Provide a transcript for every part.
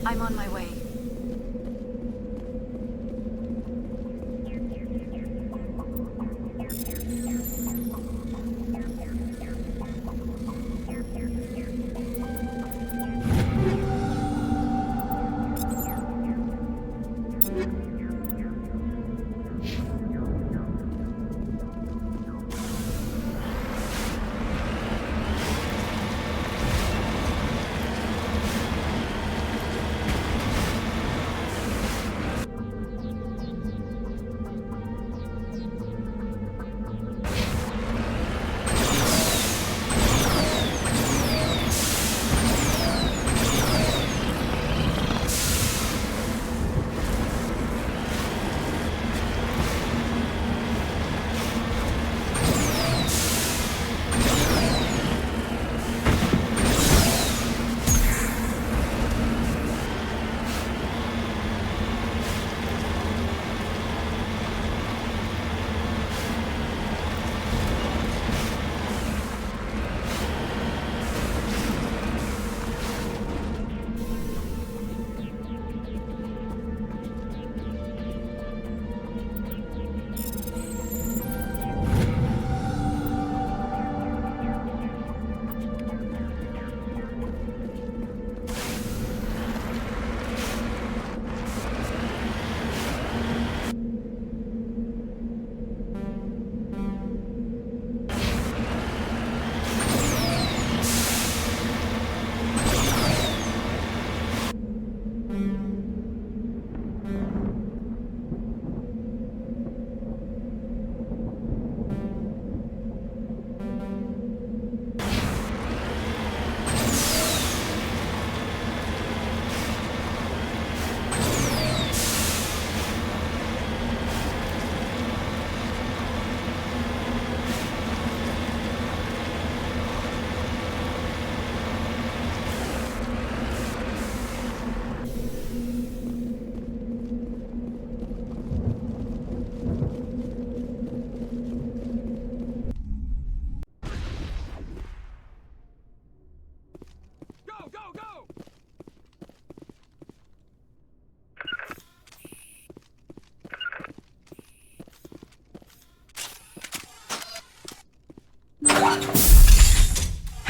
I'm on my way.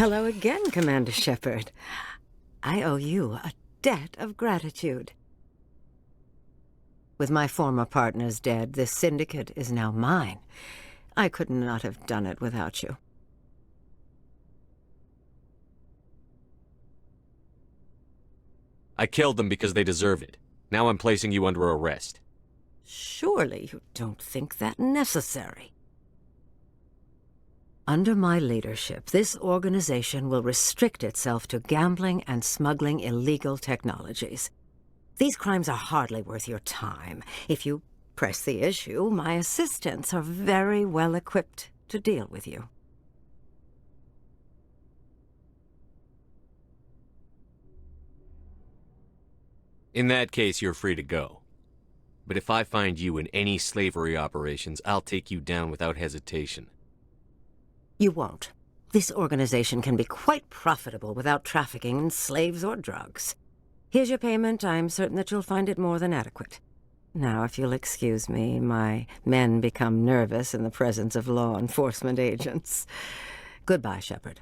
Hello again, Commander Shepard. I owe you a debt of gratitude. With my former partners dead, this syndicate is now mine. I could not have done it without you. I killed them because they deserve it. Now I'm placing you under arrest. Surely you don't think that necessary. Under my leadership, this organization will restrict itself to gambling and smuggling illegal technologies. These crimes are hardly worth your time. If you press the issue, my assistants are very well equipped to deal with you. In that case, you're free to go. But if I find you in any slavery operations, I'll take you down without hesitation. You won't. This organization can be quite profitable without trafficking in slaves or drugs. Here's your payment. I'm certain that you'll find it more than adequate. Now, if you'll excuse me, my men become nervous in the presence of law enforcement agents. Goodbye, Shepard.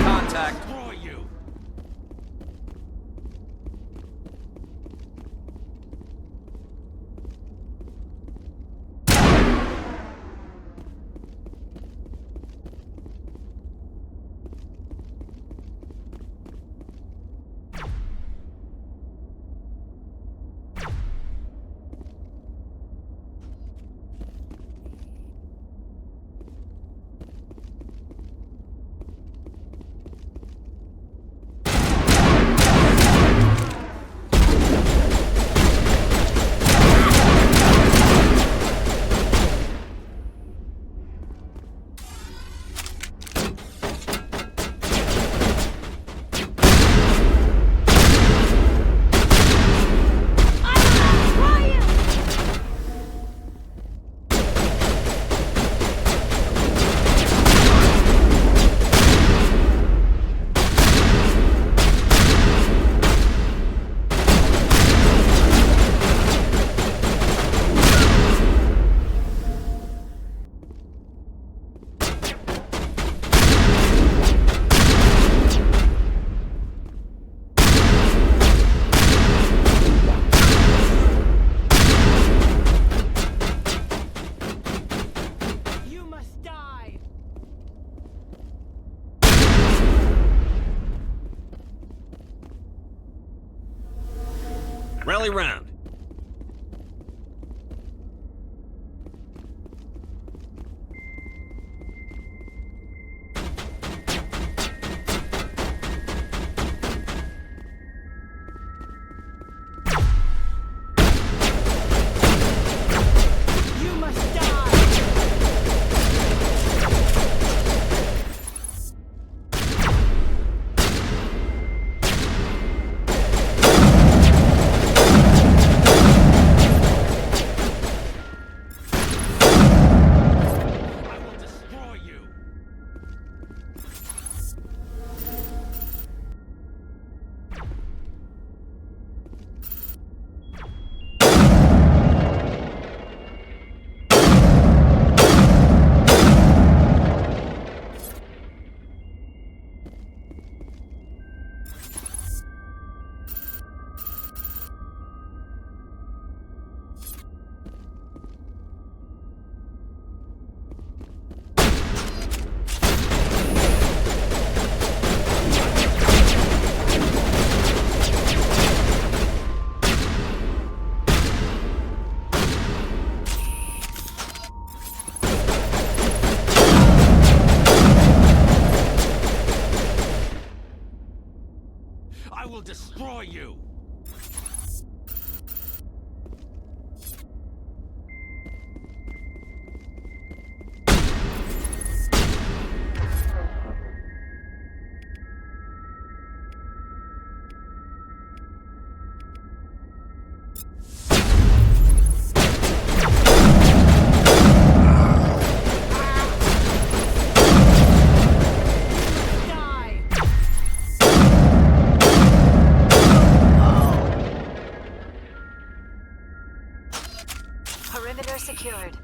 Contact. Destroy you. Rally round. destroy you! Perimeter secured.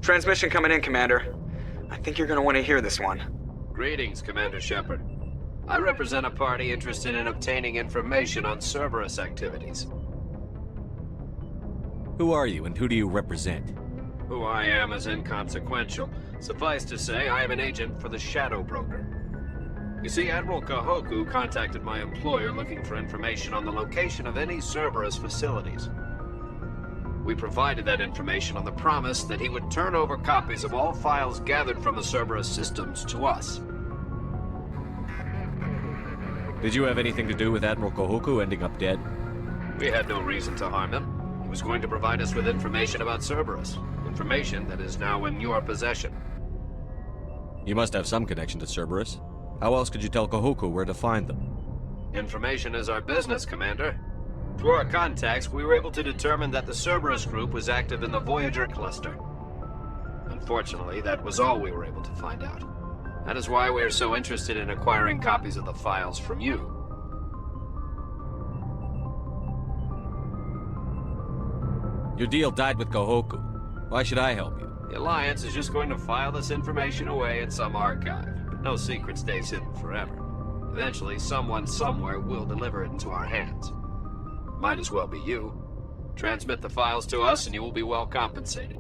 Transmission coming in, Commander. I think you're gonna want to hear this one. Greetings, Commander Shepard. I represent a party interested in obtaining information on Cerberus activities. Who are you, and who do you represent? Who I am is inconsequential. Suffice to say, I am an agent for the Shadow Broker. You see, Admiral Kahoku contacted my employer looking for information on the location of any Cerberus facilities. We provided that information on the promise that he would turn over copies of all files gathered from the Cerberus systems to us. Did you have anything to do with Admiral Kahoku ending up dead? We had no reason to harm him. He was going to provide us with information about Cerberus. Information that is now in your possession. You must have some connection to Cerberus. How else could you tell Kahoku where to find them? Information is our business, Commander. Through our contacts, we were able to determine that the Cerberus group was active in the Voyager cluster. Unfortunately, that was all we were able to find out. That is why we are so interested in acquiring copies of the files from you. Your deal died with Kahoku. Why should I help you? The Alliance is just going to file this information away in some archive. But no secret stays hidden forever. Eventually, someone somewhere will deliver it into our hands. Might as well be you. Transmit the files to us and you will be well compensated.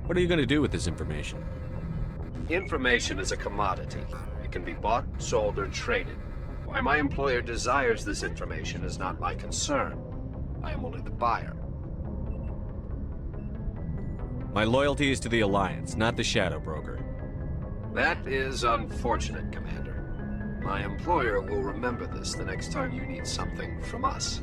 What are you going to do with this information? Information is a commodity. It can be bought, sold, or traded. Why my employer desires this information is not my concern. I am only the buyer. My loyalty is to the Alliance, not the Shadow Broker. That is unfortunate, Commander. My employer will remember this the next time you need something from us.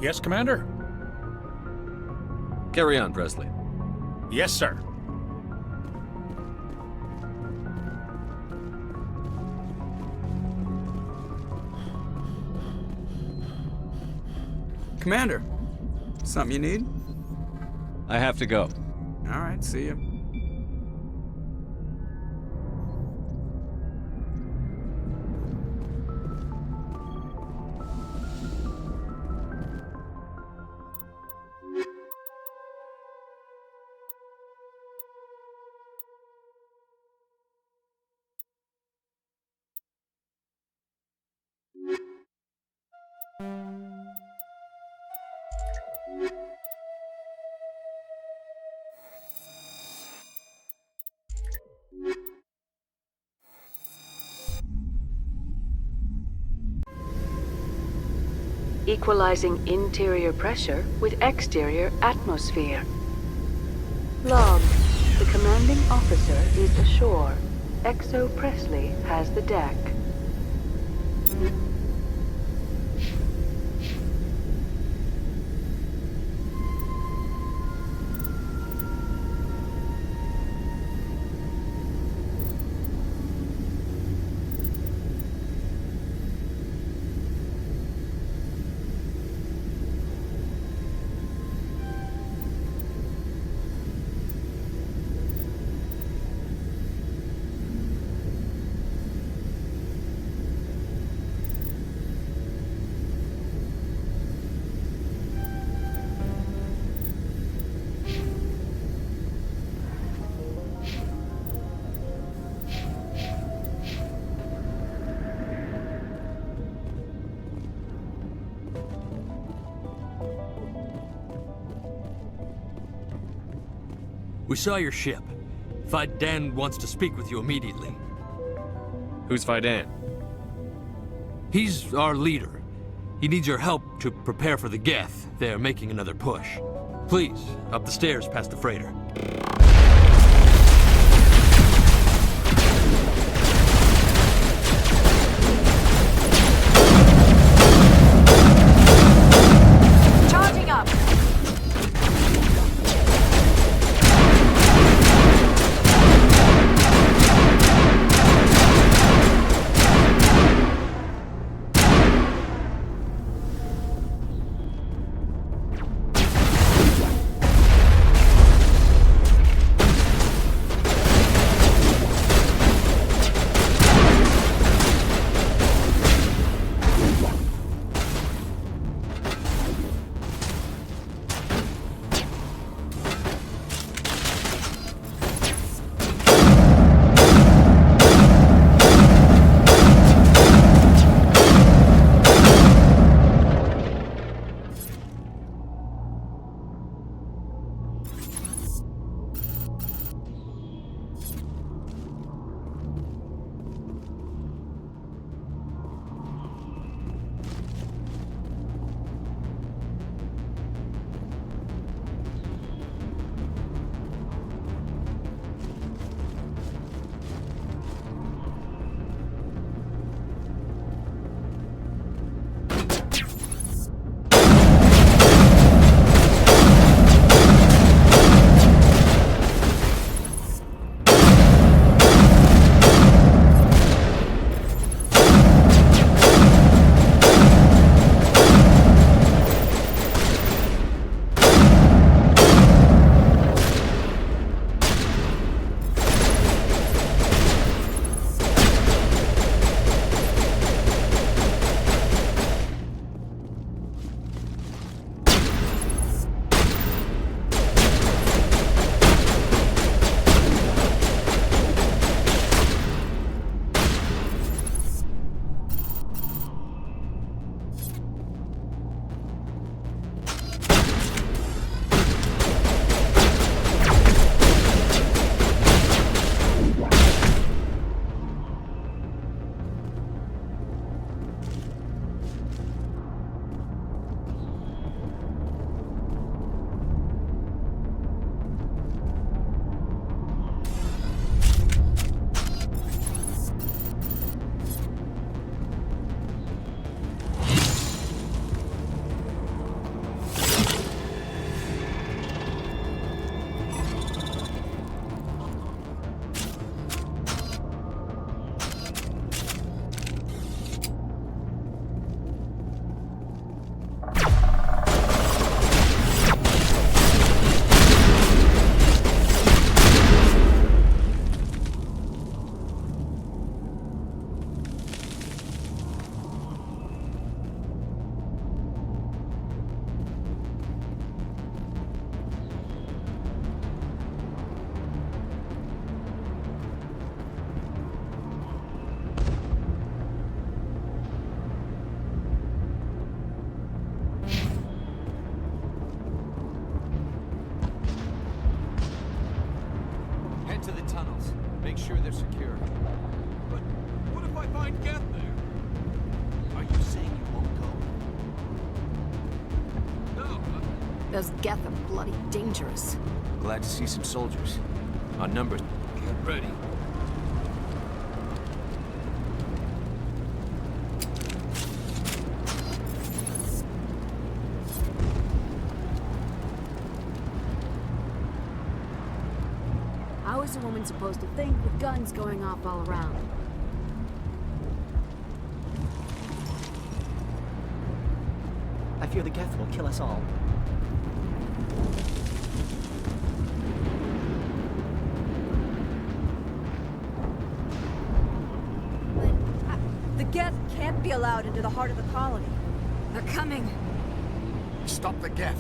Yes, Commander? Carry on, Presley. Yes, sir. Commander, something you need? I have to go. All right, see you. Equalizing interior pressure with exterior atmosphere. Log. The commanding officer is ashore. Exo Presley has the deck. We saw your ship. Fidan wants to speak with you immediately. Who's Fidan? He's our leader. He needs your help to prepare for the Geth. They're making another push. Please, up the stairs past the freighter. Charging up! into the tunnels. Make sure they're secure. But what if I find Geth there? Are you saying you won't go? No. Those Geth are bloody dangerous. Glad to see some soldiers. Our numbers. Get ready. How is a woman supposed to think with guns going off all around? I fear the Geth will kill us all. The Geth can't be allowed into the heart of the colony. They're coming. Stop the Geth.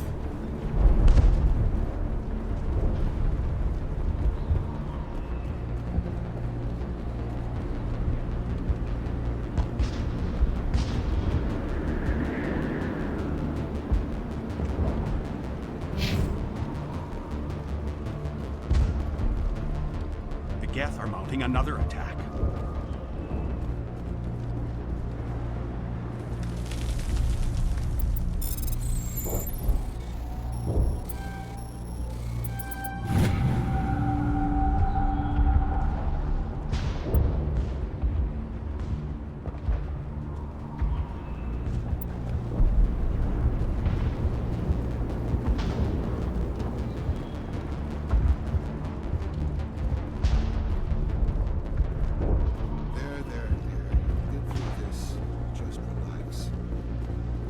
The Geth are mounting another attack.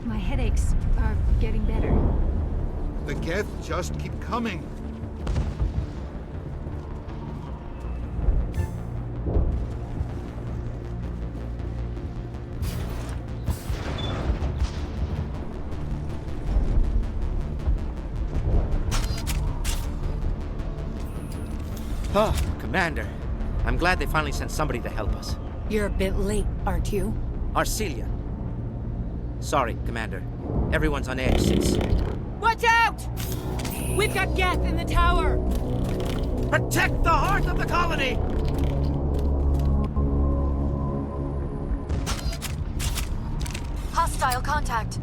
My headaches are getting better. The Geth just keep coming. Oh, Commander. I'm glad they finally sent somebody to help us. You're a bit late, aren't you? Arcelia. Sorry, Commander. Everyone's on edge since... Watch out! We've got Geth in the tower! Protect the heart of the colony! Hostile contact.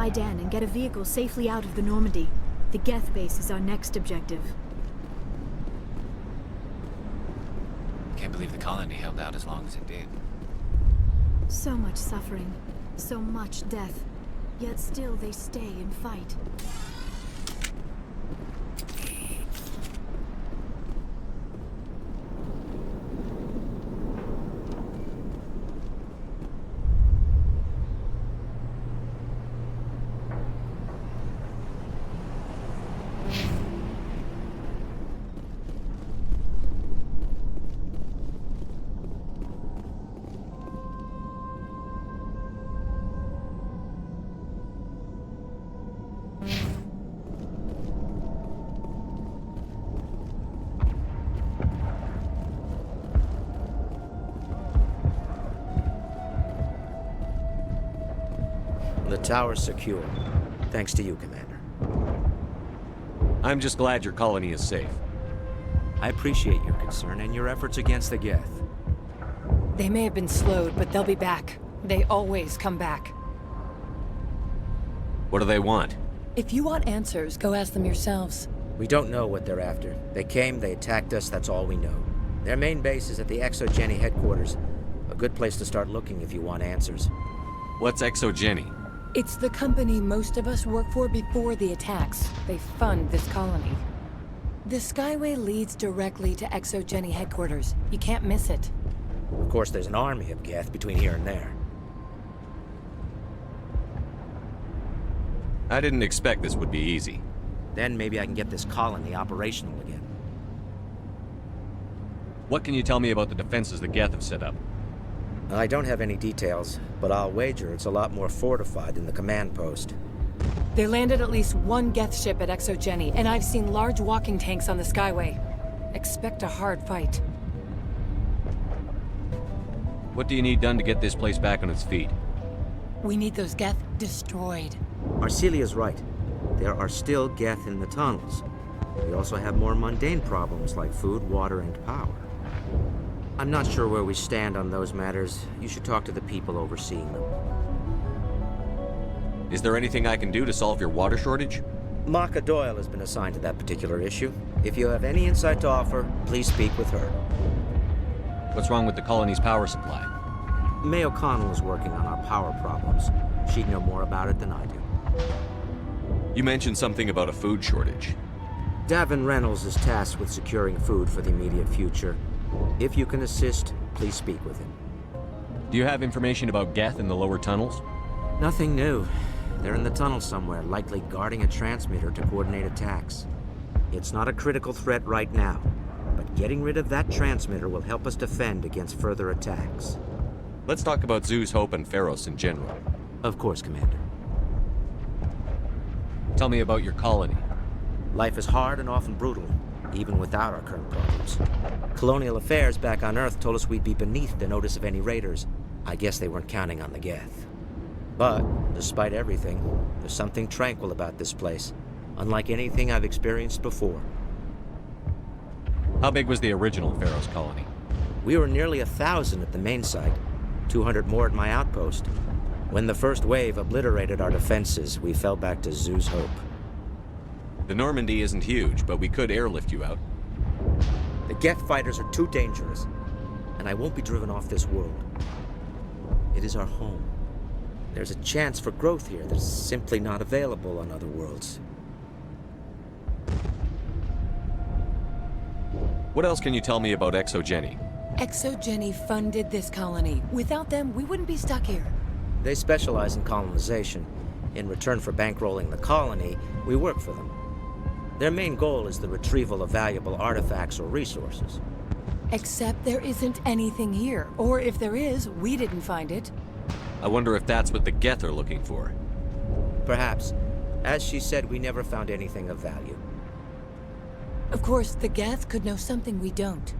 Zaidan and get a vehicle safely out of the Normandy. The Geth base is our next objective. Can't believe the colony held out as long as it did. So much suffering, so much death. Yet still they stay and fight. The tower's secure. Thanks to you, Commander. I'm just glad your colony is safe. I appreciate your concern and your efforts against the Geth. They may have been slowed, but they'll be back. They always come back. What do they want? If you want answers, go ask them yourselves. We don't know what they're after. They came, they attacked us, that's all we know. Their main base is at the ExoGeni headquarters. A good place to start looking if you want answers. What's ExoGeni? It's the company most of us work for before the attacks. They fund this colony. The Skyway leads directly to ExoGeni headquarters. You can't miss it. Of course, there's an army of Geth between here and there. I didn't expect this would be easy. Then maybe I can get this colony operational again. What can you tell me about the defenses the Geth have set up? I don't have any details, but I'll wager it's a lot more fortified than the command post. They landed at least one Geth ship at ExoGeni, and I've seen large walking tanks on the Skyway. Expect a hard fight. What do you need done to get this place back on its feet? We need those Geth destroyed. Arcelia's right. There are still Geth in the tunnels. We also have more mundane problems like food, water, and power. I'm not sure where we stand on those matters. You should talk to the people overseeing them. Is there anything I can do to solve your water shortage? Maka Doyle has been assigned to that particular issue. If you have any insight to offer, please speak with her. What's wrong with the colony's power supply? May O'Connell is working on our power problems. She'd know more about it than I do. You mentioned something about a food shortage. Davin Reynolds is tasked with securing food for the immediate future. If you can assist, please speak with him. Do you have information about Geth in the lower tunnels? Nothing new. They're in the tunnel somewhere, likely guarding a transmitter to coordinate attacks. It's not a critical threat right now, but getting rid of that transmitter will help us defend against further attacks. Let's talk about Zoo's Hope and Feros in general. Of course, Commander. Tell me about your colony. Life is hard and often brutal, even without our current problems. Colonial affairs back on Earth told us we'd be beneath the notice of any raiders. I guess they weren't counting on the Geth. But, despite everything, there's something tranquil about this place, unlike anything I've experienced before. How big was the original Feros colony? We were nearly 1,000 at the main site, 200 more at my outpost. When the first wave obliterated our defenses, we fell back to Zoo's Hope. The Normandy isn't huge, but we could airlift you out. The Geth fighters are too dangerous, and I won't be driven off this world. It is our home. There's a chance for growth here that's simply not available on other worlds. What else can you tell me about ExoGeni? ExoGeni funded this colony. Without them, we wouldn't be stuck here. They specialize in colonization. In return for bankrolling the colony, we work for them. Their main goal is the retrieval of valuable artifacts or resources. Except there isn't anything here. Or if there is, we didn't find it. I wonder if that's what the Geth are looking for. Perhaps. As she said, we never found anything of value. Of course, the Geth could know something we don't.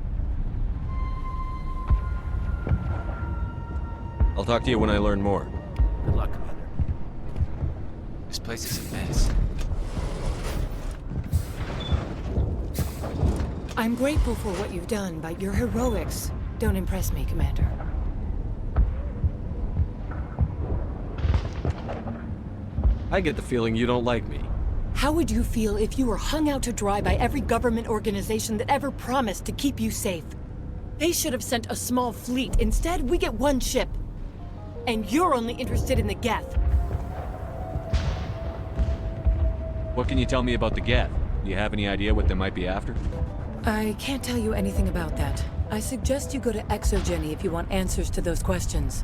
I'll talk to you when I learn more. Good luck, Commander. This place is a mess. I'm grateful for what you've done, but your heroics don't impress me, Commander. I get the feeling you don't like me. How would you feel if you were hung out to dry by every government organization that ever promised to keep you safe? They should have sent a small fleet. Instead, we get one ship. And you're only interested in the Geth. What can you tell me about the Geth? Do you have any idea what they might be after? I can't tell you anything about that. I suggest you go to Exogeny if you want answers to those questions.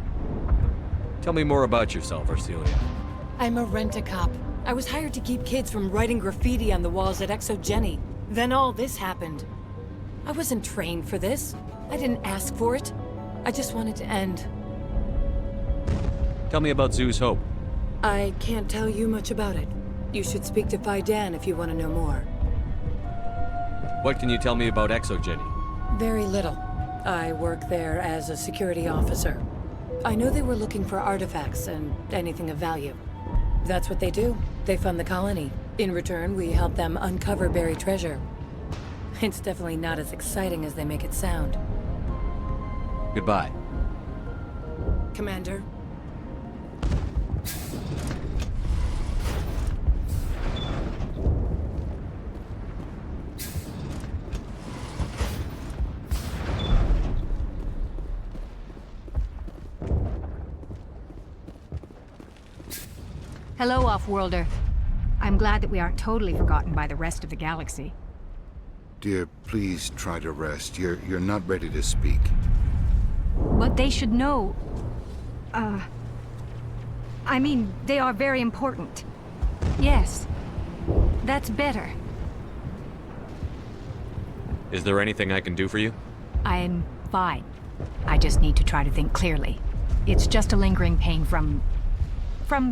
Tell me more about yourself, Arcelia. I'm a rent-a-cop. I was hired to keep kids from writing graffiti on the walls at Exogeny. Then all this happened. I wasn't trained for this. I didn't ask for it. I just wanted to end. Tell me about Zhu's Hope. I can't tell you much about it. You should speak to Phi Dan if you want to know more. What can you tell me about Exogeny? Very little. I work there as a security officer. I know they were looking for artifacts and anything of value. That's what they do. They fund the colony. In return, we help them uncover buried treasure. It's definitely not as exciting as they make it sound. Goodbye. Commander. Hello, Off-Worlder. I'm glad that we aren't totally forgotten by the rest of the galaxy. Dear, please try to rest. You're not ready to speak. But they should know... I mean, they are very important. Yes. That's better. Is there anything I can do for you? I'm fine. I just need to try to think clearly. It's just a lingering pain from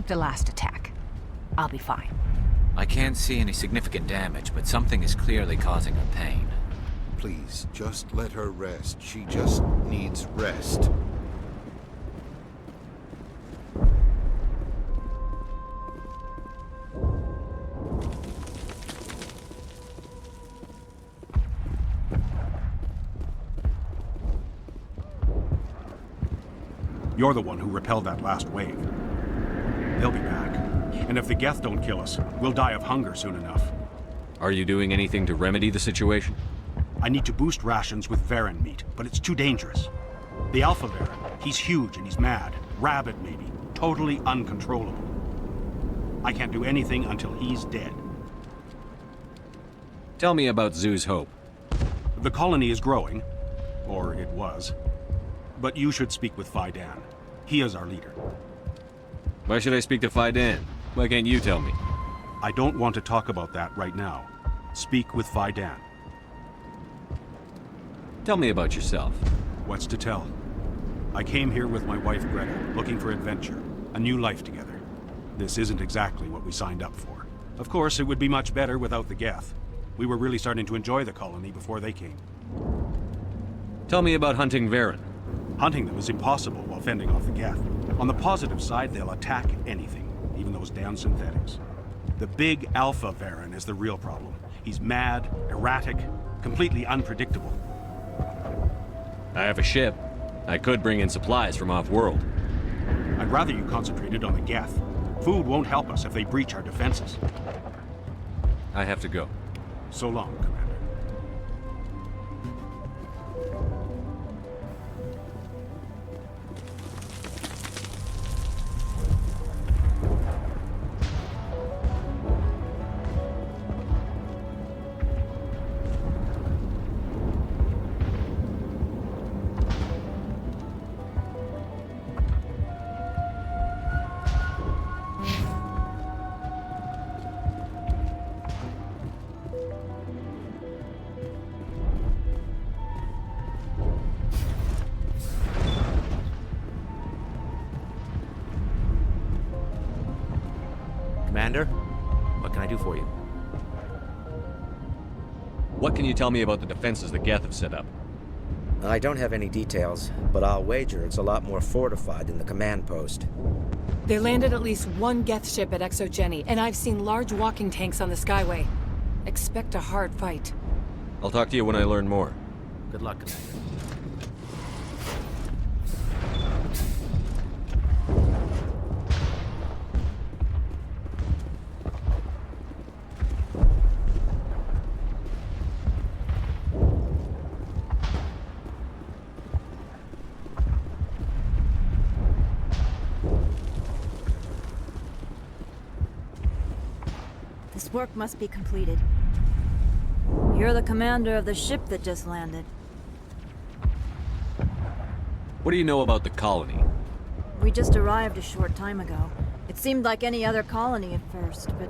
the last attack. I'll be fine. I can't see any significant damage, but something is clearly causing her pain. Please, just let her rest. She just needs rest. You're the one who repelled that last wave. They'll be back. And if the Geth don't kill us, we'll die of hunger soon enough. Are you doing anything to remedy the situation? I need to boost rations with Varen meat, but it's too dangerous. The Alpha Varen, he's huge and he's mad. Rabid, maybe. Totally uncontrollable. I can't do anything until he's dead. Tell me about Zhu's Hope. The colony is growing. Or it was. But you should speak with Phi Dan. He is our leader. Why should I speak to Phi Dan? Why can't you tell me? I don't want to talk about that right now. Speak with Phi Dan. Tell me about yourself. What's to tell? I came here with my wife Greta, looking for adventure, a new life together. This isn't exactly what we signed up for. Of course, it would be much better without the Geth. We were really starting to enjoy the colony before they came. Tell me about hunting Varen. Hunting them is impossible while fending off the Geth. On the positive side, they'll attack anything, even those damn synthetics. The big Alpha Varen is the real problem. He's mad, erratic, completely unpredictable. I have a ship. I could bring in supplies from off-world. I'd rather you concentrated on the Geth. Food won't help us if they breach our defenses. I have to go. So long, Commander. Commander, what can I do for you? What can you tell me about the defenses the Geth have set up? I don't have any details, but I'll wager it's a lot more fortified than the command post. They landed at least one Geth ship at Exogeny, and I've seen large walking tanks on the Skyway. Expect a hard fight. I'll talk to you when I learn more. Good luck, Commander. Work must be completed. You're the commander of the ship that just landed. What do you know about the colony? We just arrived a short time ago. It seemed like any other colony at first, but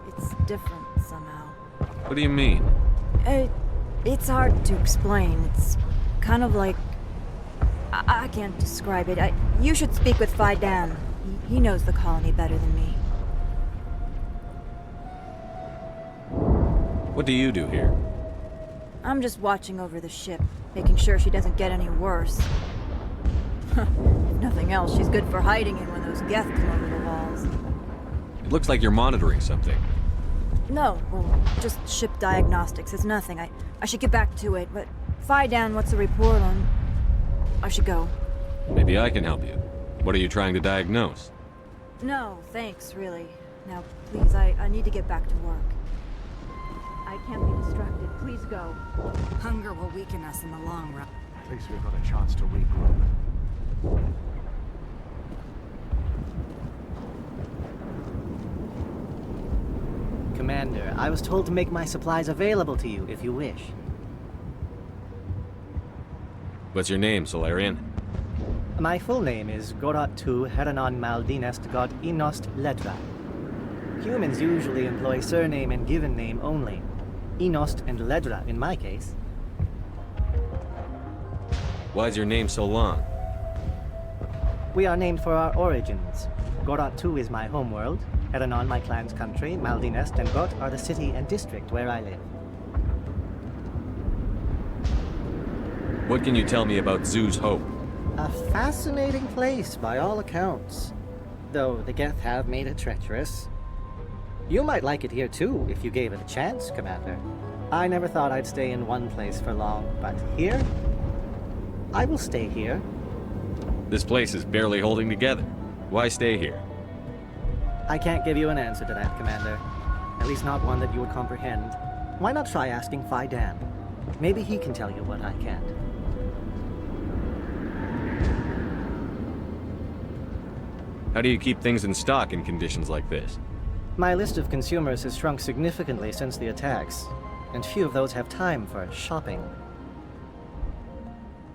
it's different somehow. What do you mean? It's hard to explain. It's kind of like... I can't describe it. You should speak with Phi Dan. He knows the colony better than me. What do you do here? I'm just watching over the ship, making sure she doesn't get any worse. If nothing else, she's good for hiding in when those Geth come over the walls. It looks like you're monitoring something. No, well, just ship diagnostics. It's nothing. I should get back to it, but Phi Dan, what's the report on... I should go. Maybe I can help you. What are you trying to diagnose? No, thanks, really. Now, please, I need to get back to work. I can't be distracted. Please go. Hunger will weaken us in the long run. At least we've got a chance to regroup. Commander, I was told to make my supplies available to you if you wish. What's your name, Salarian? My full name is Gorat Tu Heranon Maldinest God Inost Ledra. Humans usually employ surname and given name only. Inost and Ledra in my case. Why's your name so long? We are named for our origins. Gorat Tu is my homeworld, Heranon my clan's country, Maldinest and Got are the city and district where I live. What can you tell me about Zoo's Hope? A fascinating place by all accounts. Though the Geth have made it treacherous. You might like it here too, if you gave it a chance, Commander. I never thought I'd stay in one place for long, but here? I will stay here. This place is barely holding together. Why stay here? I can't give you an answer to that, Commander. At least not one that you would comprehend. Why not try asking Phi Dan? Maybe he can tell you what I can't. How do you keep things in stock in conditions like this? My list of consumers has shrunk significantly since the attacks, and few of those have time for shopping.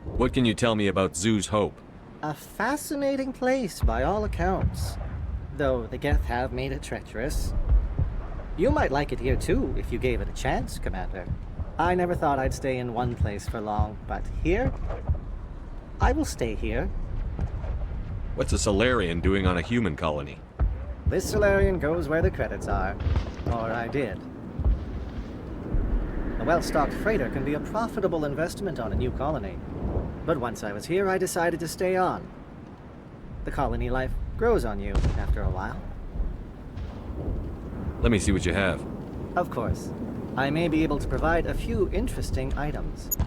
What can you tell me about Zoo's Hope? A fascinating place by all accounts. Though the Geth have made it treacherous. You might like it here too, if you gave it a chance, Commander. I never thought I'd stay in one place for long, but here? I will stay here. What's a Salarian doing on a human colony? This Salarian goes where the credits are. Or I did. A well-stocked freighter can be a profitable investment on a new colony. But once I was here, I decided to stay on. The colony life grows on you after a while. Let me see what you have. Of course. I may be able to provide a few interesting items.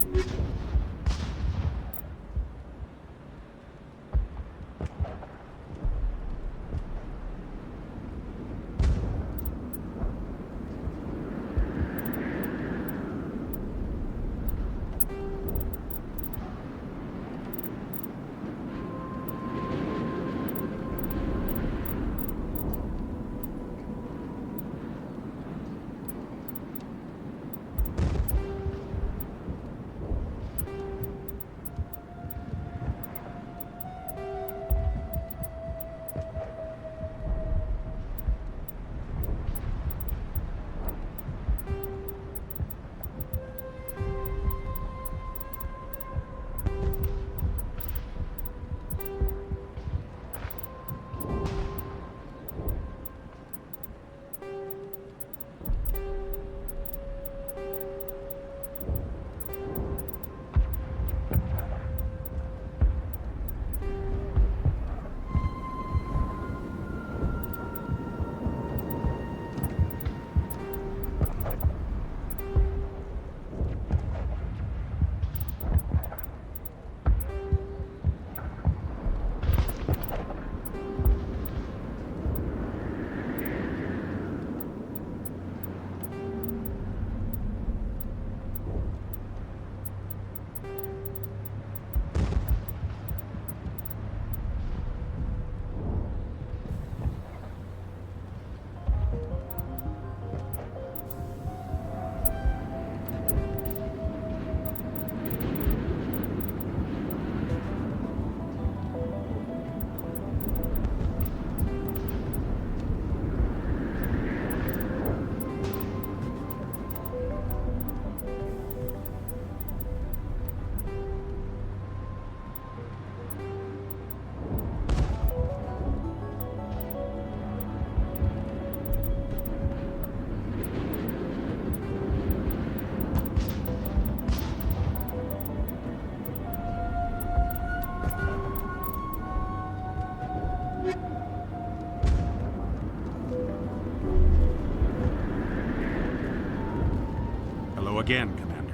again, Commander.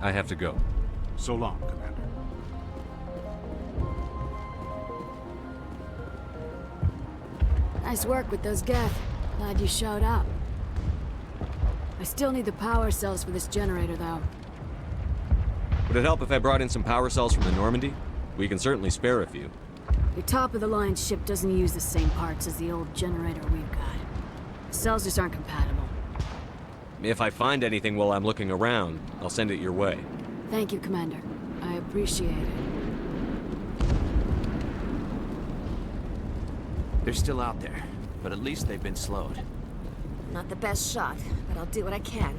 I have to go. So long, Commander. Nice work with those Geth. Glad you showed up. I still need the power cells for this generator, though. Would it help if I brought in some power cells from the Normandy? We can certainly spare a few. Your top-of-the-line ship doesn't use the same parts as the old generator we've got. The cells just aren't compatible. If I find anything while I'm looking around, I'll send it your way. Thank you, Commander. I appreciate it. They're still out there, but at least they've been slowed. Not the best shot, but I'll do what I can.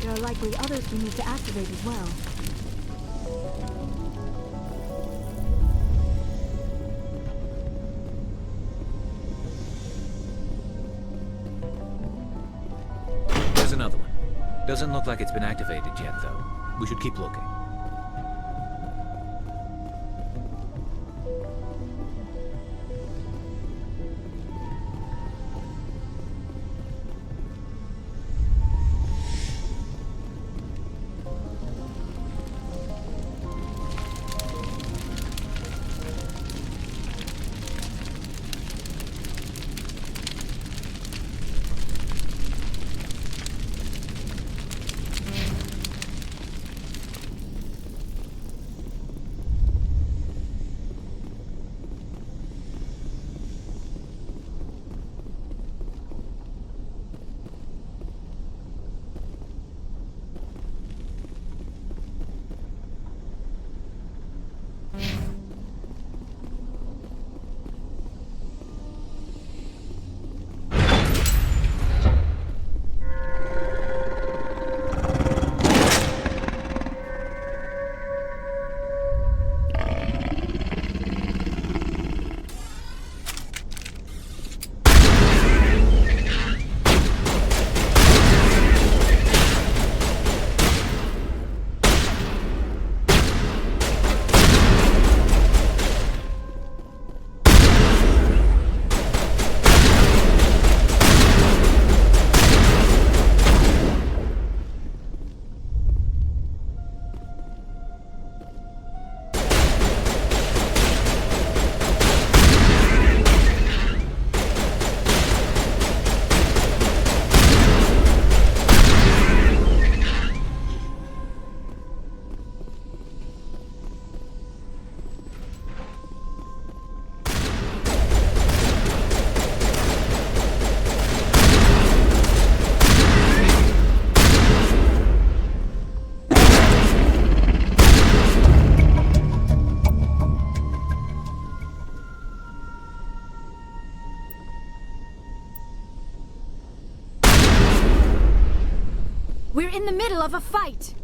There are likely others we need to activate as well. There's another one. Doesn't look like it's been activated yet, though. We should keep looking. We're in the middle of a fight!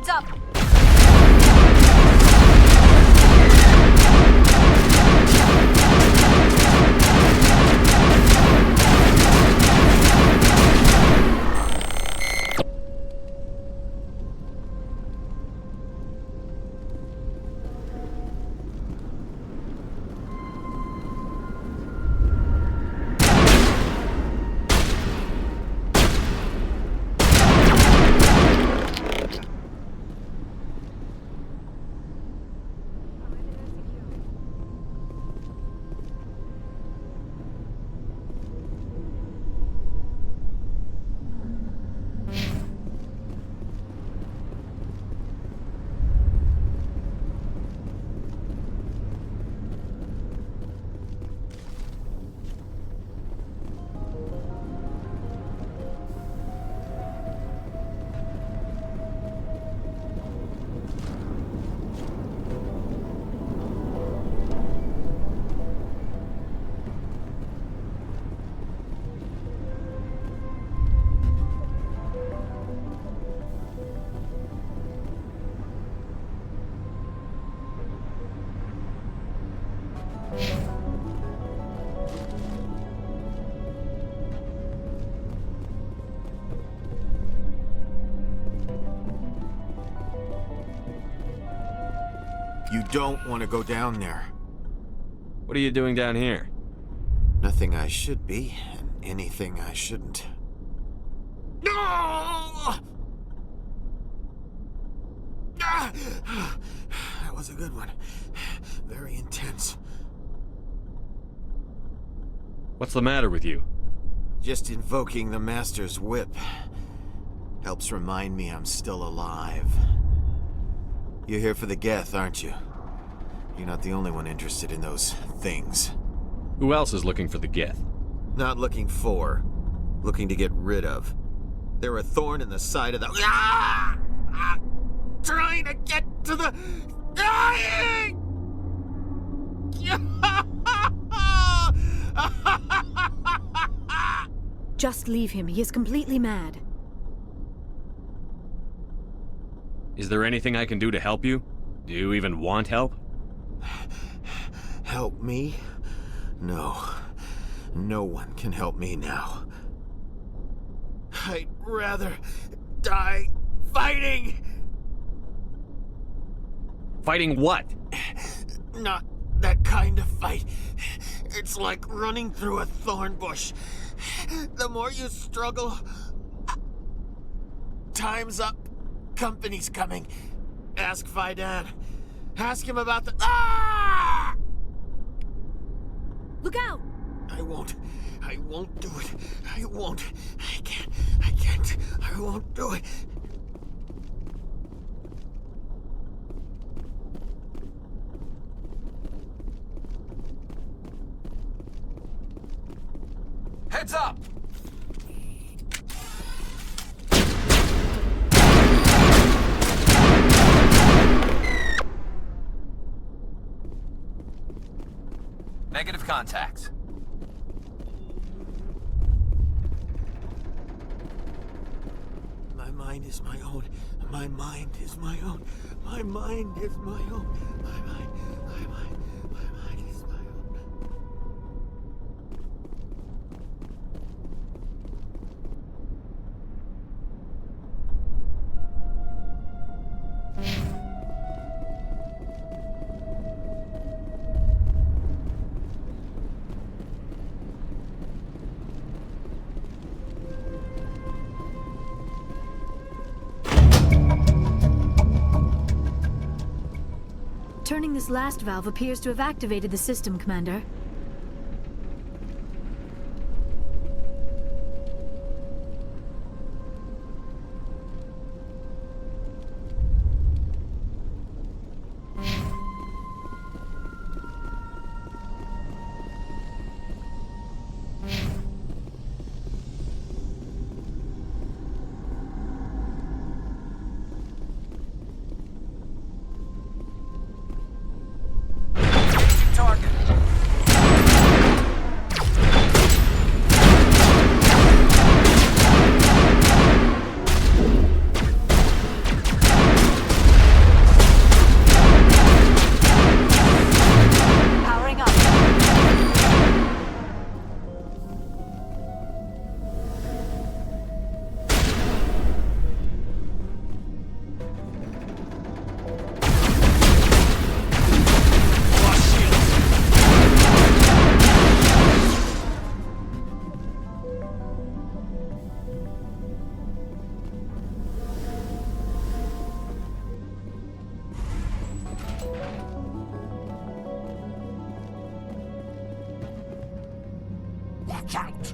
Heads up! You don't want to go down there. What are you doing down here? Nothing I should be, and anything I shouldn't. No! Ah! That was a good one. Very intense. What's the matter with you? Just invoking the Master's whip helps remind me I'm still alive. You're here for the Geth, aren't you? You're not the only one interested in those things. Who else is looking for the Geth? Not looking for. Looking to get rid of. They're a thorn in the side of the... Ah! Ah! Trying to get to the... Dying! Just leave him. He is completely mad. Is there anything I can do to help you? Do you even want help? Help me? No. No one can help me now. I'd rather die fighting! Fighting what? Not that kind of fight. It's like running through a thorn bush. The more you struggle... Time's up. Company's coming. Ask Faidan. Ask him about the... Ah! Look out! I won't do it. I won't. I can't. I won't do it. Heads up! Negative contacts. My mind is my own. My mind is my own. My mind is my own. My mind is my own. Turning this last valve appears to have activated the system, Commander. Target. Watch out!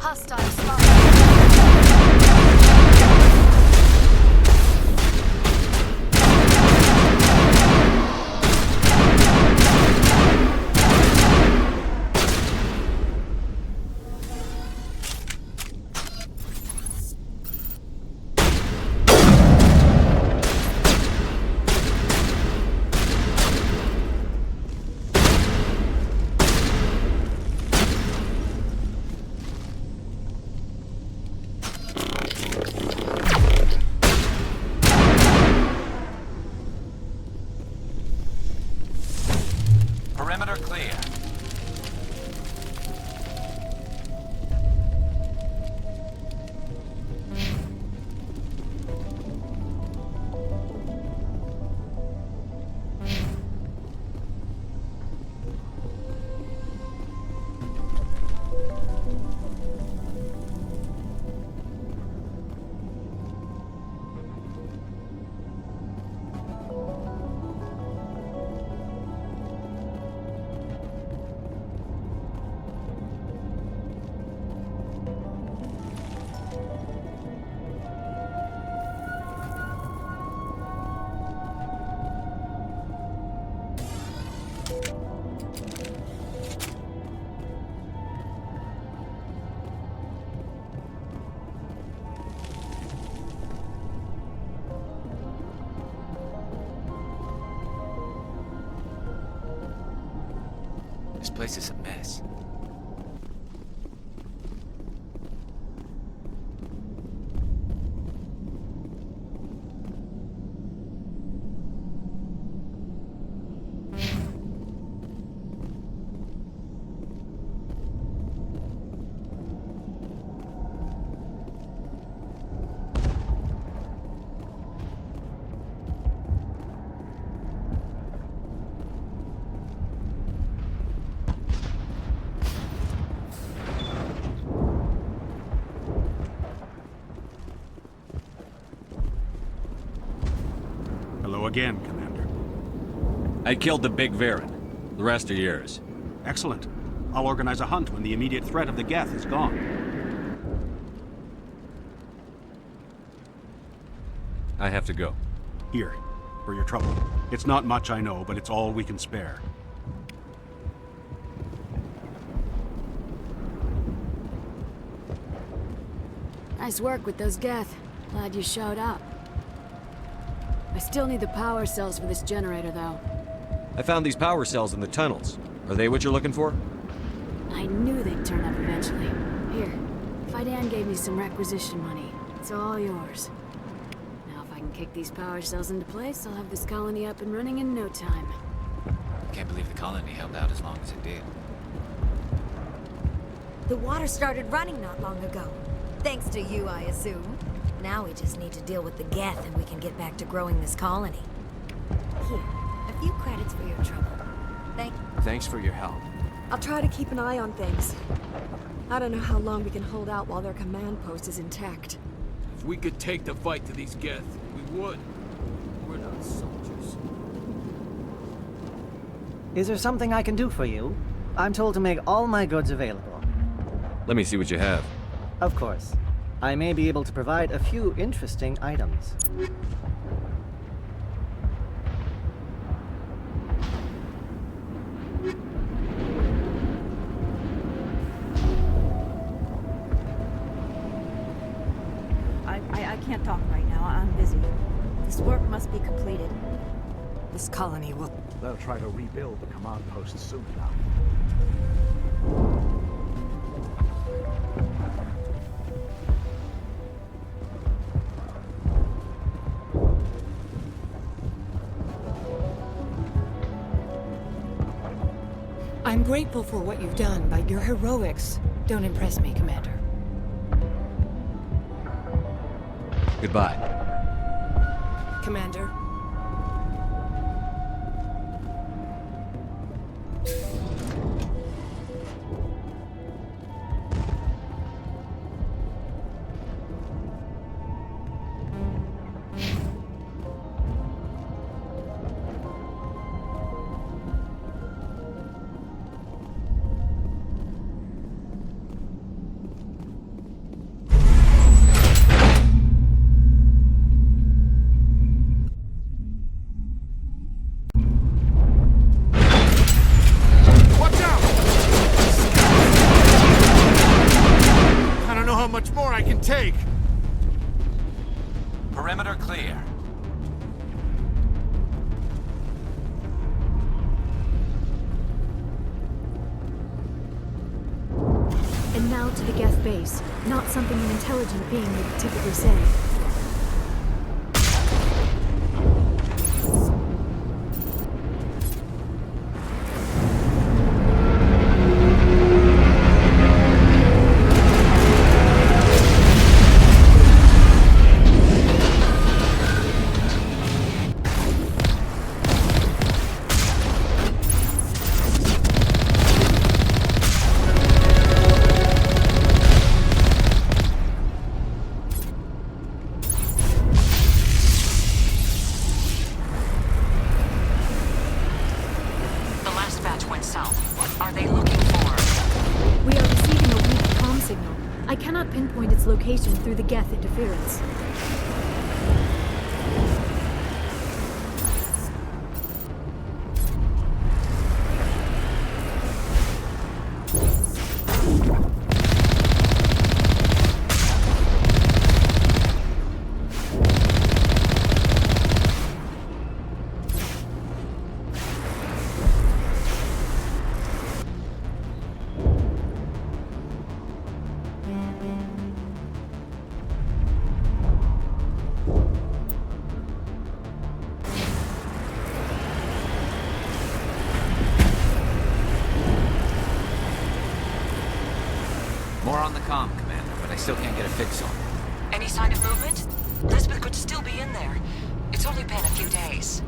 Hostile spotted. Perimeter clear. This place is a mess. Again, Commander. I killed the big Varen. The rest are yours. Excellent. I'll organize a hunt when the immediate threat of the Geth is gone. I have to go. Here, for your trouble. It's not much, I know, but it's all we can spare. Nice work with those Geth. Glad you showed up. I still need the power cells for this generator, though. I found these power cells in the tunnels. Are they what you're looking for? I knew they'd turn up eventually. Here, Fidan gave me some requisition money. It's all yours. Now if I can kick these power cells into place, I'll have this colony up and running in no time. Can't believe the colony held out as long as it did. The water started running not long ago. Thanks to you, I assume. Now we just need to deal with the Geth and we can get back to growing this colony. Here, a few credits for your trouble. Thanks for your help. I'll try to keep an eye on things. I don't know how long we can hold out while their command post is intact. If we could take the fight to these Geth, we would. We're not soldiers. Is there something I can do for you? I'm told to make all my goods available. Let me see what you have. Of course. I may be able to provide a few interesting items. I can't talk right now. I'm busy. This work must be completed. This colony will... They'll try to rebuild the command post soon enough. I'm grateful for what you've done, but your heroics don't impress me, Commander. Goodbye. Commander. much more I can take! Perimeter clear. And now to the Geth base. Not something an intelligent being would typically say. Through the Geth interference. More on the comm, Commander, but I still can't get a fix on it. Any sign of movement? Lizbeth could still be in there. It's only been a few days.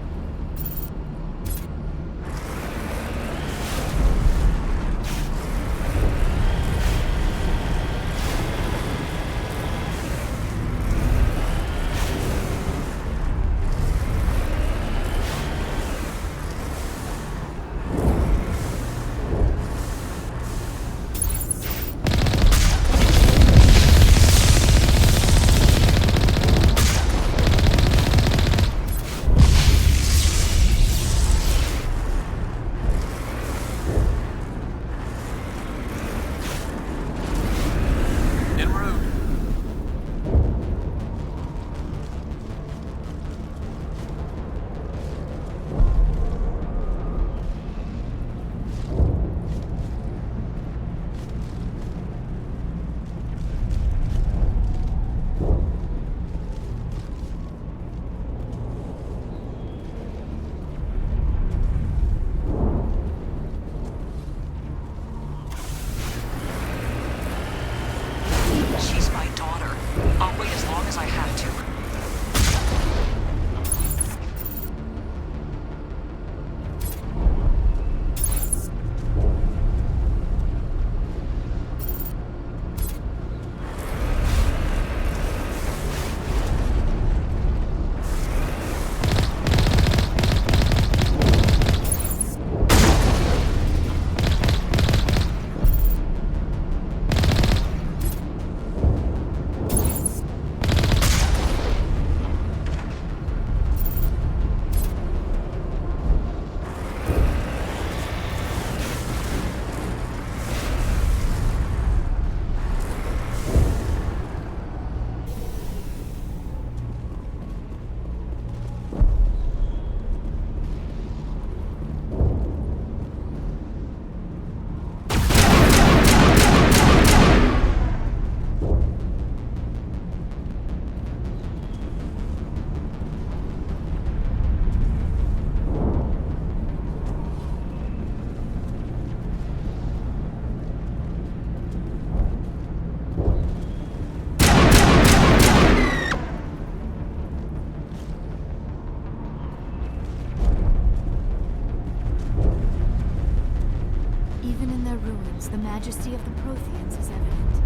The majesty of the Protheans is evident.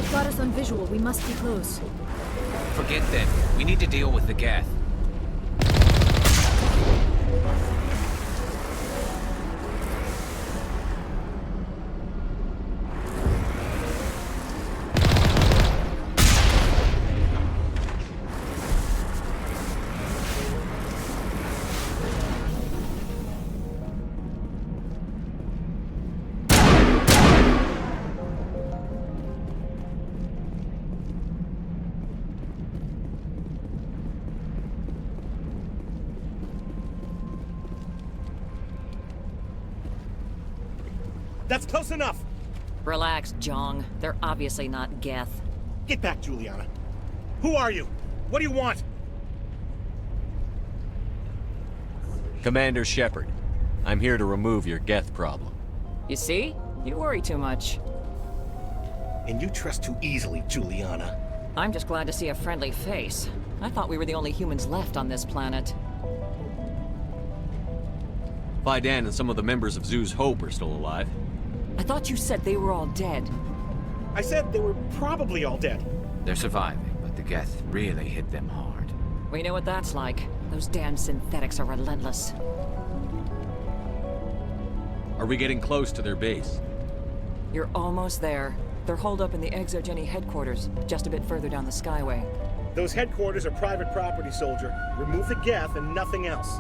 They've got us on visual. We must be close. Forget them. We need to deal with the Geth. That's close enough! Relax, Jeong. They're obviously not Geth. Get back, Juliana. Who are you? What do you want? Commander Shepard, I'm here to remove your Geth problem. You see? You worry too much. And you trust too easily, Juliana. I'm just glad to see a friendly face. I thought we were the only humans left on this planet. Fidan and some of the members of Zoo's Hope are still alive. I thought you said they were all dead. I said they were probably all dead. They're surviving, but the Geth really hit them hard. We know what that's like. Those damn synthetics are relentless. Are we getting close to their base? You're almost there. They're holed up in the Exogeny headquarters, just a bit further down the Skyway. Those headquarters are private property, soldier. Remove the Geth and nothing else.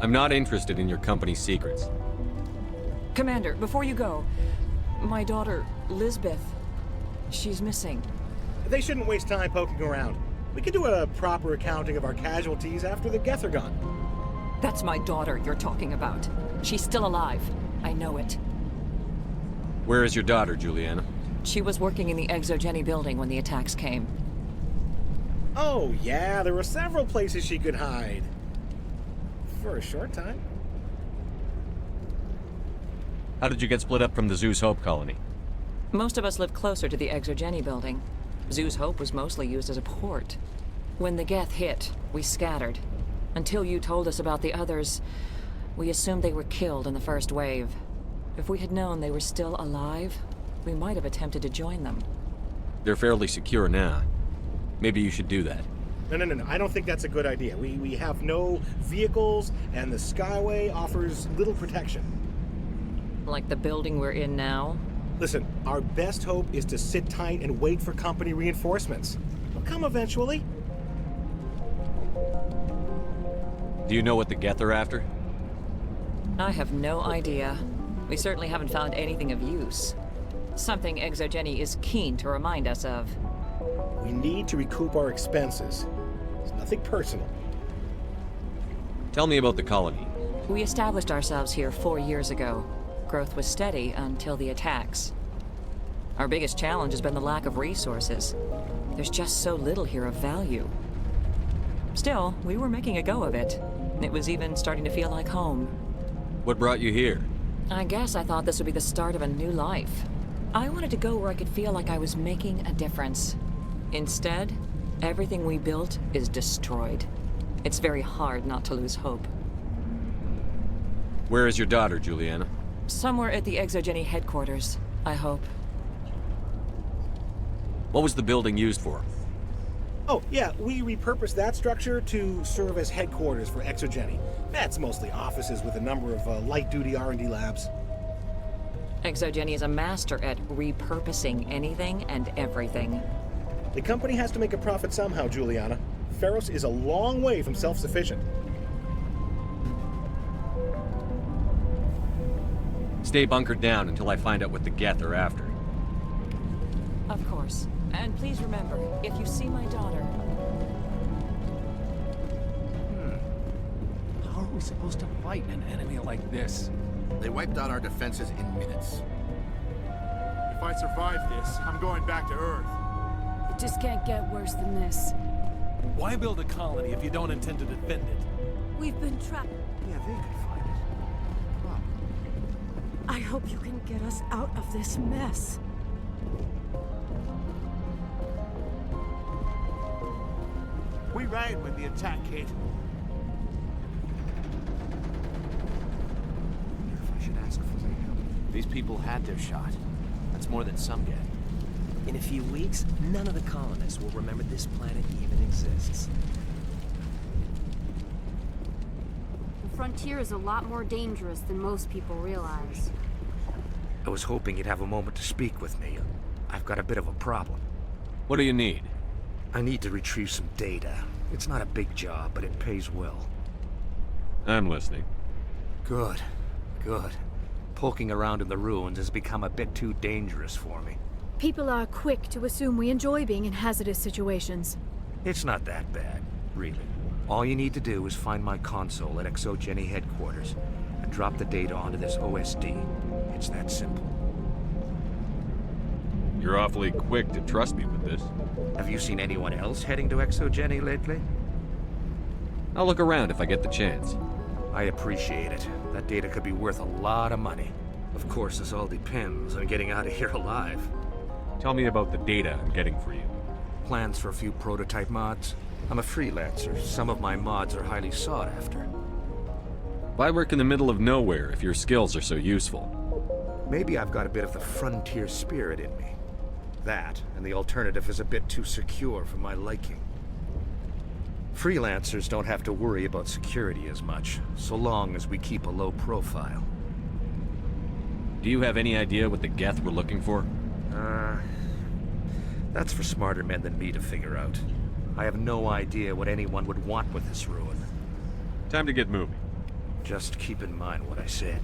I'm not interested in your company's secrets. Commander, before you go, my daughter, Lizbeth, she's missing. They shouldn't waste time poking around. We can do a proper accounting of our casualties after the Geth are gone. That's my daughter you're talking about. She's still alive. I know it. Where is your daughter, Juliana? She was working in the Exogeny building when the attacks came. Oh, yeah, there were several places she could hide. For a short time. How did you get split up from the Zoo's Hope colony? Most of us lived closer to the Exogeny building. Zoo's Hope was mostly used as a port. When the Geth hit, we scattered. Until you told us about the others, we assumed they were killed in the first wave. If we had known they were still alive, we might have attempted to join them. They're fairly secure now. Maybe you should do that. No. I don't think that's a good idea. We have no vehicles, and the Skyway offers little protection. Like the building we're in now? Listen, our best hope is to sit tight and wait for company reinforcements. They'll come eventually. Do you know what the Geth are after? I have no idea. We certainly haven't found anything of use. Something Exogeny is keen to remind us of. We need to recoup our expenses. It's nothing personal. Tell me about the colony. We established ourselves here 4 years ago. Growth was steady until the attacks. Our biggest challenge has been the lack of resources. There's just so little here of value. Still, we were making a go of it. It was even starting to feel like home. What brought you here? I guess I thought this would be the start of a new life. I wanted to go where I could feel like I was making a difference. Instead, everything we built is destroyed. It's very hard not to lose hope. Where is your daughter, Juliana? Somewhere at the Exogeny headquarters, I hope. What was the building used for? Oh, yeah, we repurposed that structure to serve as headquarters for Exogeny. That's mostly offices with a number of light-duty R&D labs. Exogeny is a master at repurposing anything and everything. The company has to make a profit somehow, Juliana. Feros is a long way from self-sufficient. Stay bunkered down until I find out what the Geth are after. Of course. And please remember, if you see my daughter... How are we supposed to fight an enemy like this? They wiped out our defenses in minutes. If I survive this, I'm going back to Earth. It just can't get worse than this. Why build a colony if you don't intend to defend it? We've been trapped. Yeah, they could find it. I hope you can get us out of this mess. We ran when the attack hit. I wonder if I should ask for their help. These people had their shot. That's more than some get. In a few weeks, none of the colonists will remember this planet even exists. The frontier is a lot more dangerous than most people realize. I was hoping you'd have a moment to speak with me. I've got a bit of a problem. What do you need? I need to retrieve some data. It's not a big job, but it pays well. I'm listening. Good. Good. Poking around in the ruins has become a bit too dangerous for me. People are quick to assume we enjoy being in hazardous situations. It's not that bad, really. All you need to do is find my console at Exogeny headquarters and drop the data onto this OSD. It's that simple. You're awfully quick to trust me with this. Have you seen anyone else heading to Exogeny lately? I'll look around if I get the chance. I appreciate it. That data could be worth a lot of money. Of course, this all depends on getting out of here alive. Tell me about the data I'm getting for you. Plans for a few prototype mods. I'm a freelancer. Some of my mods are highly sought after. Why work in the middle of nowhere if your skills are so useful? Maybe I've got a bit of the frontier spirit in me. That, and the alternative is a bit too secure for my liking. Freelancers don't have to worry about security as much, so long as we keep a low profile. Do you have any idea what the Geth were looking for? That's for smarter men than me to figure out. I have no idea what anyone would want with this ruin. Time to get moving. Just keep in mind what I said.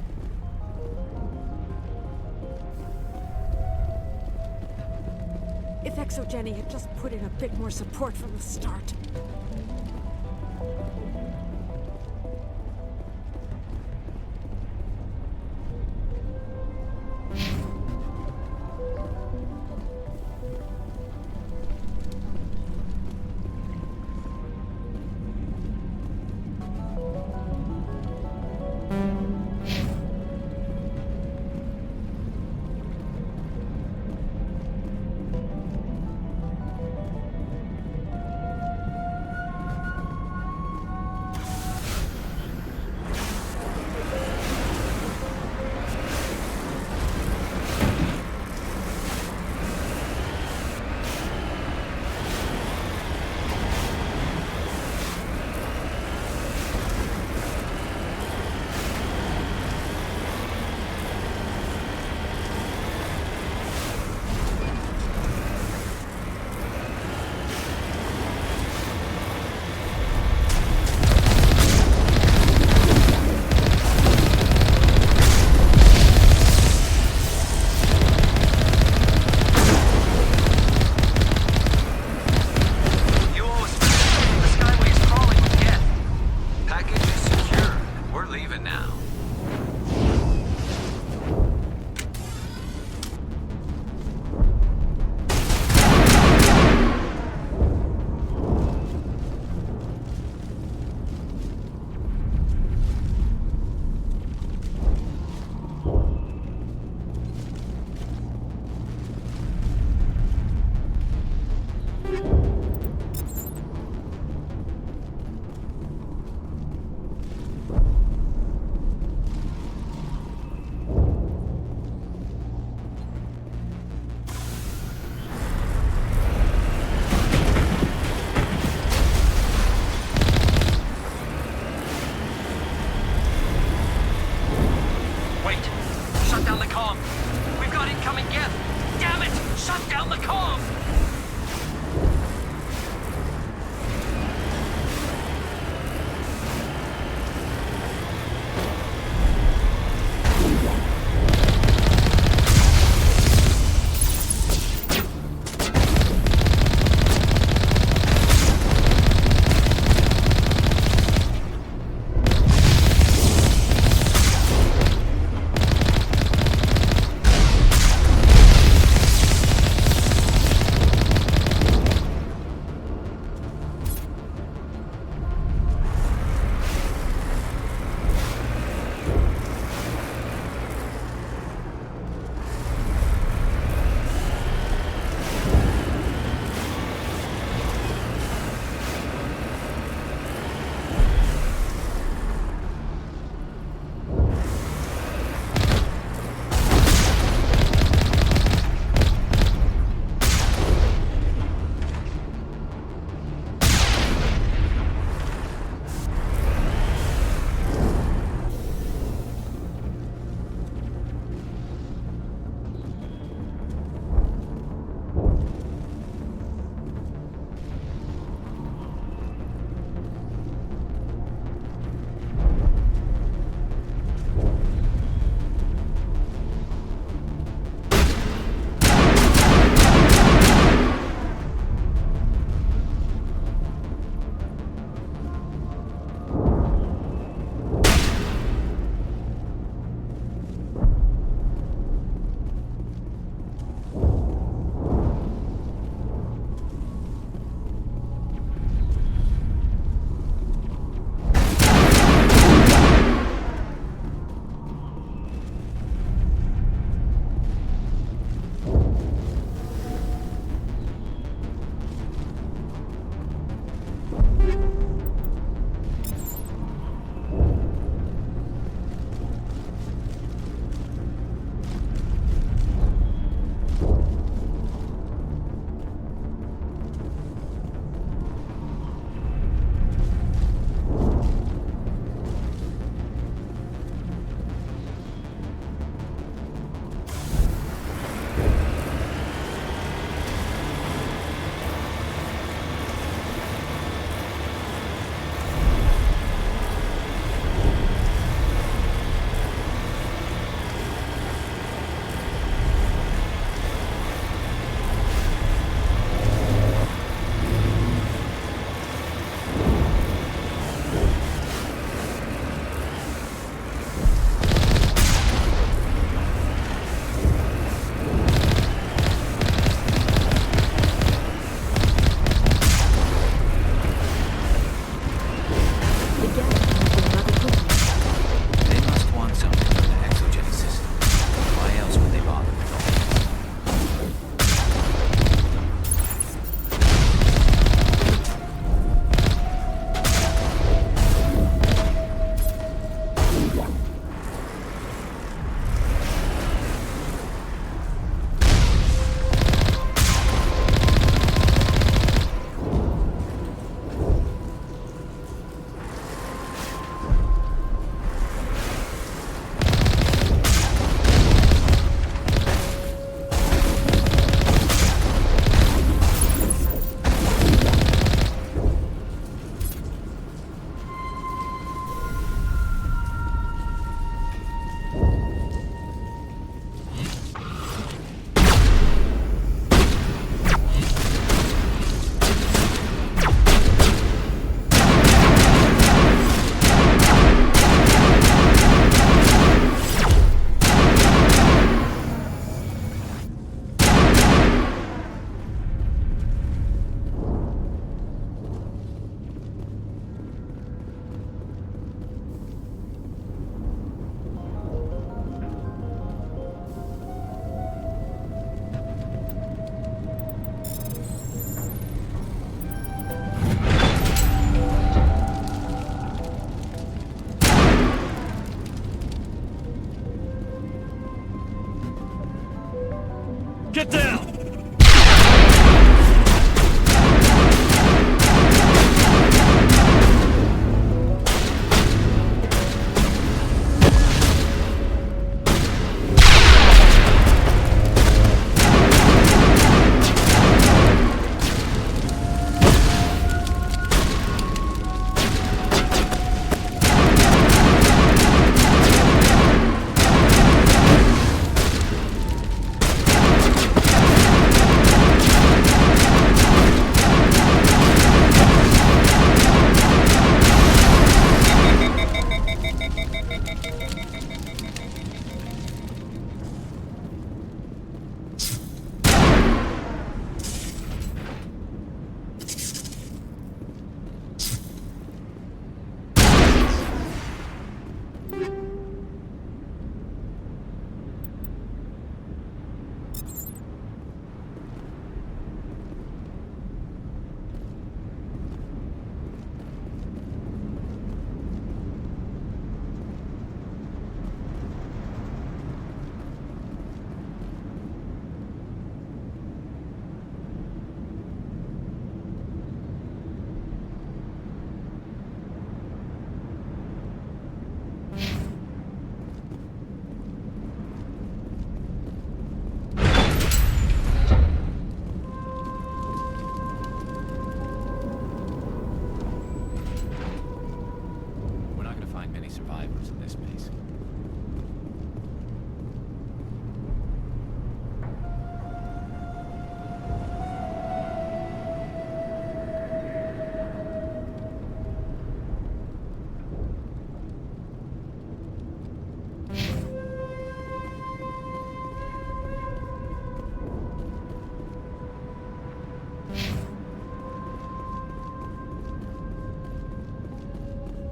If Exogeny had just put in a bit more support from the start.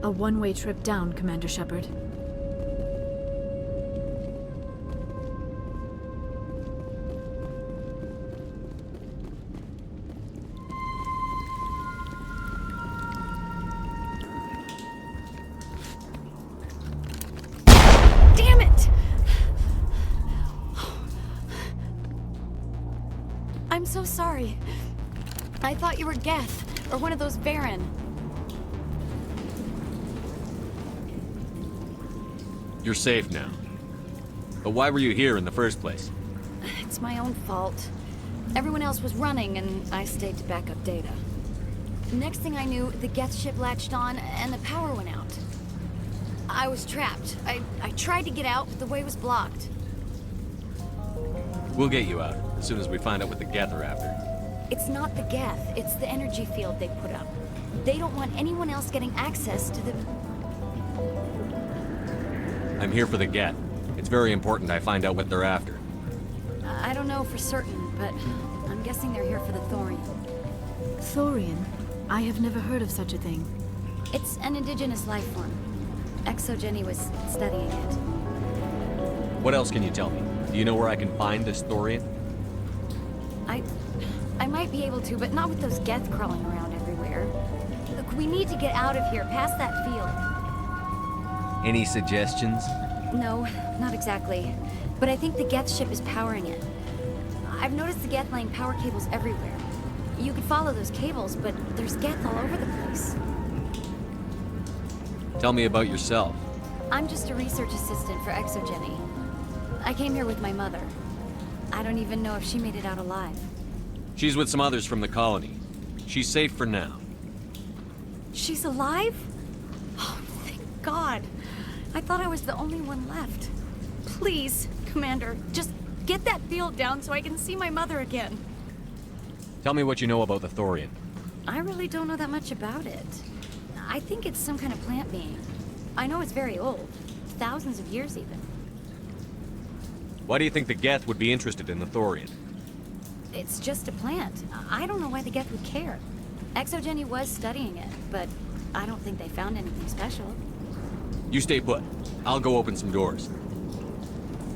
A one-way trip down, Commander Shepard. Damn it! I'm so sorry. I thought you were Geth, or one of those Baron. You're safe now. But why were you here in the first place? It's my own fault. Everyone else was running, and I stayed to back up data. Next thing I knew, the Geth ship latched on, and the power went out. I was trapped. I tried to get out, but the way was blocked. We'll get you out, as soon as we find out what the Geth are after. It's not the Geth, it's the energy field they put up. They don't want anyone else getting access to the... I'm here for the Geth. It's very important I find out what they're after. I don't know for certain, but I'm guessing they're here for the Thorian. Thorian? I have never heard of such a thing. It's an indigenous life form. Exogeny was studying it. What else can you tell me? Do you know where I can find this Thorian? I might be able to, but not with those Geth crawling around everywhere. Look, we need to get out of here, past that field. Any suggestions? No, not exactly. But I think the Geth ship is powering it. I've noticed the Geth laying power cables everywhere. You could follow those cables, but there's Geth all over the place. Tell me about yourself. I'm just a research assistant for Exogeny. I came here with my mother. I don't even know if she made it out alive. She's with some others from the colony. She's safe for now. She's alive? Oh, thank God. I thought I was the only one left. Please, Commander, just get that field down so I can see my mother again. Tell me what you know about the Thorian. I really don't know that much about it. I think it's some kind of plant being. I know it's very old. Thousands of years, even. Why do you think the Geth would be interested in the Thorian? It's just a plant. I don't know why the Geth would care. Exogeny was studying it, but I don't think they found anything special. You stay put. I'll go open some doors.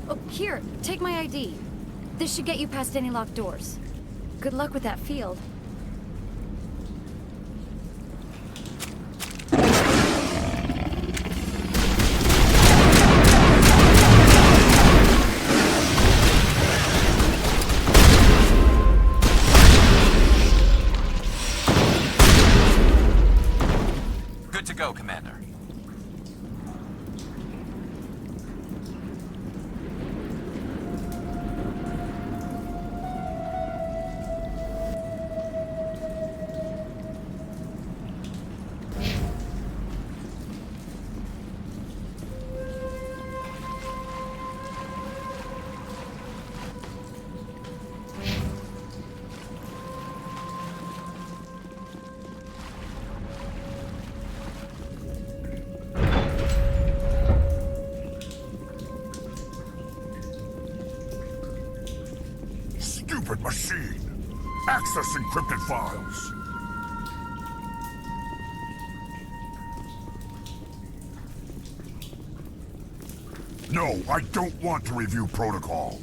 Oh, here, take my ID. This should get you past any locked doors. Good luck with that field. Good to go, Commander. Stupid machine! Access encrypted files! No, I don't want to review protocol.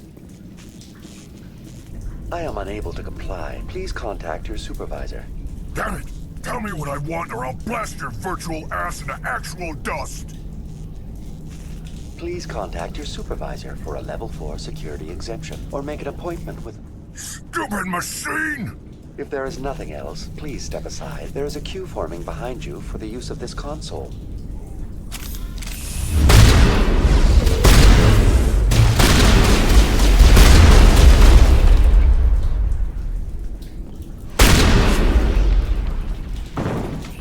I am unable to comply. Please contact your supervisor. Damn it! Tell me what I want or I'll blast your virtual ass into actual dust! Please contact your supervisor for a level 4 security exemption, or make an appointment with... Stupid machine! If there is nothing else, please step aside. There is a queue forming behind you for the use of this console.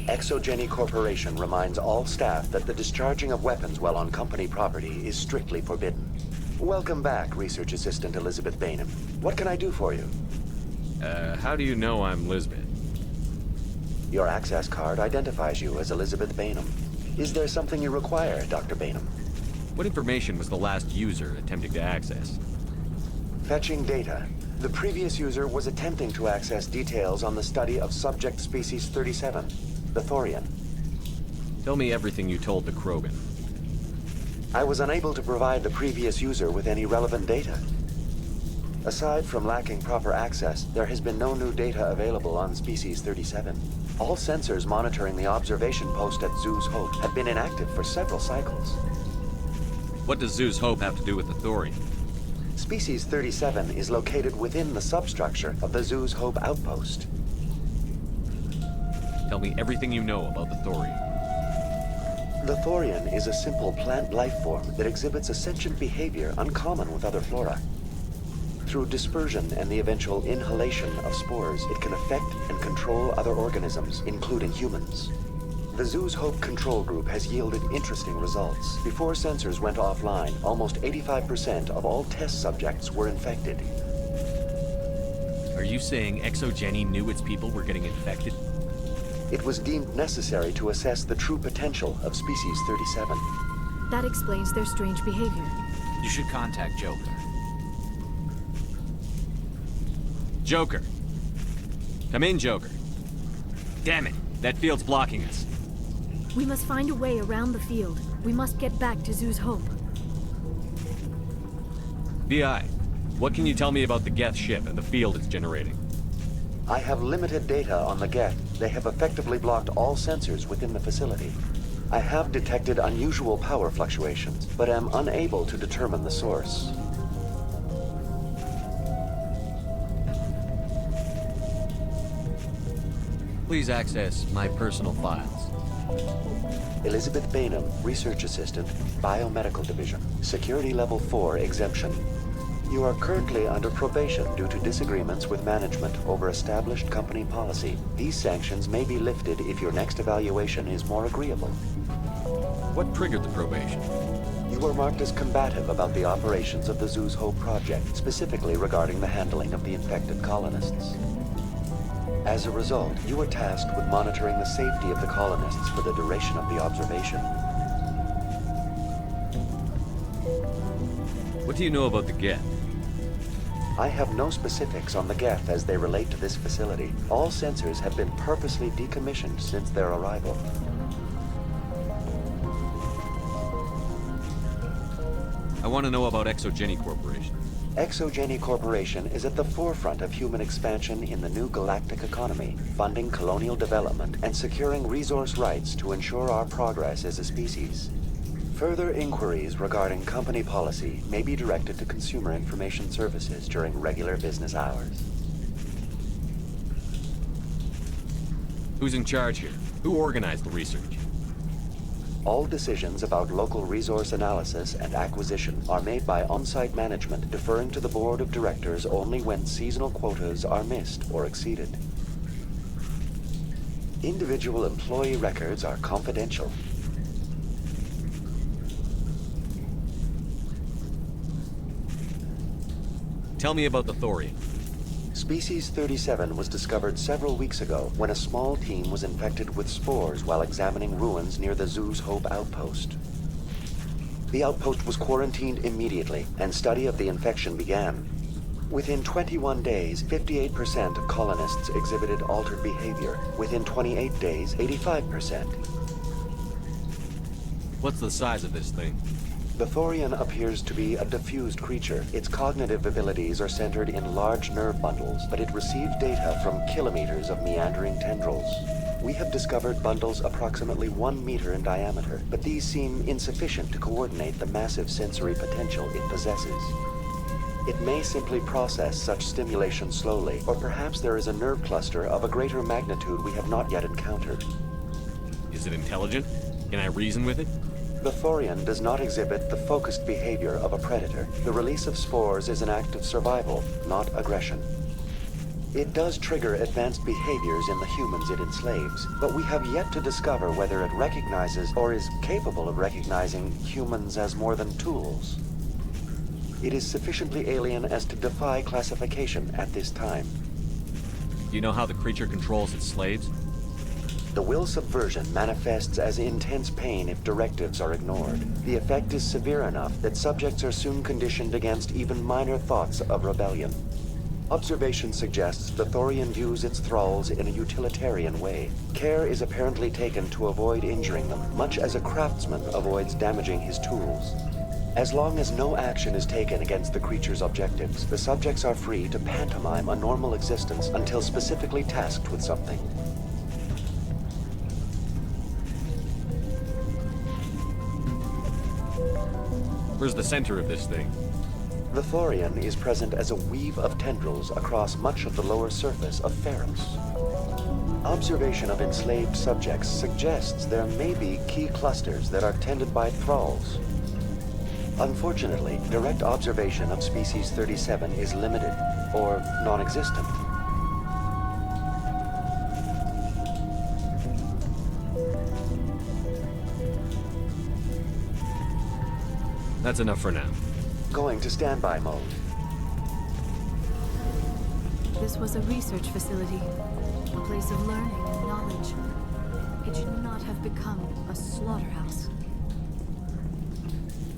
Exogeny Corporation reminds all staff that the discharging of weapons while on company property is strictly forbidden. Welcome back, Research Assistant Lizbeth Baynham. What can I do for you? How do you know I'm Lizbeth? Your access card identifies you as Lizbeth Baynham. Is there something you require, Dr. Baynham? What information was the last user attempting to access? Fetching data. The previous user was attempting to access details on the study of subject species 37, the Thorian. Tell me everything you told the Krogan. I was unable to provide the previous user with any relevant data. Aside from lacking proper access, there has been no new data available on Species 37. All sensors monitoring the observation post at Zoo's Hope have been inactive for several cycles. What does Zoo's Hope have to do with the Thorian? Species 37 is located within the substructure of the Zoo's Hope outpost. Tell me everything you know about the Thorian. The Thorian is a simple plant life form that exhibits a sentient behavior uncommon with other flora. Through dispersion and the eventual inhalation of spores, it can affect and control other organisms, including humans. The Zoo's Hope control group has yielded interesting results. Before sensors went offline, almost 85% of all test subjects were infected. Are you saying ExoGeni knew its people were getting infected? It was deemed necessary to assess the true potential of Species 37. That explains their strange behavior. You should contact Joker. Joker! Come in, Joker. Damn it! That field's blocking us. We must find a way around the field. We must get back to Zoo's Hope. VI, what can you tell me about the Geth ship and the field it's generating? I have limited data on the Geth. They have effectively blocked all sensors within the facility. I have detected unusual power fluctuations, but am unable to determine the source. Please access my personal files. Lizbeth Baynham, Research Assistant, Biomedical Division. Security Level 4 exemption. You are currently under probation due to disagreements with management over established company policy. These sanctions may be lifted if your next evaluation is more agreeable. What triggered the probation? You were marked as combative about the operations of the Zoo's Hope project, specifically regarding the handling of the infected colonists. As a result, you were tasked with monitoring the safety of the colonists for the duration of the observation. What do you know about the Geth? I have no specifics on the Geth as they relate to this facility. All sensors have been purposely decommissioned since their arrival. I want to know about ExoGeni Corporation. ExoGeni Corporation is at the forefront of human expansion in the new galactic economy, funding colonial development and securing resource rights to ensure our progress as a species. Further inquiries regarding company policy may be directed to Consumer Information Services during regular business hours. Who's in charge here? Who organized the research? All decisions about local resource analysis and acquisition are made by on-site management, deferring to the board of directors only when seasonal quotas are missed or exceeded. Individual employee records are confidential. Tell me about the Thorian. Species 37 was discovered several weeks ago when a small team was infected with spores while examining ruins near the Zoo's Hope outpost. The outpost was quarantined immediately, and study of the infection began. Within 21 days, 58% of colonists exhibited altered behavior. Within 28 days, 85%. What's the size of this thing? The Thorian appears to be a diffused creature. Its cognitive abilities are centered in large nerve bundles, but it receives data from kilometers of meandering tendrils. We have discovered bundles approximately 1 meter in diameter, but these seem insufficient to coordinate the massive sensory potential it possesses. It may simply process such stimulation slowly, or perhaps there is a nerve cluster of a greater magnitude we have not yet encountered. Is it intelligent? Can I reason with it? The Thorian does not exhibit the focused behavior of a predator. The release of spores is an act of survival, not aggression. It does trigger advanced behaviors in the humans it enslaves, but we have yet to discover whether it recognizes or is capable of recognizing humans as more than tools. It is sufficiently alien as to defy classification at this time. Do you know how the creature controls its slaves? The will subversion manifests as intense pain if directives are ignored. The effect is severe enough that subjects are soon conditioned against even minor thoughts of rebellion. Observation suggests the Thorian views its thralls in a utilitarian way. Care is apparently taken to avoid injuring them, much as a craftsman avoids damaging his tools. As long as no action is taken against the creature's objectives, the subjects are free to pantomime a normal existence until specifically tasked with something. Where's the center of this thing? The Thorian is present as a weave of tendrils across much of the lower surface of Feros. Observation of enslaved subjects suggests there may be key clusters that are tended by thralls. Unfortunately, direct observation of species 37 is limited, or non-existent. That's enough for now. Going to standby mode. This was a research facility, a place of learning and knowledge. It should not have become a slaughterhouse.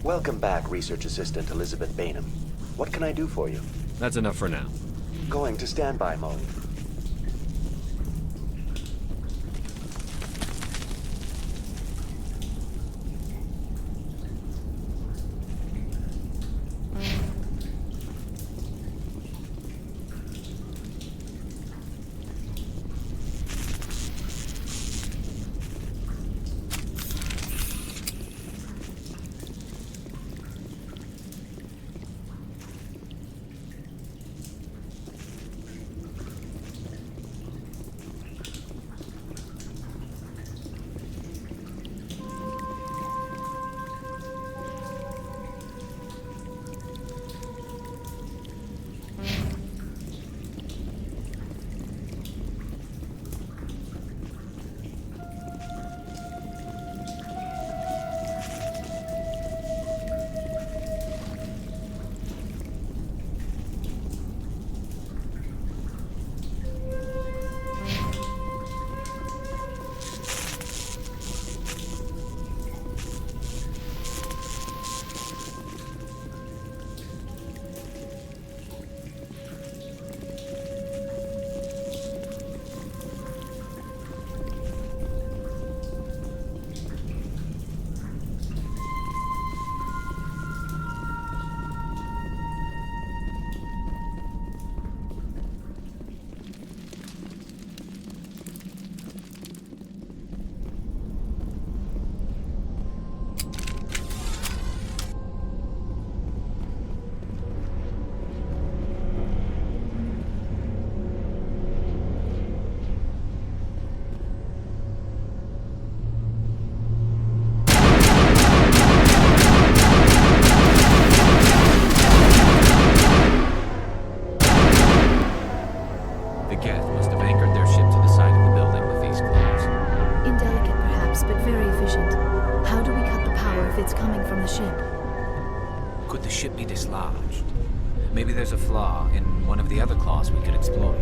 Welcome back, Research Assistant Lizbeth Baynham. What can I do for you? That's enough for now. Going to standby mode. Maybe there's a flaw in one of the other claws we could exploit.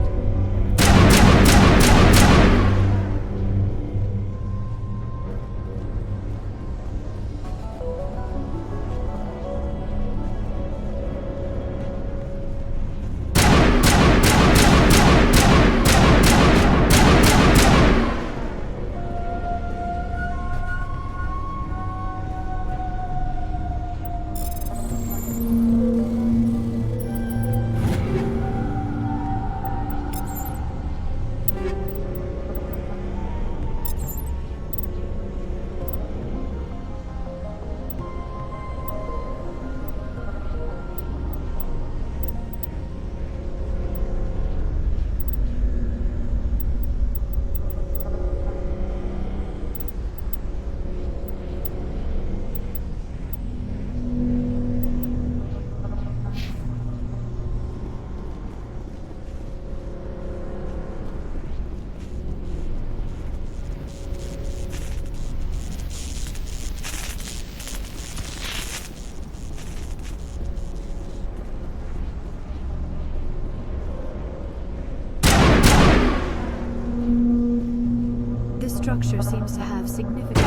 Structure seems to have significance.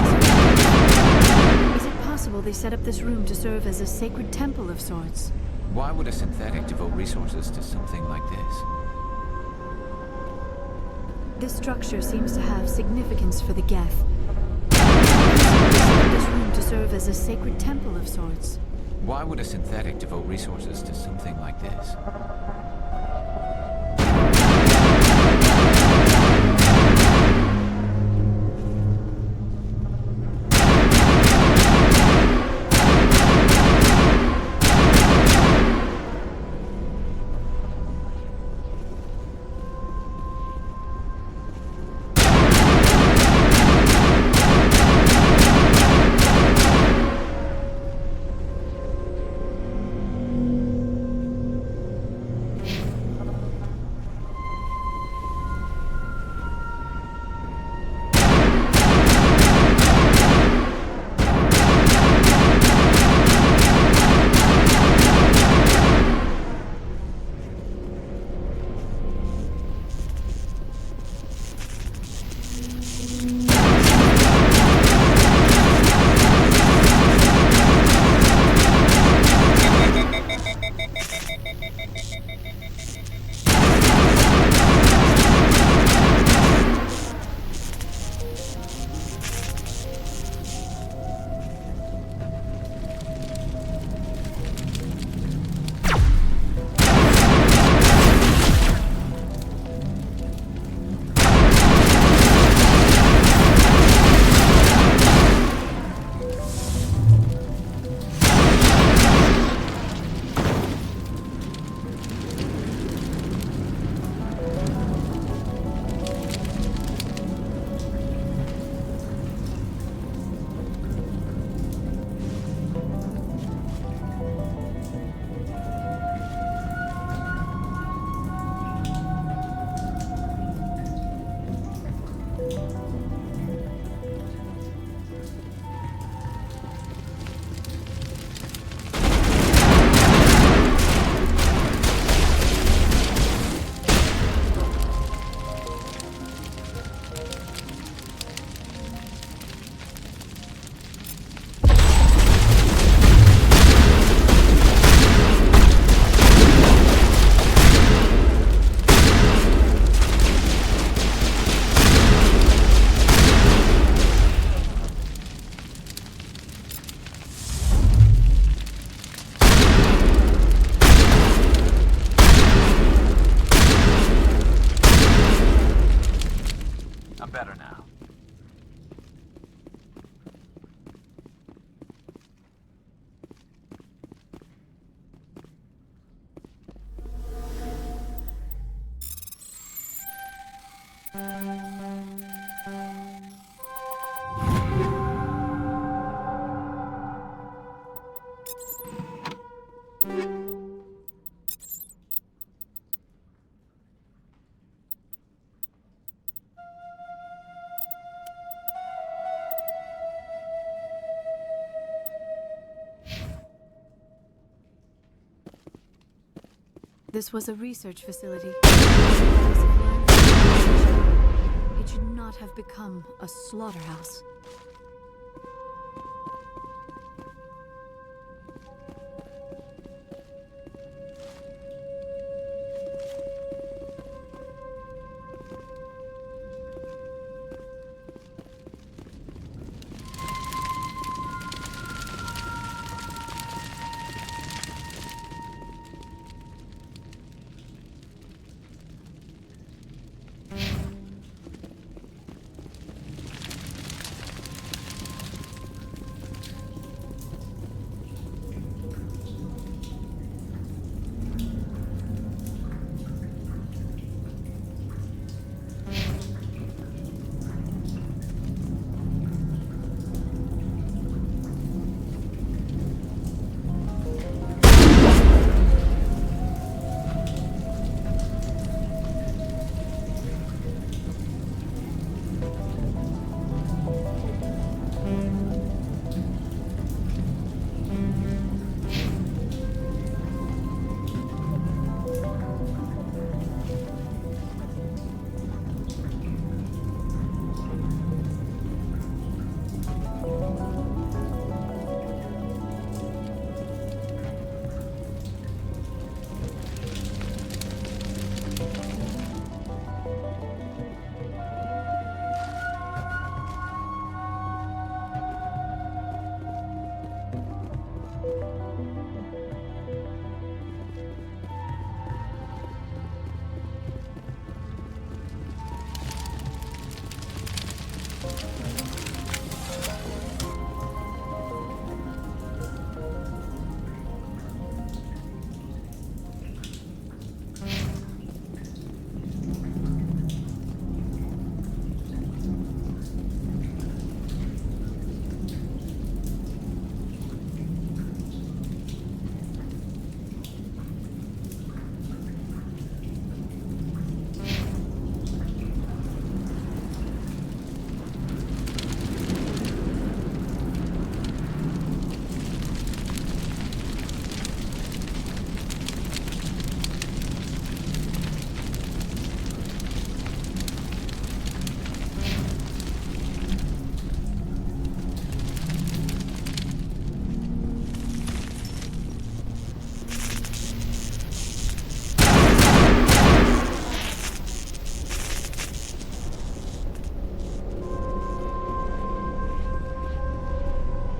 Is it possible they set up this room to serve as a sacred temple of sorts? Why would a synthetic devote resources to something like this? This structure seems to have significance for the Geth. This room to serve as a sacred temple of sorts. Why would a synthetic devote resources to something like this? This was a research facility. It should not have become a slaughterhouse.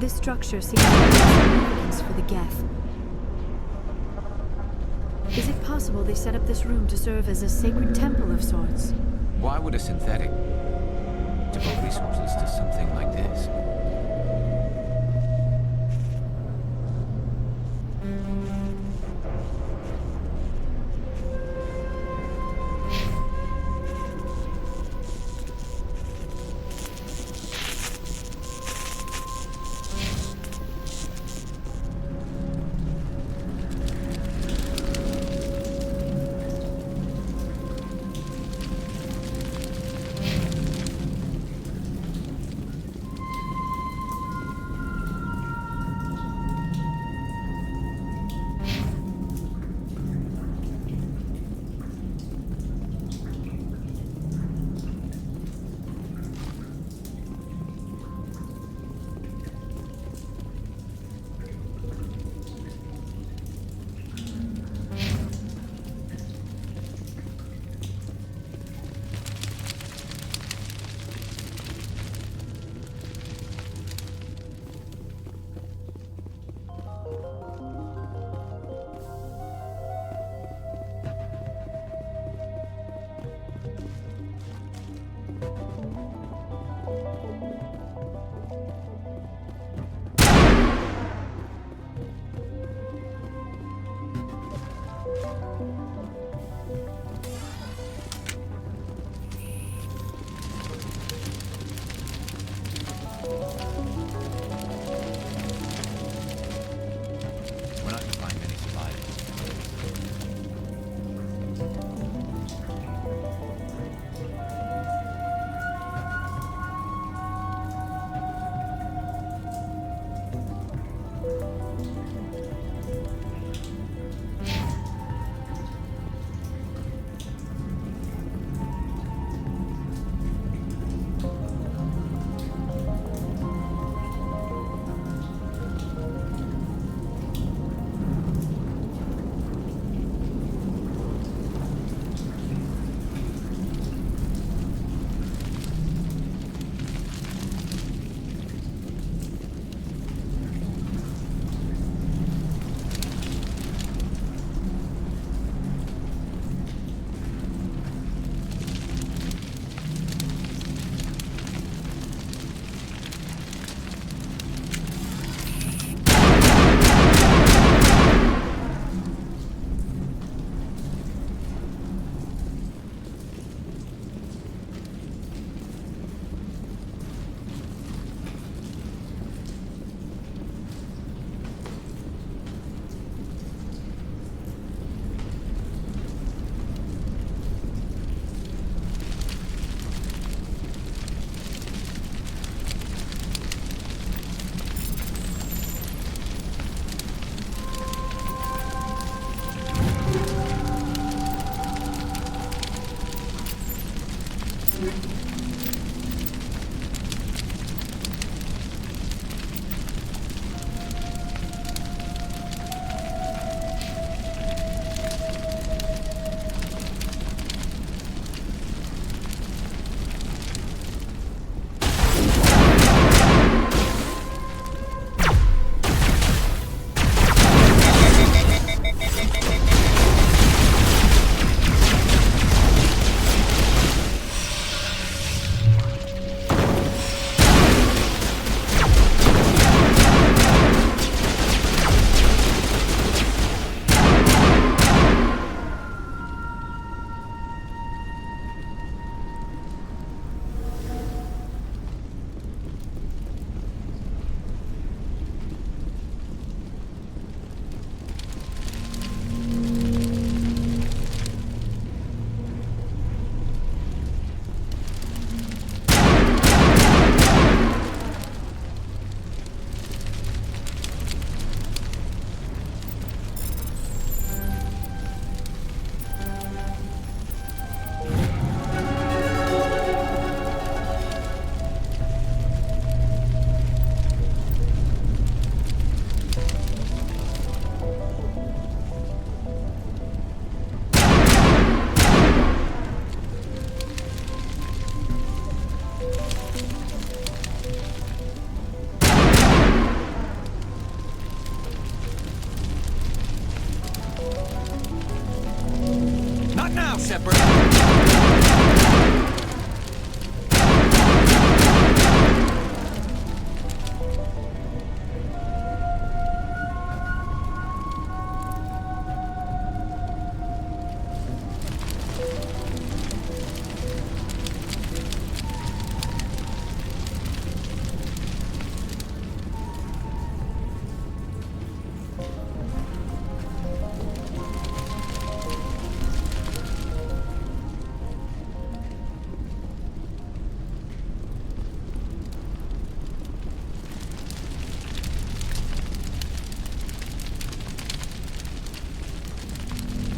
This structure seems to have significance for the Geth. Is it possible they set up this room to serve as a sacred temple of sorts? Why would a synthetic devote resources to something like this?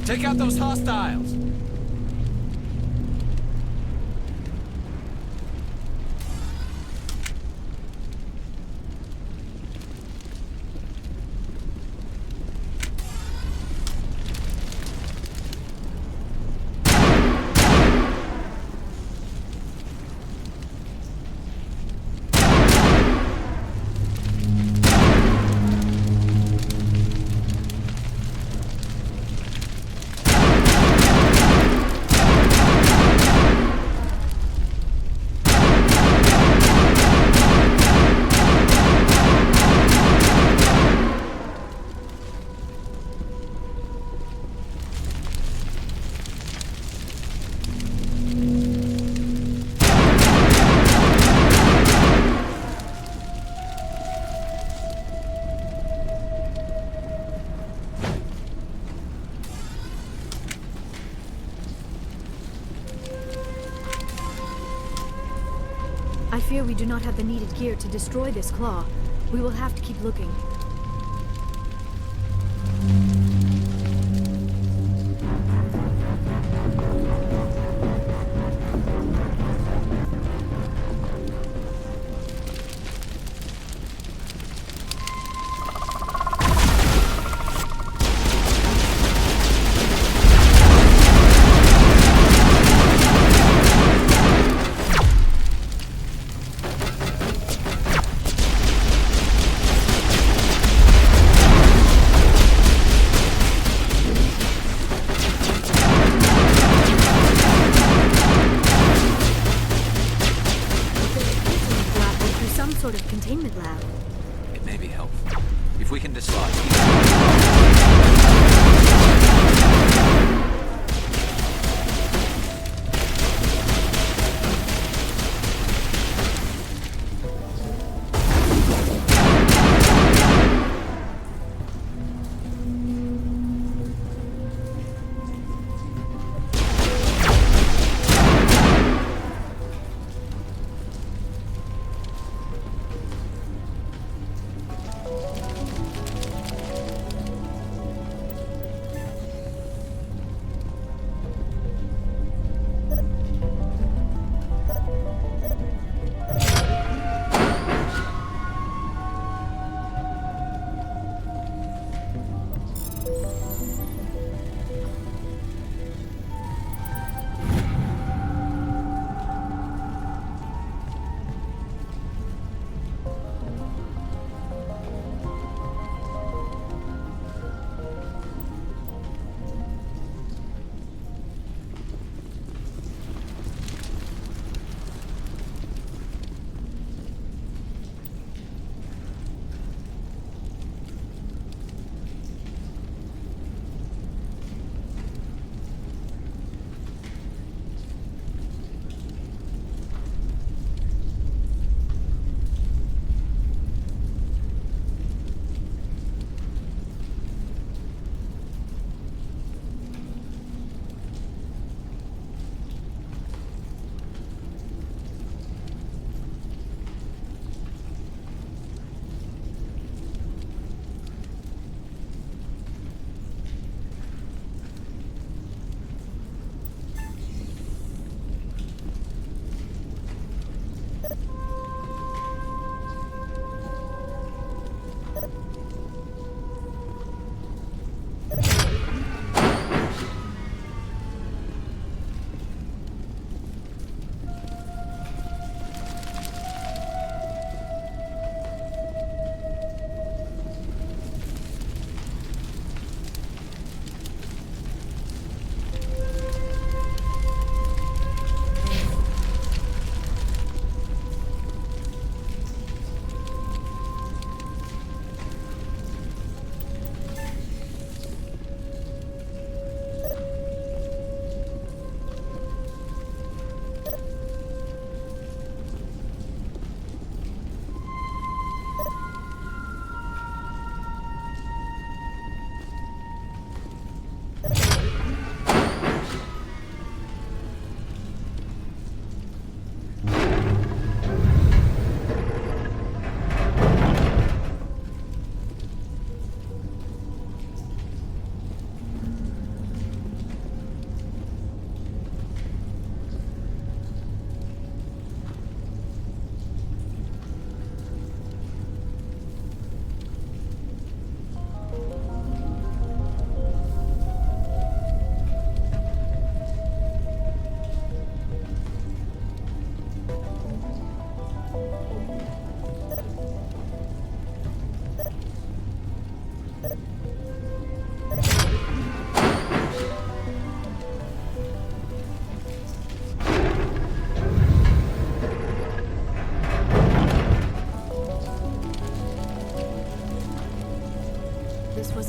Take out those hostiles! I fear we do not have the needed gear to destroy this claw. We will have to keep looking.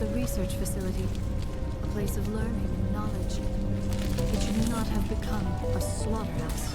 was a research facility, a place of learning and knowledge. It should not have become a slaughterhouse.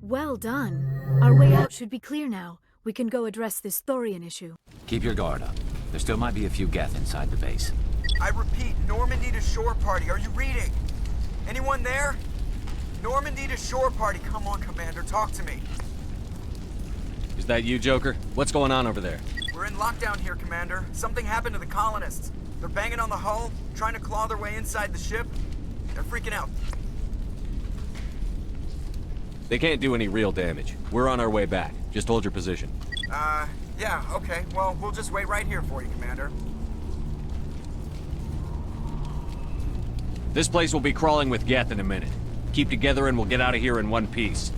Well done. Our way out should be clear now. We can go address this Thorian issue. Keep your guard up. There still might be a few Geth inside the base. I repeat, Normandy to shore party. Are you reading? Anyone there? Normandy to shore party. Come on, Commander. Talk to me. Is that you, Joker? What's going on over there? We're in lockdown here, Commander. Something happened to the colonists. They're banging on the hull, trying to claw their way inside the ship. They're freaking out. They can't do any real damage. We're on our way back. Just hold your position. Yeah, okay. Well, we'll just wait right here for you, Commander. This place will be crawling with Geth in a minute. Keep together and we'll get out of here in one piece.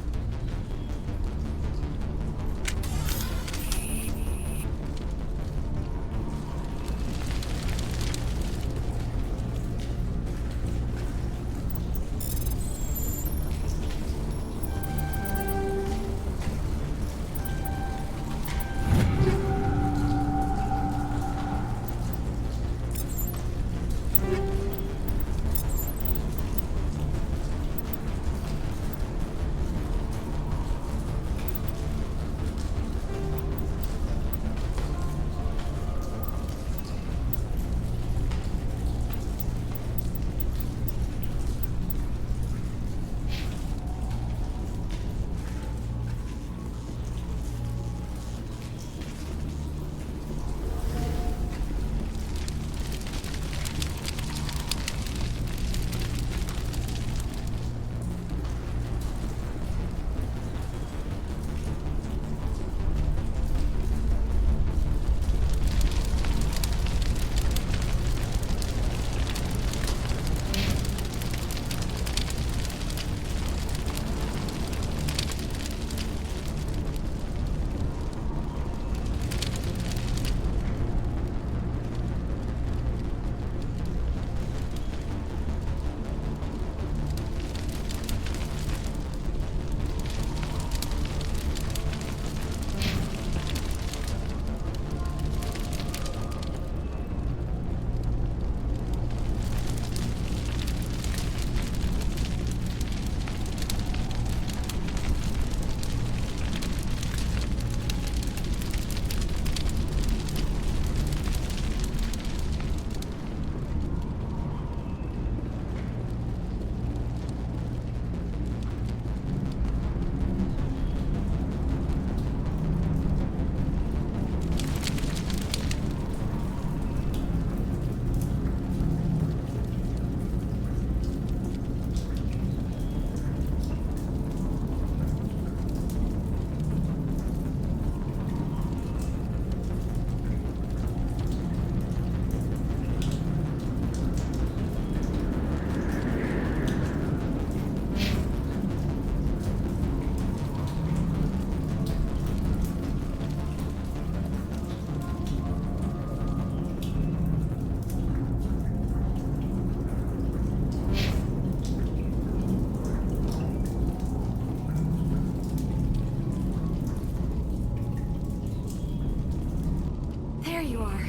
you are.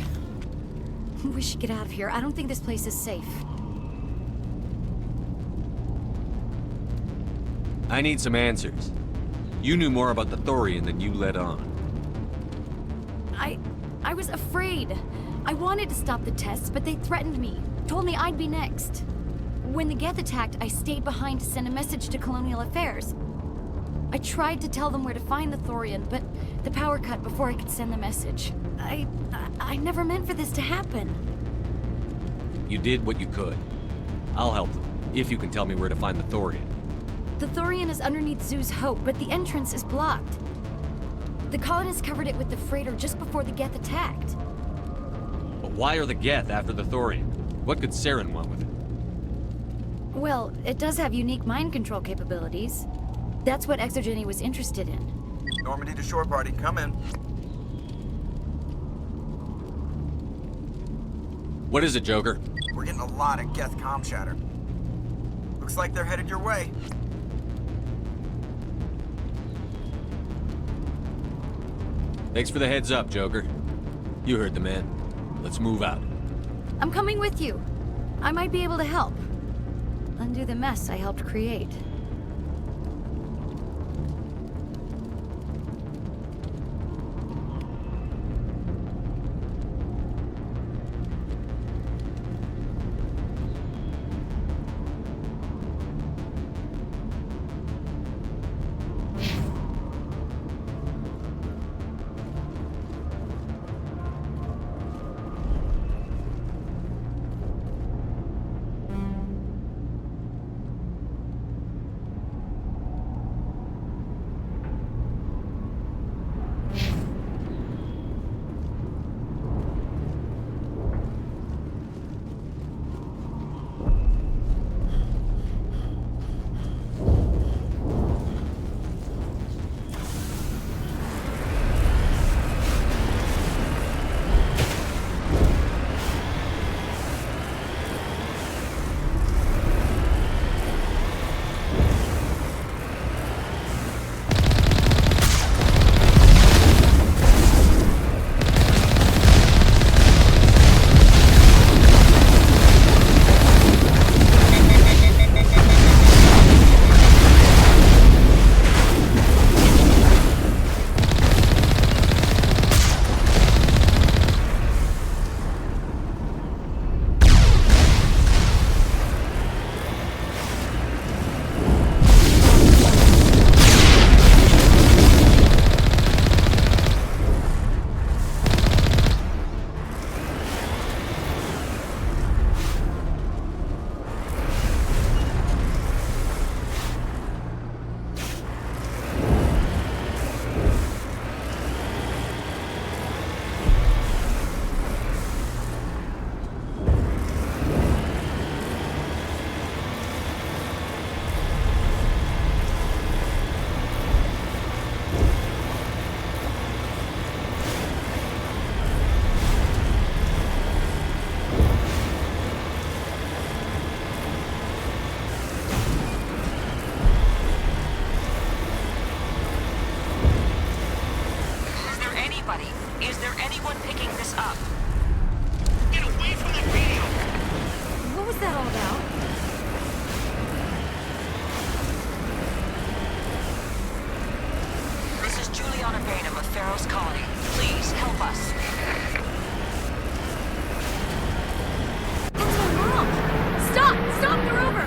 We should get out of here. I don't think this place is safe. I need some answers. You knew more about the Thorian than you let on. I was afraid. I wanted to stop the tests, but they threatened me. Told me I'd be next. When the Geth attacked, I stayed behind to send a message to Colonial Affairs. I tried to tell them where to find the Thorian, but the power cut before I could send the message. I never meant for this to happen. You did what you could. I'll help them, if you can tell me where to find the Thorian. The Thorian is underneath Zoo's Hope, but the entrance is blocked. The colonists covered it with the freighter just before the Geth attacked. But why are the Geth after the Thorian? What could Saren want with it? Well, it does have unique mind control capabilities. That's what Exogeny was interested in. Normandy to shore party, come in. What is it, Joker? We're getting a lot of Geth comm chatter. Looks like they're headed your way. Thanks for the heads up, Joker. You heard the man. Let's move out. I'm coming with you. I might be able to help. Undo the mess I helped create. Juliana Baynham of Feros Colony. Please, help us. That's my mom! Stop! Stop the rover!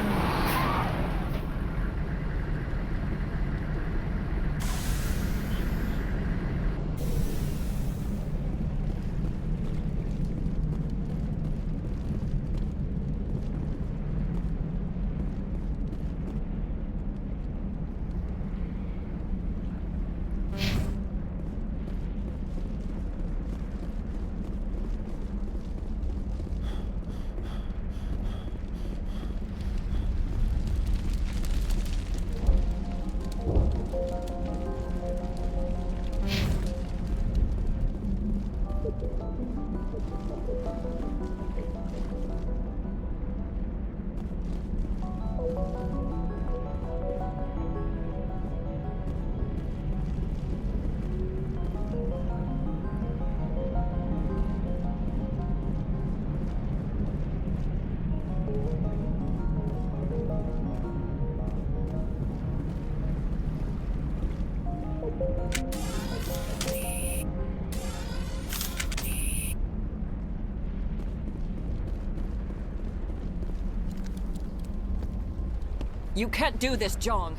You can't do this, Jeong.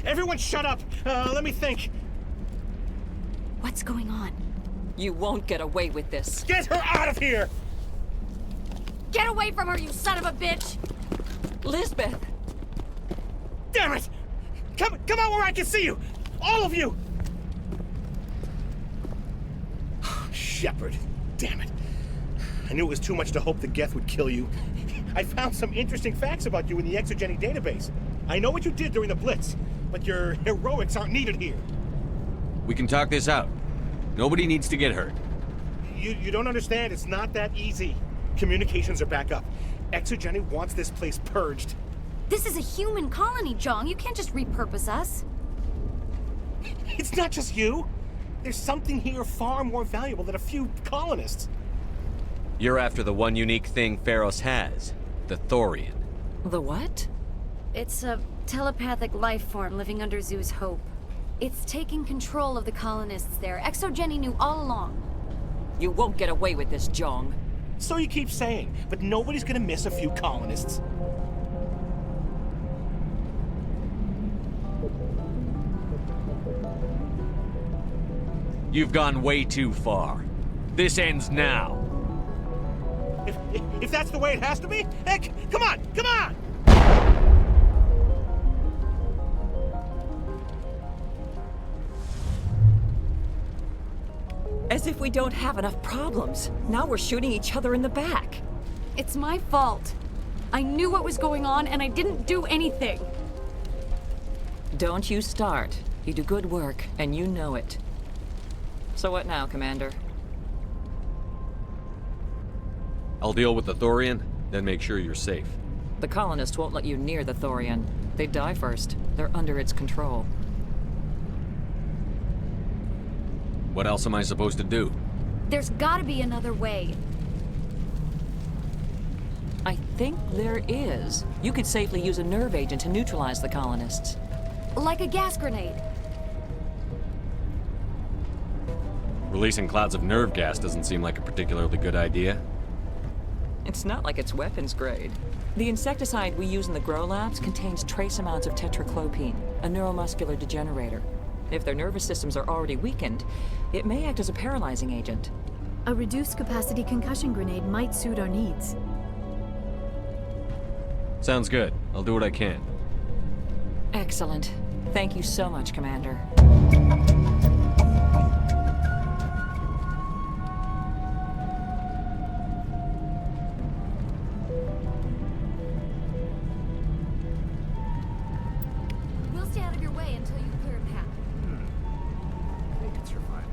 Everyone shut up! Let me think. What's going on? You won't get away with this. Get her out of here! Get away from her, you son of a bitch! Lizbeth! Damn it! Come out where I can see you! All of you! Shepard. Damn it. I knew it was too much to hope the Geth would kill you. I found some interesting facts about you in the exogeny database. I know what you did during the Blitz, but your heroics aren't needed here. We can talk this out. Nobody needs to get hurt. You don't understand. It's not that easy. Communications are back up. Exogeny wants this place purged. This is a human colony, Jeong. You can't just repurpose us. It's not just you. There's something here far more valuable than a few colonists. You're after the one unique thing Feros has. The Thorian. The what? It's a telepathic life form living under Zoo's Hope. It's taking control of the colonists there. Exogeny knew all along. You won't get away with this, Jeong. So you keep saying, but nobody's gonna miss a few colonists. You've gone way too far. This ends now. If that's the way it has to be, heck, come on, come on! As if we don't have enough problems. Now we're shooting each other in the back. It's my fault. I knew what was going on and I didn't do anything. Don't you start. You do good work, and you know it. So what now, Commander? I'll deal with the Thorian, then make sure you're safe. The colonists won't let you near the Thorian. They'd die first. They're under its control. What else am I supposed to do? There's gotta be another way. I think there is. You could safely use a nerve agent to neutralize the colonists. Like a gas grenade. Releasing clouds of nerve gas doesn't seem like a particularly good idea. It's not like it's weapons grade. The insecticide we use in the grow labs contains trace amounts of tetraclopine, a neuromuscular degenerator. If their nervous systems are already weakened, it may act as a paralyzing agent. A reduced capacity concussion grenade might suit our needs. Sounds good. I'll do what I can. Excellent. Thank you so much, Commander. We'll stay out of your way until you clear a path. They could survive.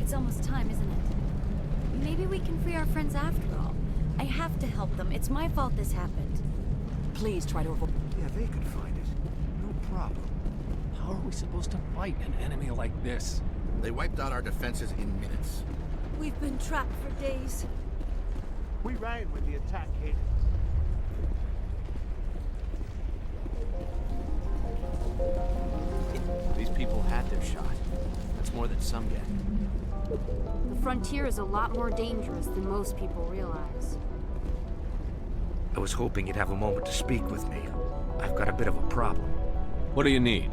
It's almost time, isn't it? Maybe we can free our friends after all. I have to help them. It's my fault this happened. Please try to avoid... Yeah, they could find it. No problem. How are we supposed to fight an enemy like this? They wiped out our defenses in minutes. We've been trapped for days. We ran when the attack hit. These people had their shot. That's more than some get. The frontier is a lot more dangerous than most people realize. I was hoping you'd have a moment to speak with me. I've got a bit of a problem. What do you need?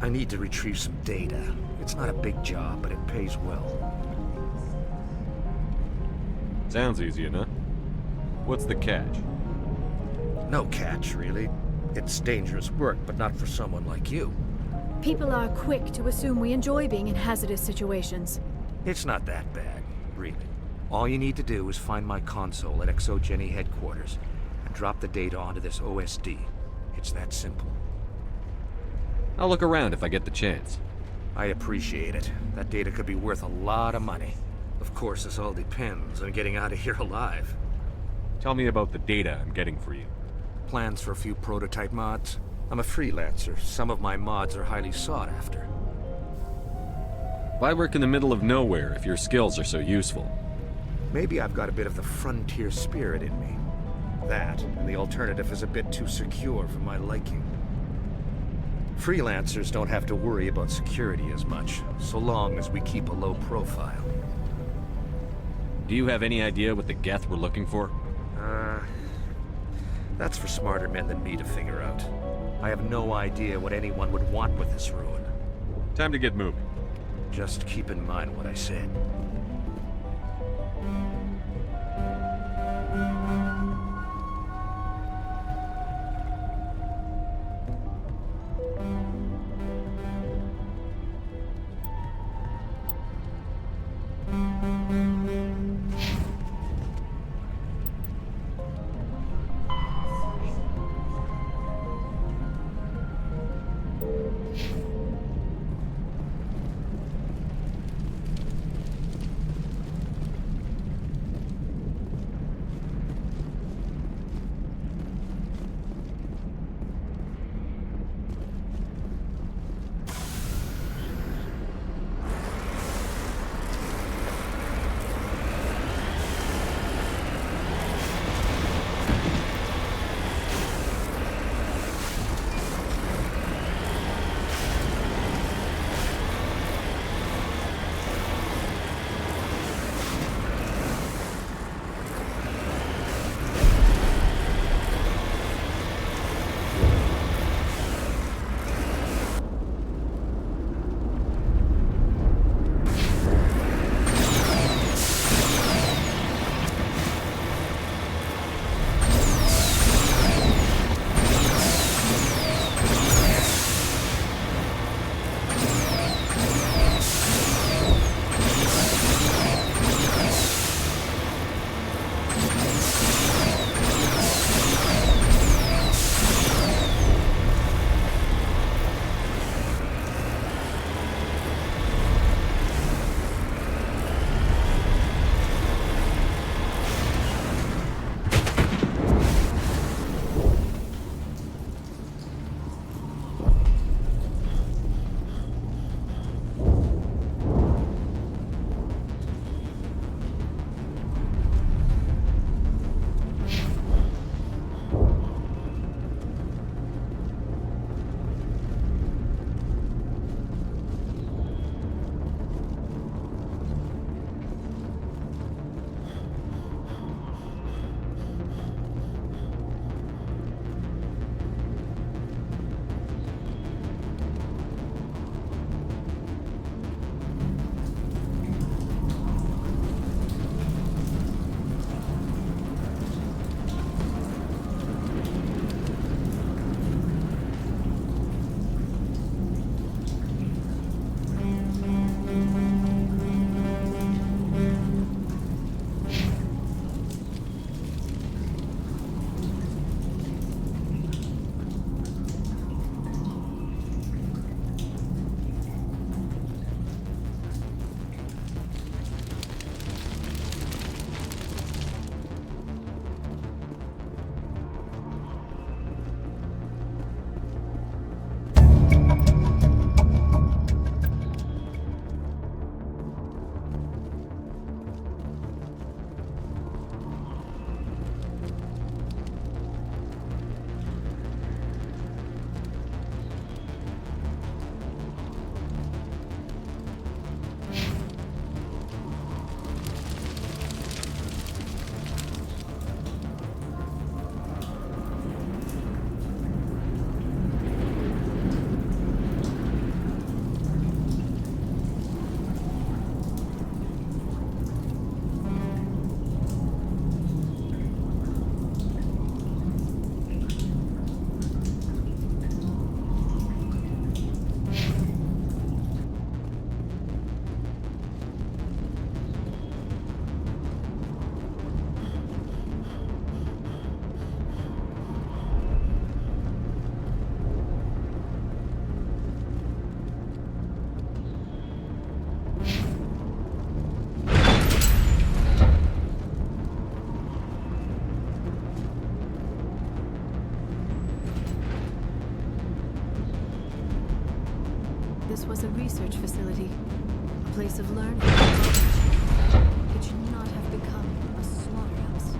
I need to retrieve some data. It's not a big job, but it pays well. Sounds easy enough. What's the catch? No catch, really. It's dangerous work, but not for someone like you. People are quick to assume we enjoy being in hazardous situations. It's not that bad, really. All you need to do is find my console at ExoGeni headquarters and drop the data onto this OSD. It's that simple. I'll look around if I get the chance. I appreciate it. That data could be worth a lot of money. Of course, this all depends on getting out of here alive. Tell me about the data I'm getting for you. Plans for a few prototype mods. I'm a freelancer. Some of my mods are highly sought after. Why work in the middle of nowhere if your skills are so useful? Maybe I've got a bit of the frontier spirit in me. That, and the alternative is a bit too secure for my liking. Freelancers don't have to worry about security as much, so long as we keep a low profile. Do you have any idea what the Geth were looking for? That's for smarter men than me to figure out. I have no idea what anyone would want with this ruin. Time to get moving. Just keep in mind what I said. This was a research facility, a place of learning. It should not have become a slaughterhouse.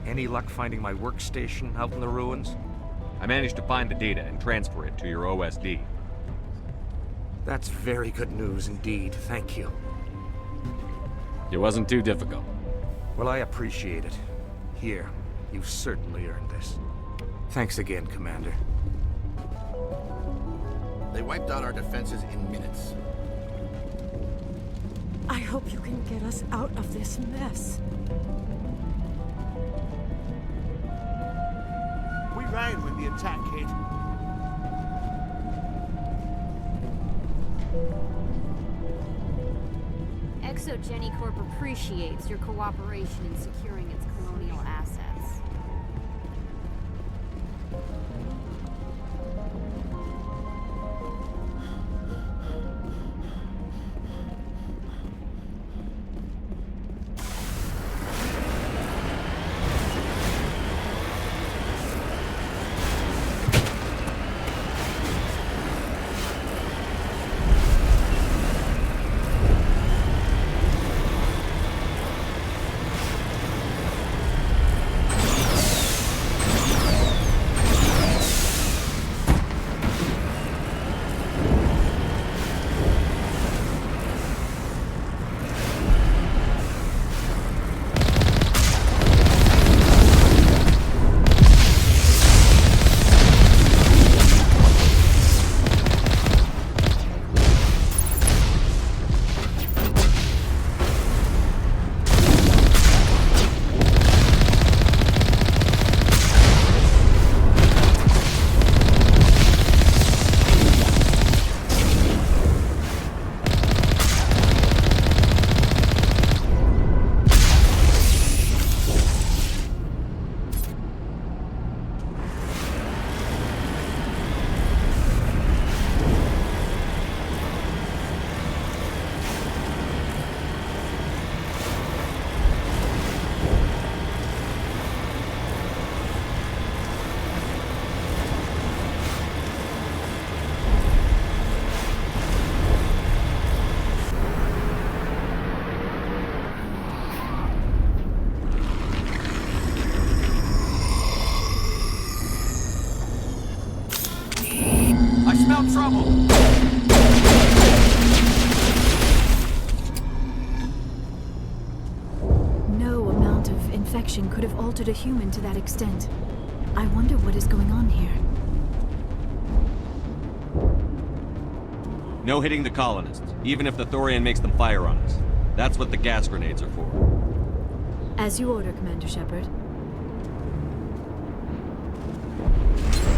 Any luck finding my workstation out in the ruins? I managed to find the data and transfer it to your OSD. That's very good news indeed, thank you. It wasn't too difficult. Well, I appreciate it. Here, you've certainly earned this. Thanks again, Commander. They wiped out our defenses in minutes. I hope you can get us out of this mess. We ran when the attack hit. Exogeny Corp appreciates your cooperation in securing its colonial assets. could have altered a human to that extent. I wonder what is going on here. No hitting the colonists, even if the Thorian makes them fire on us. That's what the gas grenades are for. As you order, Commander Shepard.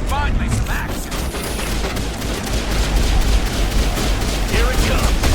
Finally, some action! Here it comes!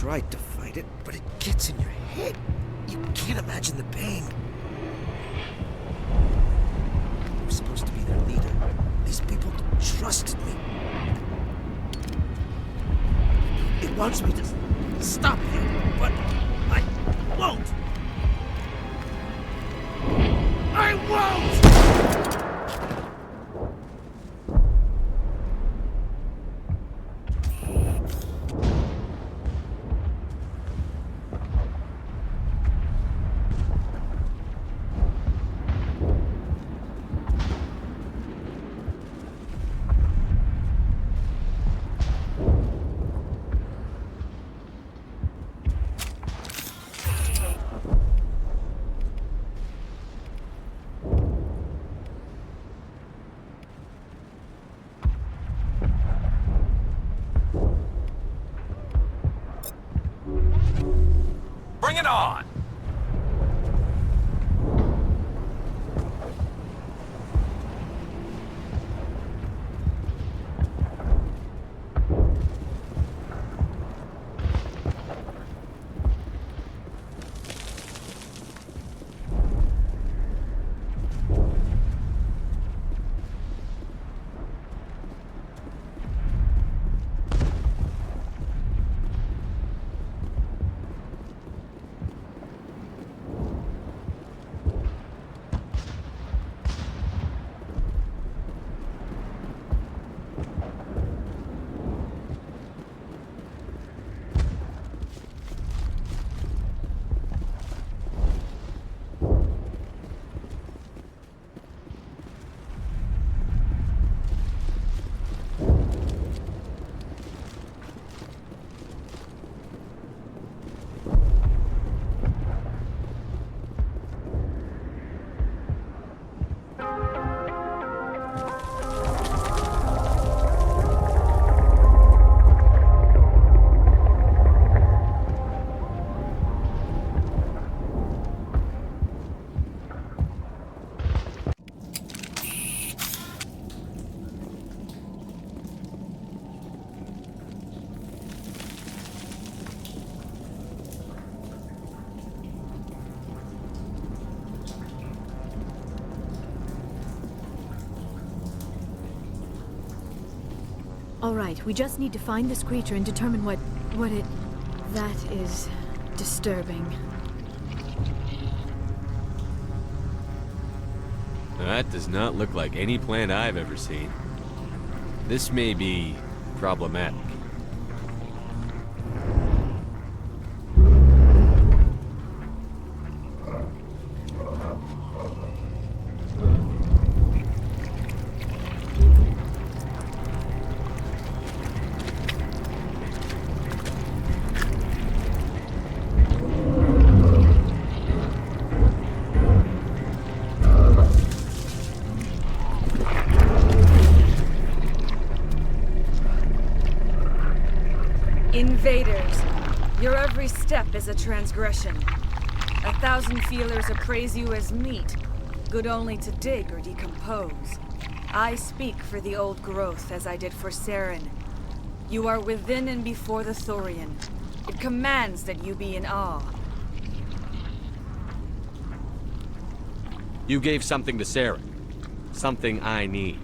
tried to fight it, but it gets in your head. You can't imagine the pain. I'm supposed to be their leader. These people trusted me. It wants me to stop them, but I won't. I won't! Bring it on! All right, we just need to find this creature and determine what it... That is disturbing. That does not look like any plant I've ever seen. This may be problematic. Invaders, your every step is a transgression. 1,000 feelers appraise you as meat, good only to dig or decompose. I speak for the old growth as I did for Saren. You are within and before the Thorian. It commands that you be in awe. You gave something to Saren. Something I need.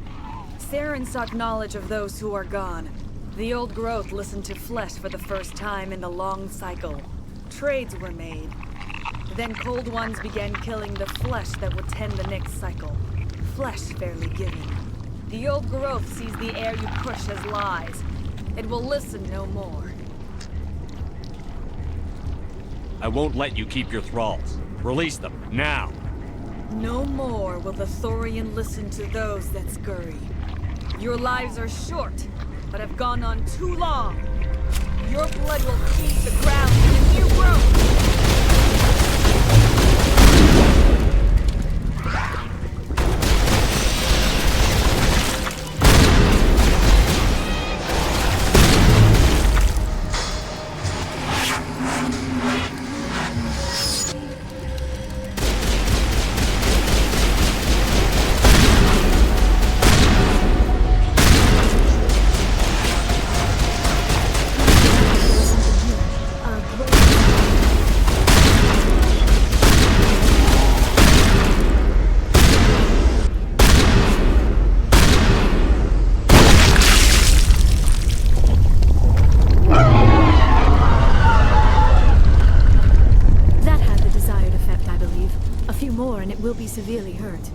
Saren sought knowledge of those who are gone. The old growth listened to flesh for the first time in the long cycle. Trades were made. Then cold ones began killing the flesh that would tend the next cycle. Flesh fairly given. The old growth sees the air you push as lies. It will listen no more. I won't let you keep your thralls. Release them, now! No more will the Thorian listen to those that scurry. Your lives are short, but have gone on too long. Your blood will feed the ground in a new growth. be severely hurt.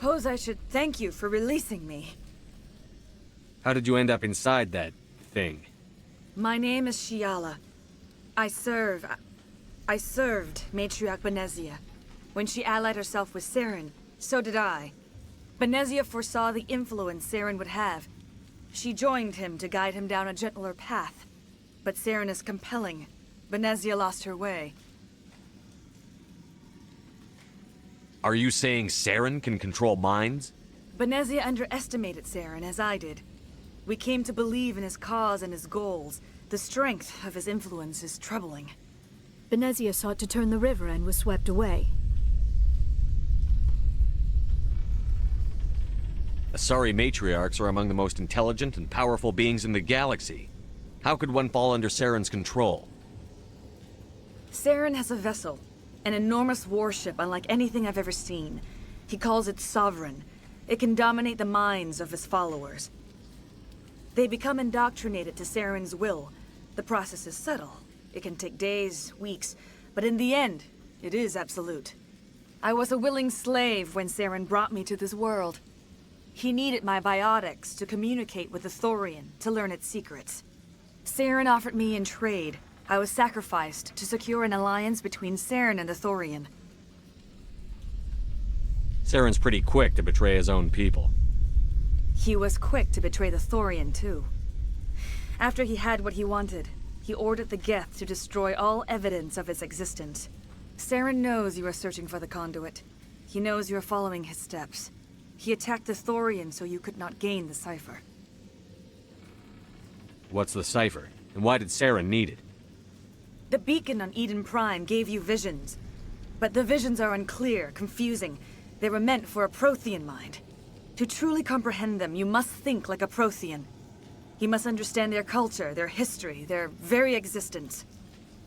suppose I should thank you for releasing me. How did you end up inside that thing? My name is Shiala. I served Matriarch Benezia. When she allied herself with Saren, so did I. Benezia foresaw the influence Saren would have. She joined him to guide him down a gentler path. But Saren is compelling. Benezia lost her way. Are you saying Saren can control minds? Benezia underestimated Saren, as I did. We came to believe in his cause and his goals. The strength of his influence is troubling. Benezia sought to turn the river and was swept away. Asari matriarchs are among the most intelligent and powerful beings in the galaxy. How could one fall under Saren's control? Saren has a vessel, an enormous warship unlike anything I've ever seen. He calls it Sovereign. It can dominate the minds of his followers. They become indoctrinated to Saren's will. The process is subtle. It can take days, weeks, but in the end, it is absolute. I was a willing slave when Saren brought me to this world. He needed my biotics to communicate with the Thorian, to learn its secrets. Saren offered me in trade. I was sacrificed to secure an alliance between Saren and the Thorian. Saren's pretty quick to betray his own people. He was quick to betray the Thorian, too. After he had what he wanted, he ordered the Geth to destroy all evidence of its existence. Saren knows you are searching for the conduit. He knows you are following his steps. He attacked the Thorian so you could not gain the cipher. What's the cipher? And why did Saren need it? The beacon on Eden Prime gave you visions. But the visions are unclear, confusing. They were meant for a Prothean mind. To truly comprehend them, you must think like a Prothean. You must understand their culture, their history, their very existence.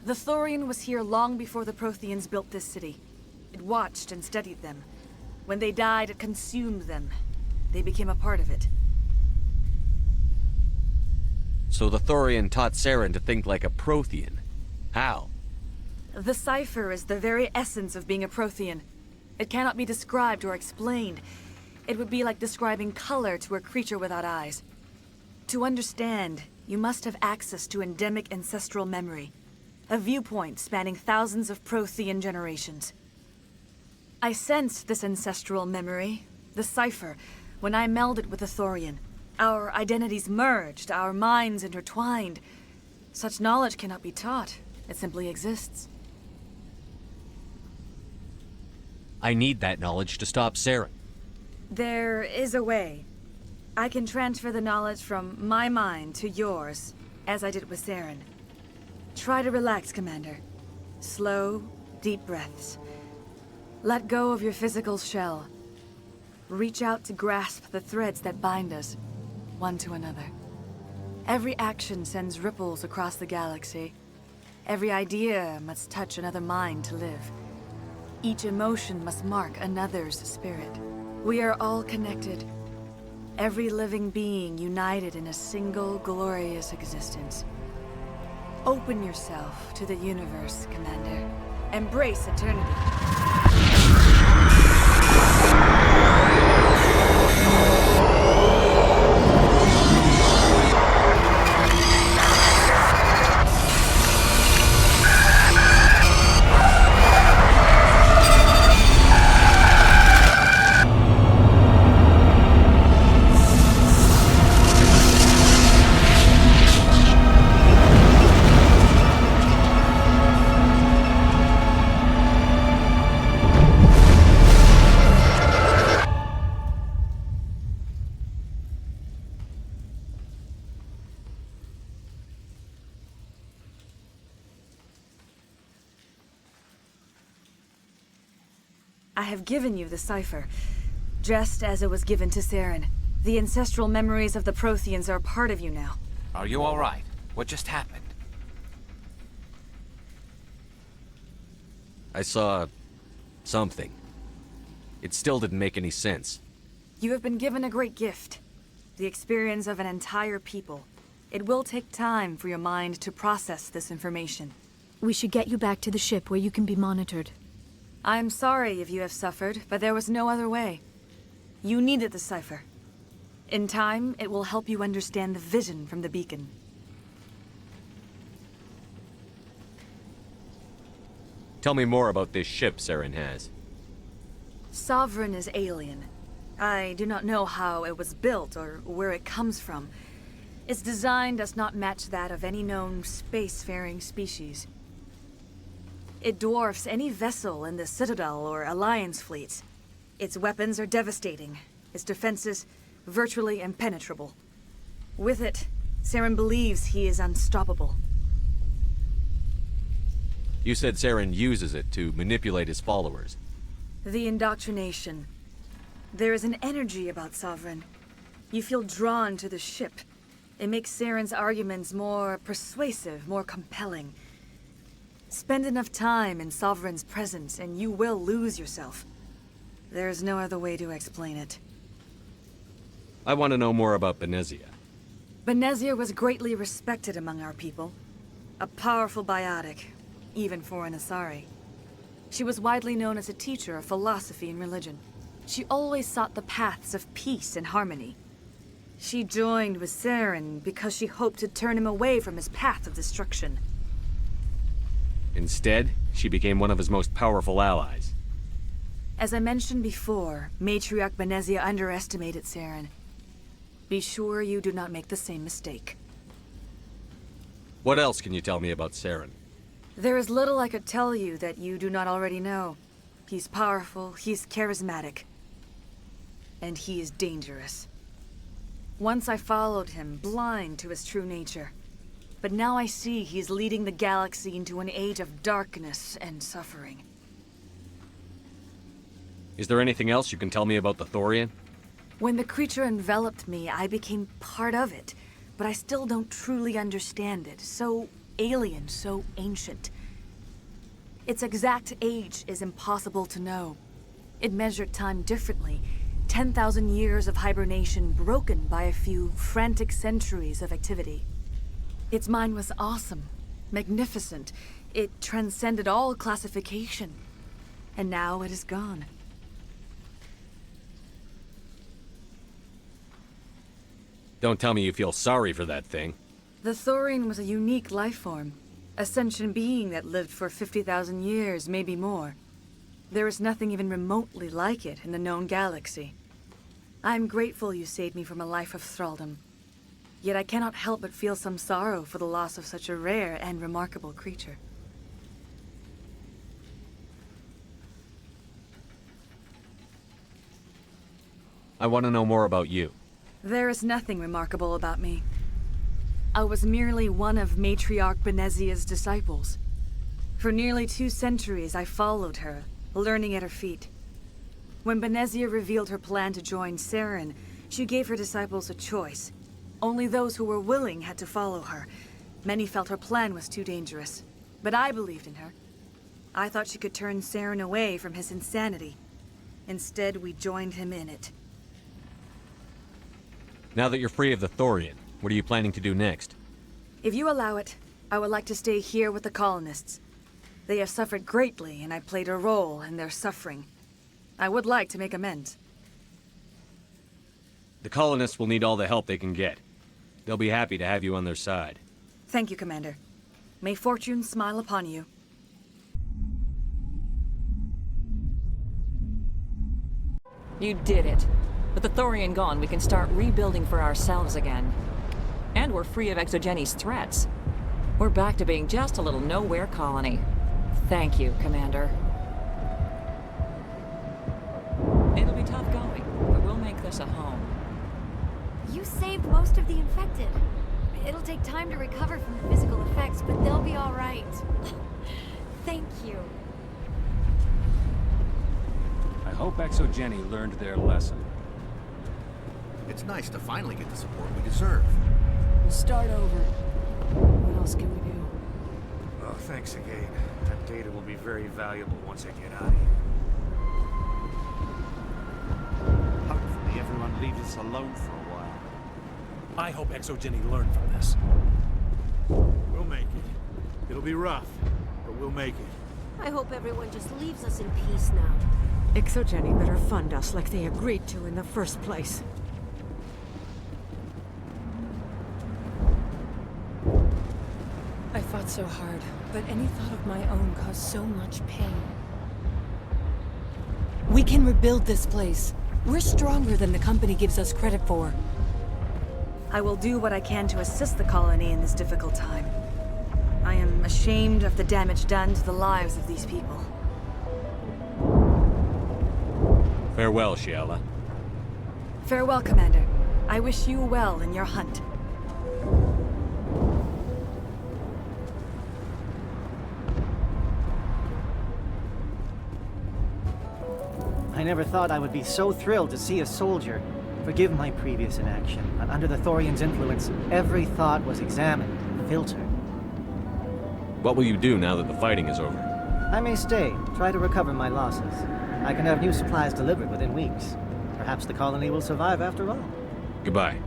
The Thorian was here long before the Protheans built this city. It watched and studied them. When they died, it consumed them. They became a part of it. So the Thorian taught Saren to think like a Prothean. How? The cipher is the very essence of being a Prothean. It cannot be described or explained. It would be like describing color to a creature without eyes. To understand, you must have access to endemic ancestral memory. A viewpoint spanning thousands of Prothean generations. I sensed this ancestral memory, the cipher, when I melded with the Thorian. Our identities merged, our minds intertwined. Such knowledge cannot be taught. It simply exists. I need that knowledge to stop Saren. There is a way. I can transfer the knowledge from my mind to yours, as I did with Saren. Try to relax, Commander. Slow, deep breaths. Let go of your physical shell. Reach out to grasp the threads that bind us, one to another. Every action sends ripples across the galaxy. Every idea must touch another mind to live. Each emotion must mark another's spirit. We are all connected. Every living being united in a single glorious existence. Open yourself to the universe, Commander. Embrace eternity. I have given you the cipher, just as it was given to Saren. The ancestral memories of the Protheans are part of you now. Are you all right? What just happened? I saw something. It still didn't make any sense. You have been given a great gift. The experience of an entire people. It will take time for your mind to process this information. We should get you back to the ship where you can be monitored. I'm sorry if you have suffered, but there was no other way. You needed the cipher. In time, it will help you understand the vision from the beacon. Tell me more about this ship Saren has. Sovereign is alien. I do not know how it was built or where it comes from. Its design does not match that of any known spacefaring species. It dwarfs any vessel in the Citadel or Alliance fleets. Its weapons are devastating, its defenses virtually impenetrable. With it, Saren believes he is unstoppable. You said Saren uses it to manipulate his followers. The indoctrination. There is an energy about Sovereign. You feel drawn to the ship. It makes Saren's arguments more persuasive, more compelling. Spend enough time in Sovereign's presence and you will lose yourself. There's no other way to explain it. I want to know more about Benezia. Benezia was greatly respected among our people. A powerful biotic, even for an Asari. She was widely known as a teacher of philosophy and religion. She always sought the paths of peace and harmony. She joined with Saren because she hoped to turn him away from his path of destruction. Instead, she became one of his most powerful allies. As I mentioned before, Matriarch Benezia underestimated Saren. Be sure you do not make the same mistake. What else can you tell me about Saren? There is little I could tell you that you do not already know. He's powerful, he's charismatic, and he is dangerous. Once I followed him, blind to his true nature. But now I see he's leading the galaxy into an age of darkness and suffering. Is there anything else you can tell me about the Thorian? When the creature enveloped me, I became part of it, but I still don't truly understand it. So alien, so ancient. Its exact age is impossible to know. It measured time differently. 10,000 years of hibernation broken by a few frantic centuries of activity. Its mind was awesome, magnificent. It transcended all classification. And now it is gone. Don't tell me you feel sorry for that thing. The Thorian was a unique life form. A sentient being that lived for 50,000 years, maybe more. There is nothing even remotely like it in the known galaxy. I'm grateful you saved me from a life of thraldom. Yet I cannot help but feel some sorrow for the loss of such a rare and remarkable creature. I want to know more about you. There is nothing remarkable about me. I was merely one of Matriarch Benezia's disciples. For nearly 2 centuries I followed her, learning at her feet. When Benezia revealed her plan to join Saren, she gave her disciples a choice. Only those who were willing had to follow her. Many felt her plan was too dangerous, but I believed in her. I thought she could turn Saren away from his insanity. Instead, we joined him in it. Now that you're free of the Thorian, what are you planning to do next? If you allow it, I would like to stay here with the colonists. They have suffered greatly, and I played a role in their suffering. I would like to make amends. The colonists will need all the help they can get. They'll be happy to have you on their side. Thank you, Commander. May fortune smile upon you. You did it. With the Thorian gone, we can start rebuilding for ourselves again. And we're free of Exogeni's threats. We're back to being just a little nowhere colony. Thank you, Commander. It'll be tough going, but we'll make this a home. You saved most of the infected. It'll take time to recover from the physical effects, but they'll be all right. Thank you. I hope Exogeni learned their lesson. It's nice to finally get the support we deserve. We'll start over. What else can we do? Oh, thanks again. That data will be very valuable once I get out of here. Hopefully everyone leaves us alone for a while. I hope Exogeni learned from this. We'll make it. It'll be rough, but we'll make it. I hope everyone just leaves us in peace now. Exogeny better fund us like they agreed to in the first place. I fought so hard, but any thought of my own caused so much pain. We can rebuild this place. We're stronger than the company gives us credit for. I will do what I can to assist the colony in this difficult time. I am ashamed of the damage done to the lives of these people. Farewell, Shiala. Farewell, Commander. I wish you well in your hunt. I never thought I would be so thrilled to see a soldier. Forgive my previous inaction, but under the Thorian's influence, every thought was examined, filtered. What will you do now that the fighting is over? I may stay, try to recover my losses. I can have new supplies delivered within weeks. Perhaps the colony will survive after all. Goodbye.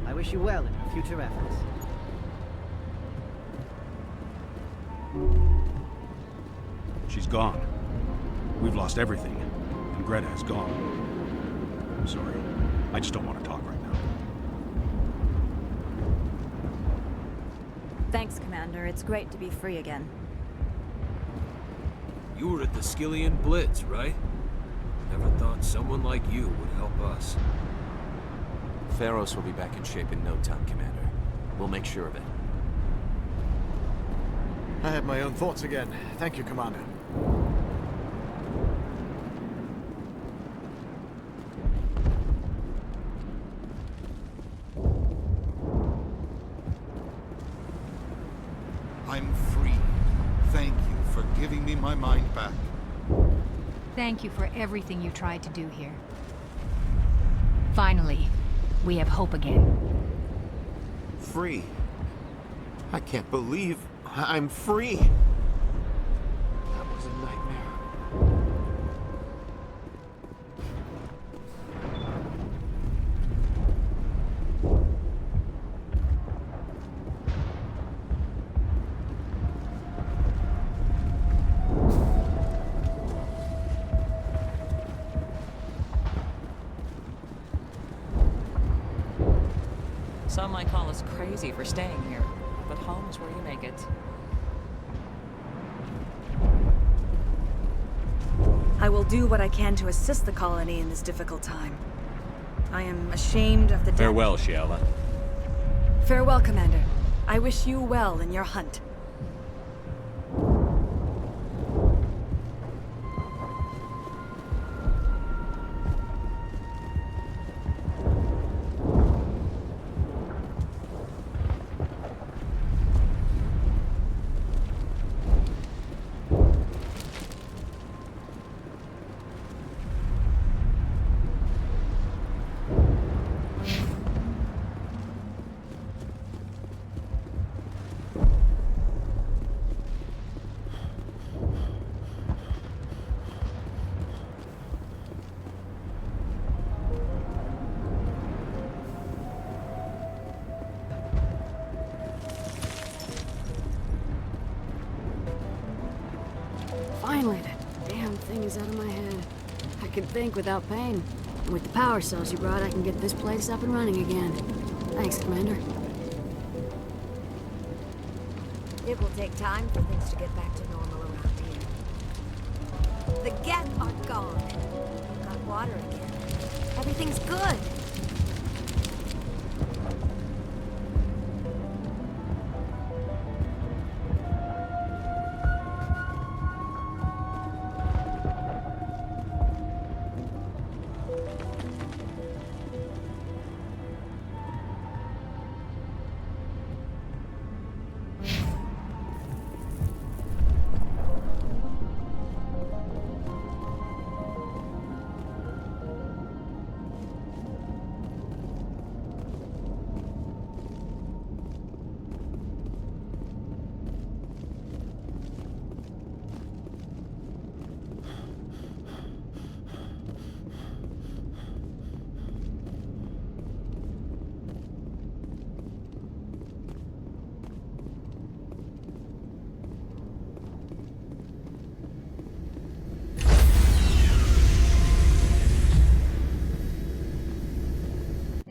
I wish you well in your future efforts. She's gone. We've lost everything, and Greta is gone. I'm sorry. I just don't want to talk right now. Thanks, Commander. It's great to be free again. You were at the Skillian Blitz, right? Never thought someone like you would help us. Feros will be back in shape in no time, Commander. We'll make sure of it. I had my own thoughts again. Thank you, Commander. I'm free. Thank you for giving me my mind back. Thank you for everything you tried to do here. Finally, we have hope again. Free? I can't believe I'm free. That was a nightmare. Some might call us crazy for staying here, but home is where you make it. I will do what I can to assist the colony in this difficult time. I am ashamed of the Farewell, Shiala. Farewell, Commander. I wish you well in your hunt. Finally, that damn thing is out of my head. I can think without pain. And with the power cells you brought, I can get this place up and running again. Thanks, Commander. It will take time for things to get back to normal around here. The Geth are gone. We've got water again. Everything's good.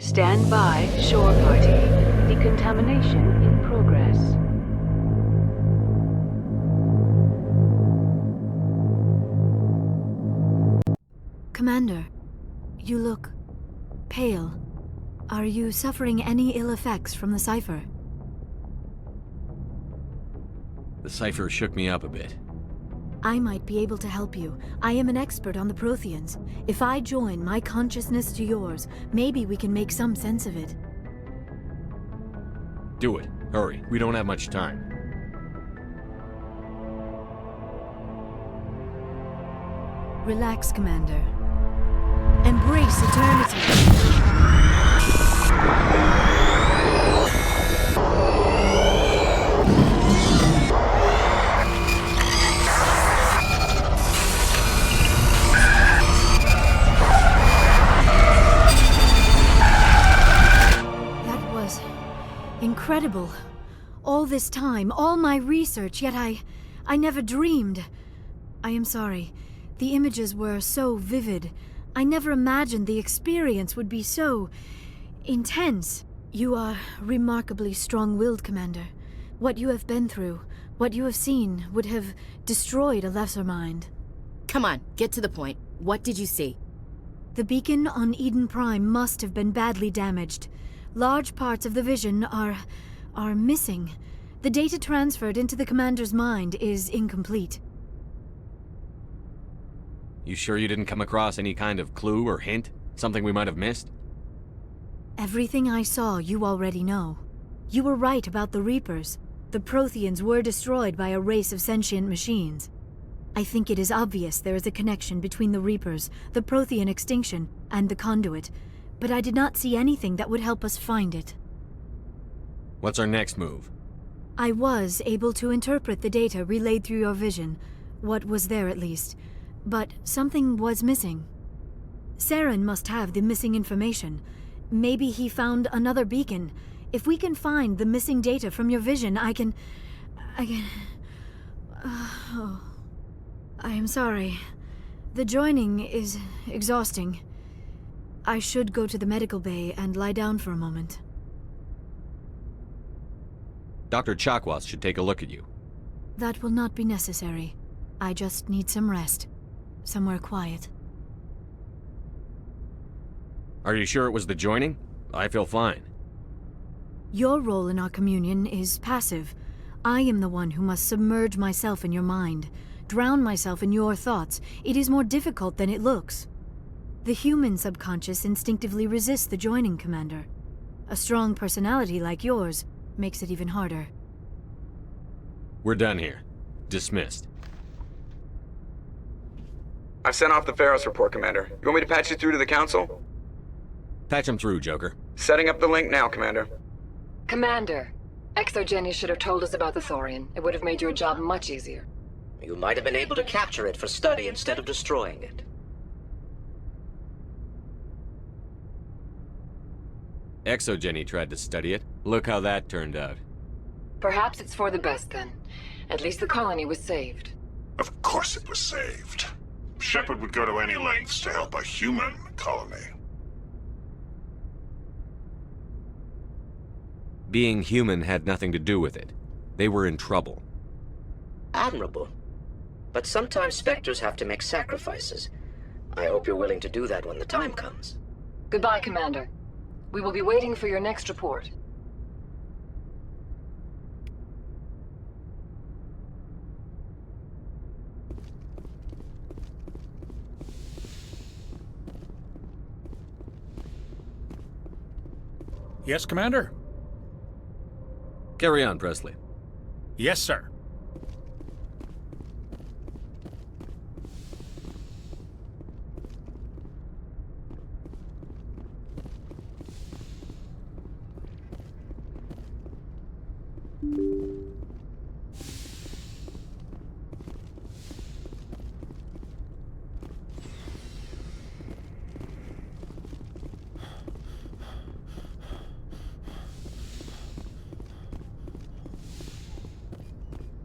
Stand by, shore party. Decontamination in progress. Commander, you look pale. Are you suffering any ill effects from the cipher? The cipher shook me up a bit. I might be able to help you. I am an expert on the Protheans. If I join my consciousness to yours, maybe we can make some sense of it. Do it. Hurry. We don't have much time. Relax, Commander. Embrace eternity. Incredible. All this time, all my research, yet I never dreamed. I am sorry. The images were so vivid. I never imagined the experience would be so intense. You are remarkably strong-willed, Commander. What you have been through, what you have seen, would have destroyed a lesser mind. Come on, get to the point. What did you see? The beacon on Eden Prime must have been badly damaged. Large parts of the vision are missing. The data transferred into the Commander's mind is incomplete. You sure you didn't come across any kind of clue or hint? Something we might have missed? Everything I saw you already know. You were right about the Reapers. The Protheans were destroyed by a race of sentient machines. I think it is obvious there is a connection between the Reapers, the Prothean extinction, and the Conduit, but I did not see anything that would help us find it. What's our next move? I was able to interpret the data relayed through your vision, what was there at least, but something was missing. Saren must have the missing information. Maybe he found another beacon. If we can find the missing data from your vision, I can... Oh. I am sorry. The joining is exhausting. I should go to the medical bay and lie down for a moment. Dr. Chakwas should take a look at you. That will not be necessary. I just need some rest. Somewhere quiet. Are you sure it was the joining? I feel fine. Your role in our communion is passive. I am the one who must submerge myself in your mind, drown myself in your thoughts. It is more difficult than it looks. The human subconscious instinctively resists the joining, Commander. A strong personality like yours makes it even harder. We're done here. Dismissed. I've sent off the Feros report, Commander. You want me to patch you through to the Council? Patch him through, Joker. Setting up the link now, Commander. Commander, Exogeny should have told us about the Thorian. It would have made your job much easier. You might have been able to capture it for study instead of destroying it. Exogeny tried to study it. Look how that turned out. Perhaps it's for the best, then. At least the colony was saved. Of course it was saved. Shepard would go to any lengths to help a human colony. Being human had nothing to do with it. They were in trouble. Admirable. But sometimes Spectres have to make sacrifices. I hope you're willing to do that when the time comes. Goodbye, Commander. We will be waiting for your next report. Yes, Commander? Carry on, Presley. Yes, sir.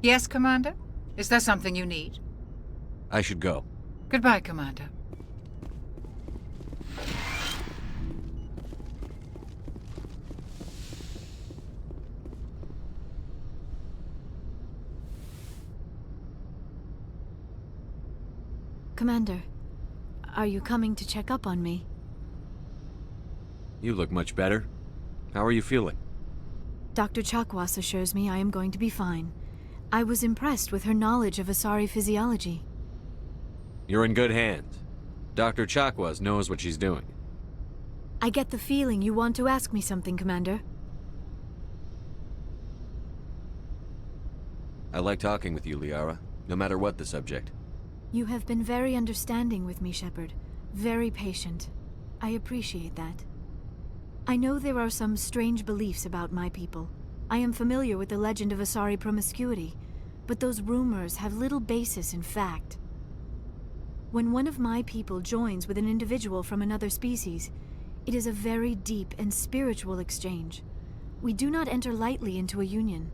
Yes, Commander? Is there something you need? I should go. Goodbye, Commander. Commander, are you coming to check up on me? You look much better. How are you feeling? Dr. Chakwas assures me I am going to be fine. I was impressed with her knowledge of Asari physiology. You're in good hands. Dr. Chakwas knows what she's doing. I get the feeling you want to ask me something, Commander. I like talking with you, Liara, no matter what the subject. You have been very understanding with me, Shepard. Very patient. I appreciate that. I know there are some strange beliefs about my people. I am familiar with the legend of Asari promiscuity, but those rumors have little basis in fact. When one of my people joins with an individual from another species, it is a very deep and spiritual exchange. We do not enter lightly into a union.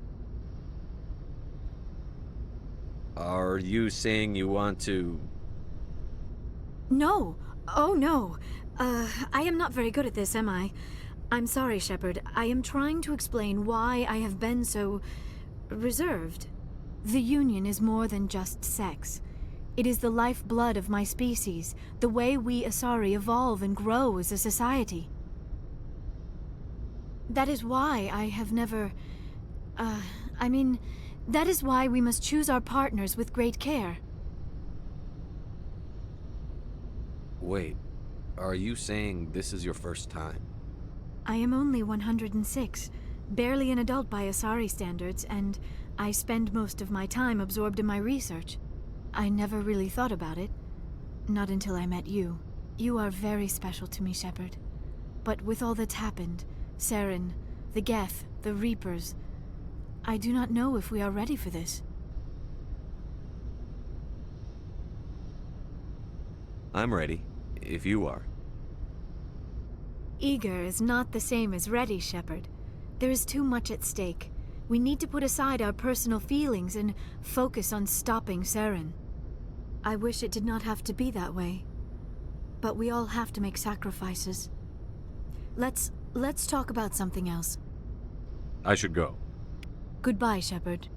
Are you saying you want to... No. Oh, no. I am not very good at this, am I? I'm sorry, Shepard. I am trying to explain why I have been so... reserved. The Union is more than just sex. It is the lifeblood of my species, the way we Asari evolve and grow as a society. That is why I have never... that is why we must choose our partners with great care. Wait, are you saying this is your first time? I am only 106, barely an adult by Asari standards, and I spend most of my time absorbed in my research. I never really thought about it. Not until I met you. You are very special to me, Shepard. But with all that's happened, Saren, the Geth, the Reapers, I do not know if we are ready for this. I'm ready, if you are. Eager is not the same as ready, Shepard. There is too much at stake. We need to put aside our personal feelings and focus on stopping Saren. I wish it did not have to be that way. But we all have to make sacrifices. Let's talk about something else. I should go. Goodbye, Shepard.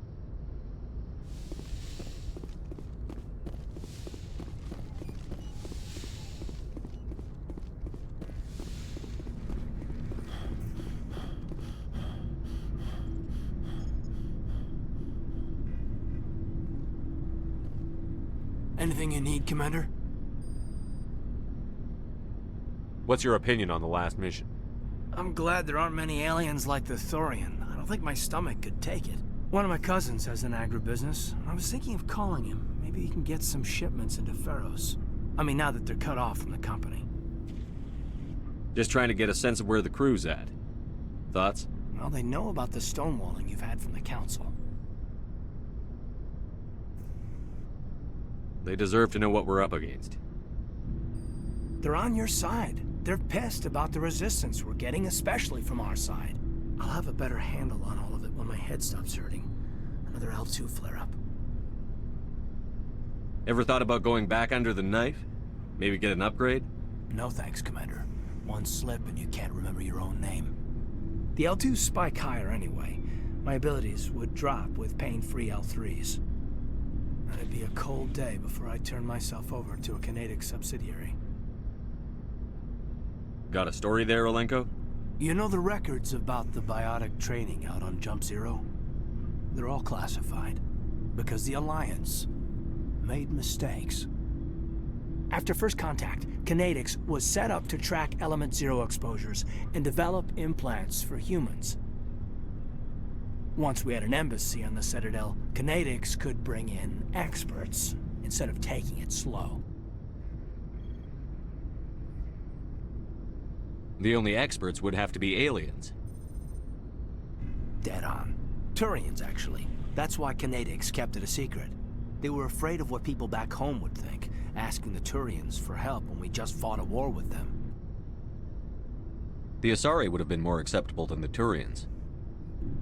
Anything you need, Commander? What's your opinion on the last mission? I'm glad there aren't many aliens like the Thorian. I don't think my stomach could take it. One of my cousins has an agribusiness. I was thinking of calling him. Maybe he can get some shipments into Feros. I mean, now that they're cut off from the company. Just trying to get a sense of where the crew's at. Thoughts? Well, they know about the stonewalling you've had from the Council. They deserve to know what we're up against. They're on your side. They're pissed about the resistance we're getting, especially from our side. I'll have a better handle on all of it when my head stops hurting. Another L2 flare-up. Ever thought about going back under the knife? Maybe get an upgrade? No thanks, Commander. One slip and you can't remember your own name. The L2s spike higher anyway. My abilities would drop with pain-free L3s. And it'd be a cold day before I turn myself over to a Canadic subsidiary. Got a story there, Olenko? You know the records about the biotic training out on Jump Zero? They're all classified, because the Alliance made mistakes. After first contact, Canadics was set up to track Element Zero exposures and develop implants for humans. Once we had an embassy on the Citadel, Canadics could bring in experts, instead of taking it slow. The only experts would have to be aliens. Dead on. Turians, actually. That's why Canadics kept it a secret. They were afraid of what people back home would think, asking the Turians for help when we just fought a war with them. The Asari would have been more acceptable than the Turians.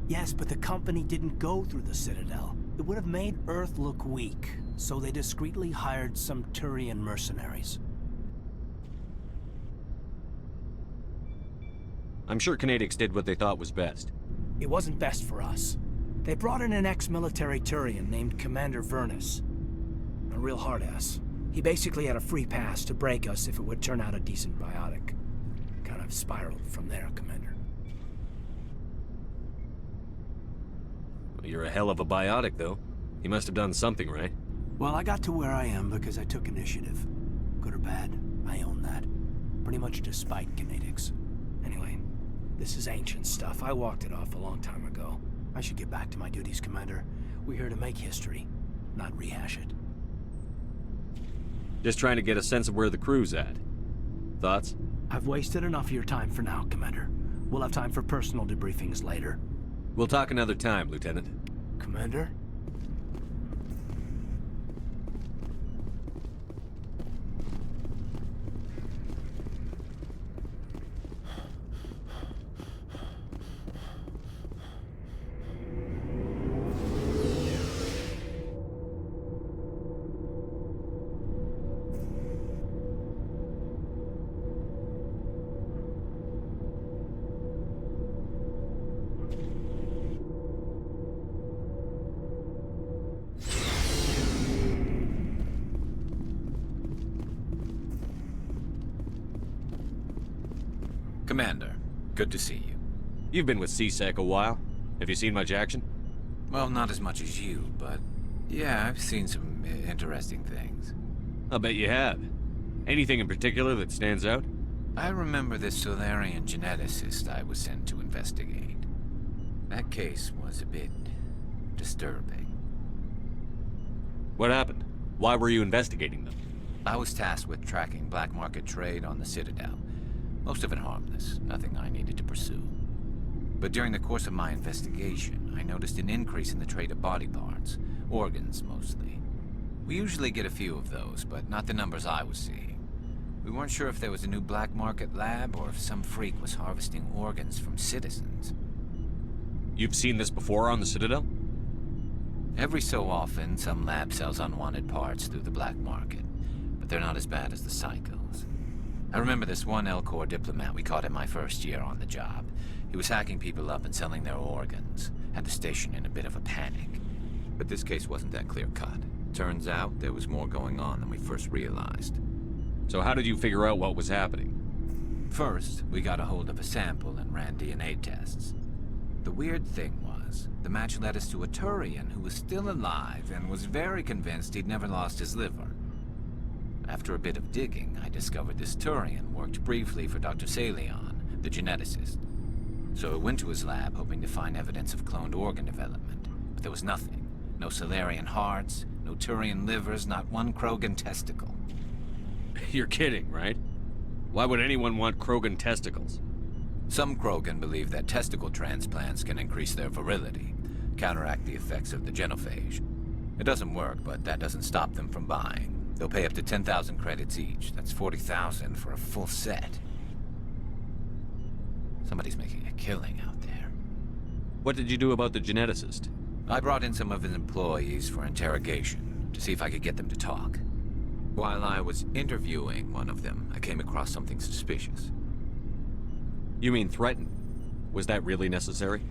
Yes, but the company didn't go through the Citadel. It would have made Earth look weak, so they discreetly hired some Turian mercenaries. I'm sure Canadics did what they thought was best. It wasn't best for us. They brought in an ex-military Turian named Commander Vernus. A real hard-ass. He basically had a free pass to break us if it would turn out a decent biotic. Kind of spiraled from there, Commander. Well, you're a hell of a biotic, though. He must have done something, right? Well, I got to where I am because I took initiative. Good or bad, I own that. Pretty much despite kinetics. Anyway, this is ancient stuff. I walked it off a long time ago. I should get back to my duties, Commander. We're here to make history, not rehash it. Just trying to get a sense of where the crew's at. Thoughts? I've wasted enough of your time for now, Commander. We'll have time for personal debriefings later. We'll talk another time, Lieutenant. Commander? Commander, good to see you. You've been with CSEC a while. Have you seen much action? Well, not as much as you, but yeah, I've seen some interesting things. I'll bet you have. Anything in particular that stands out? I remember this Salarian geneticist I was sent to investigate. That case was a bit disturbing. What happened? Why were you investigating them? I was tasked with tracking black market trade on the Citadel. Most of it harmless, nothing I needed to pursue. But during the course of my investigation, I noticed an increase in the trade of body parts, organs mostly. We usually get a few of those, but not the numbers I was seeing. We weren't sure if there was a new black market lab or if some freak was harvesting organs from citizens. You've seen this before on the Citadel? Every so often, some lab sells unwanted parts through the black market, but they're not as bad as the psychos. I remember this one L-Corps diplomat we caught in my first year on the job. He was hacking people up and selling their organs. Had the station in a bit of a panic. But this case wasn't that clear-cut. Turns out there was more going on than we first realized. So how did you figure out what was happening? First, we got a hold of a sample and ran DNA tests. The weird thing was, the match led us to a Turian who was still alive and was very convinced he'd never lost his liver. After a bit of digging, I discovered this Turian worked briefly for Dr. Salion, the geneticist. So I went to his lab hoping to find evidence of cloned organ development, but there was nothing. No Salarian hearts, no Turian livers, not one Krogan testicle. You're kidding, right? Why would anyone want Krogan testicles? Some Krogan believe that testicle transplants can increase their virility, counteract the effects of the genophage. It doesn't work, but that doesn't stop them from buying. They'll pay up to 10,000 credits each. That's 40,000 for a full set. Somebody's making a killing out there. What did you do about the geneticist? I brought in some of his employees for interrogation, to see if I could get them to talk. While I was interviewing one of them, I came across something suspicious. You mean threaten? Was that really necessary?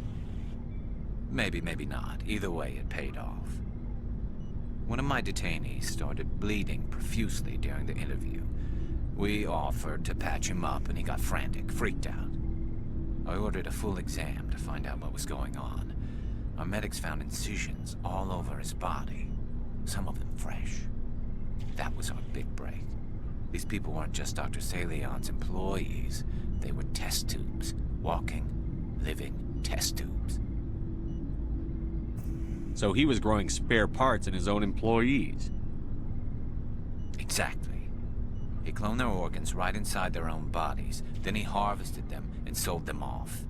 Maybe, maybe not. Either way, it paid off. One of my detainees started bleeding profusely during the interview. We offered to patch him up and he got frantic, freaked out. I ordered a full exam to find out what was going on. Our medics found incisions all over his body, some of them fresh. That was our big break. These people weren't just Dr. Salion's employees. They were test tubes. Walking, living test tubes. So he was growing spare parts in his own employees. Exactly. He cloned their organs right inside their own bodies. Then he harvested them and sold them off.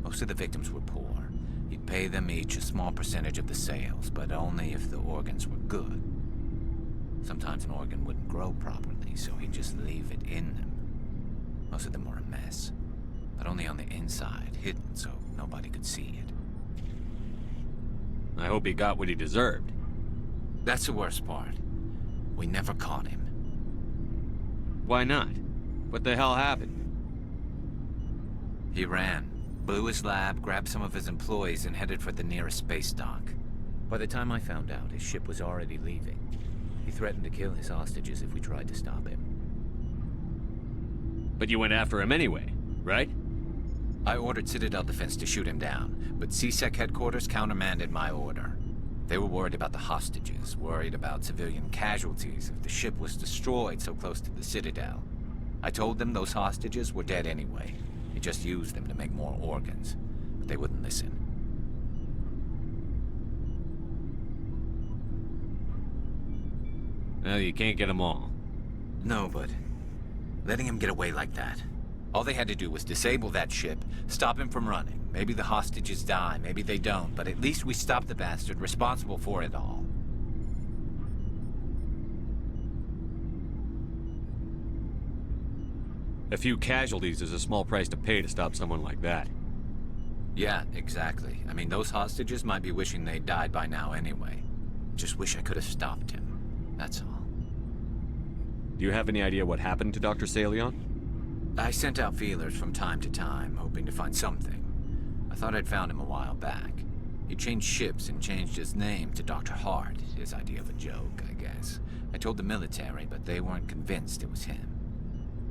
Most of the victims were poor. He'd pay them each a small percentage of the sales, but only if the organs were good. Sometimes an organ wouldn't grow properly, so he'd just leave it in them. Most of them were a mess, but only on the inside, hidden so nobody could see it. I hope he got what he deserved. That's the worst part. We never caught him. Why not? What the hell happened? He ran, blew his lab, grabbed some of his employees, and headed for the nearest space dock. By the time I found out, his ship was already leaving. He threatened to kill his hostages if we tried to stop him. But you went after him anyway, right? I ordered Citadel Defense to shoot him down, but CSEC headquarters countermanded my order. They were worried about the hostages, worried about civilian casualties if the ship was destroyed so close to the Citadel. I told them those hostages were dead anyway. They just used them to make more organs, but they wouldn't listen. Well, you can't get them all. No, but letting him get away like that. All they had to do was disable that ship, stop him from running. Maybe the hostages die, maybe they don't, but at least we stopped the bastard responsible for it all. A few casualties is a small price to pay to stop someone like that. Yeah, exactly. I mean, those hostages might be wishing they'd died by now anyway. Just wish I could have stopped him. That's all. Do you have any idea what happened to Dr. Salion? I sent out feelers from time to time, hoping to find something. I thought I'd found him a while back. He changed ships and changed his name to Dr. Hart, his idea of a joke, I guess. I told the military, but they weren't convinced it was him.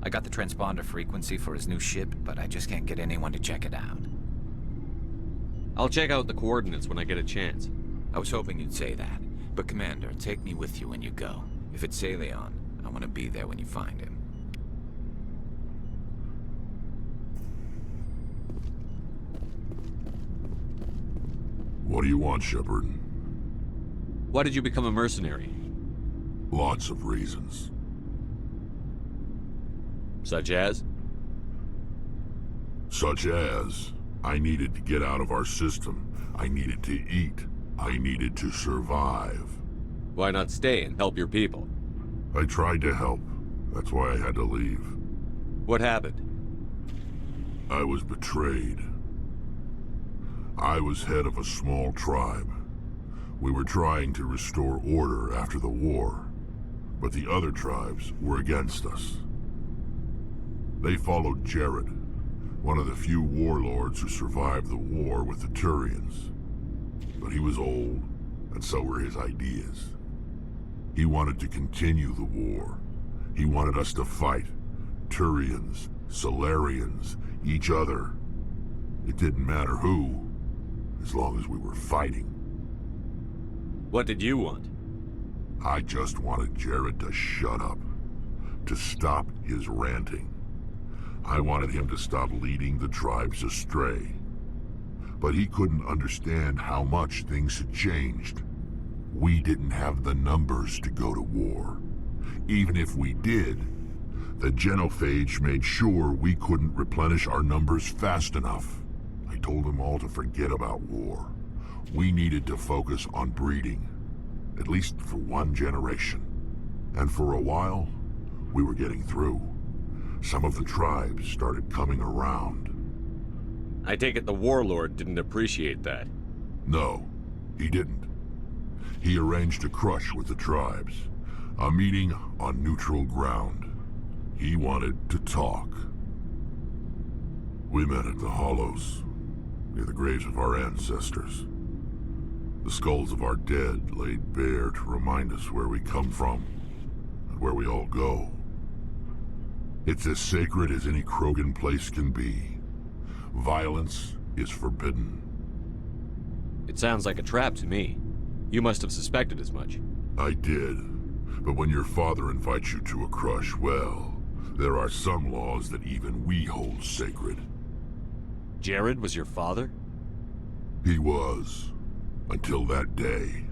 I got the transponder frequency for his new ship, but I just can't get anyone to check it out. I'll check out the coordinates when I get a chance. I was hoping you'd say that. But Commander, take me with you when you go. If it's Salion, I want to be there when you find him. What do you want, Shepard? Why did you become a mercenary? Lots of reasons. Such as? Such as, I needed to get out of our system. I needed to eat. I needed to survive. Why not stay and help your people? I tried to help. That's why I had to leave. What happened? I was betrayed. I was head of a small tribe. We were trying to restore order after the war, but the other tribes were against us. They followed Jared, one of the few warlords who survived the war with the Turians. But he was old, and so were his ideas. He wanted to continue the war. He wanted us to fight. Turians, Salarians, each other. It didn't matter who, as long as we were fighting. What did you want? I just wanted Jared to shut up, to stop his ranting. I wanted him to stop leading the tribes astray. But he couldn't understand how much things had changed. We didn't have the numbers to go to war. Even if we did, the genophage made sure we couldn't replenish our numbers fast enough. I told them all to forget about war. We needed to focus on breeding, at least for one generation. And for a while, we were getting through. Some of the tribes started coming around. I take it the warlord didn't appreciate that. No, he didn't. He arranged a crush with the tribes. A meeting on neutral ground. He wanted to talk. We met at the Hollows, near the graves of our ancestors. The skulls of our dead laid bare to remind us where we come from, and where we all go. It's as sacred as any Krogan place can be. Violence is forbidden. It sounds like a trap to me. You must have suspected as much. I did. But when your father invites you to a crush, well, there are some laws that even we hold sacred. Jared was your father? He was. Until that day.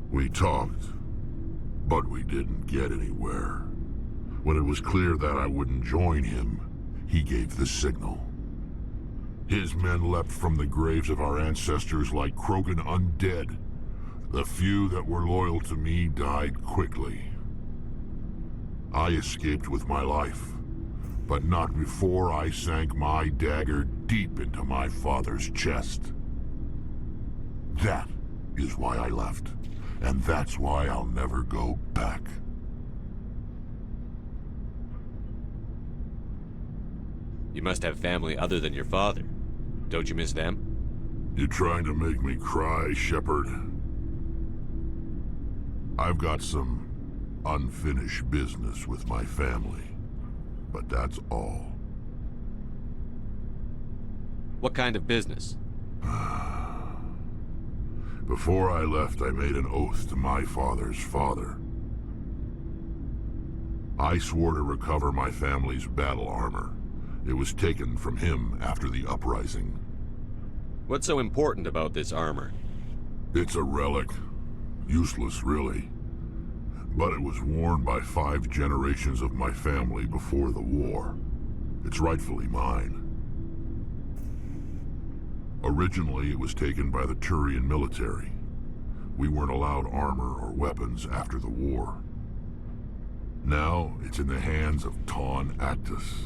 We talked, but we didn't get anywhere. When it was clear that I wouldn't join him, he gave the signal. His men leapt from the graves of our ancestors like Krogan undead. The few that were loyal to me died quickly. I escaped with my life, but not before I sank my dagger deep into my father's chest. That is why I left, and that's why I'll never go back. You must have family other than your father. Don't you miss them? You trying to make me cry, Shepard? I've got some unfinished business with my family, but that's all. What kind of business? Before I left, I made an oath to my father's father. I swore to recover my family's battle armor. It was taken from him after the uprising. What's so important about this armor? It's a relic. Useless, really. But it was worn by 5 generations of my family before the war. It's rightfully mine. Originally, it was taken by the Turian military. We weren't allowed armor or weapons after the war. Now, it's in the hands of Ton Actus,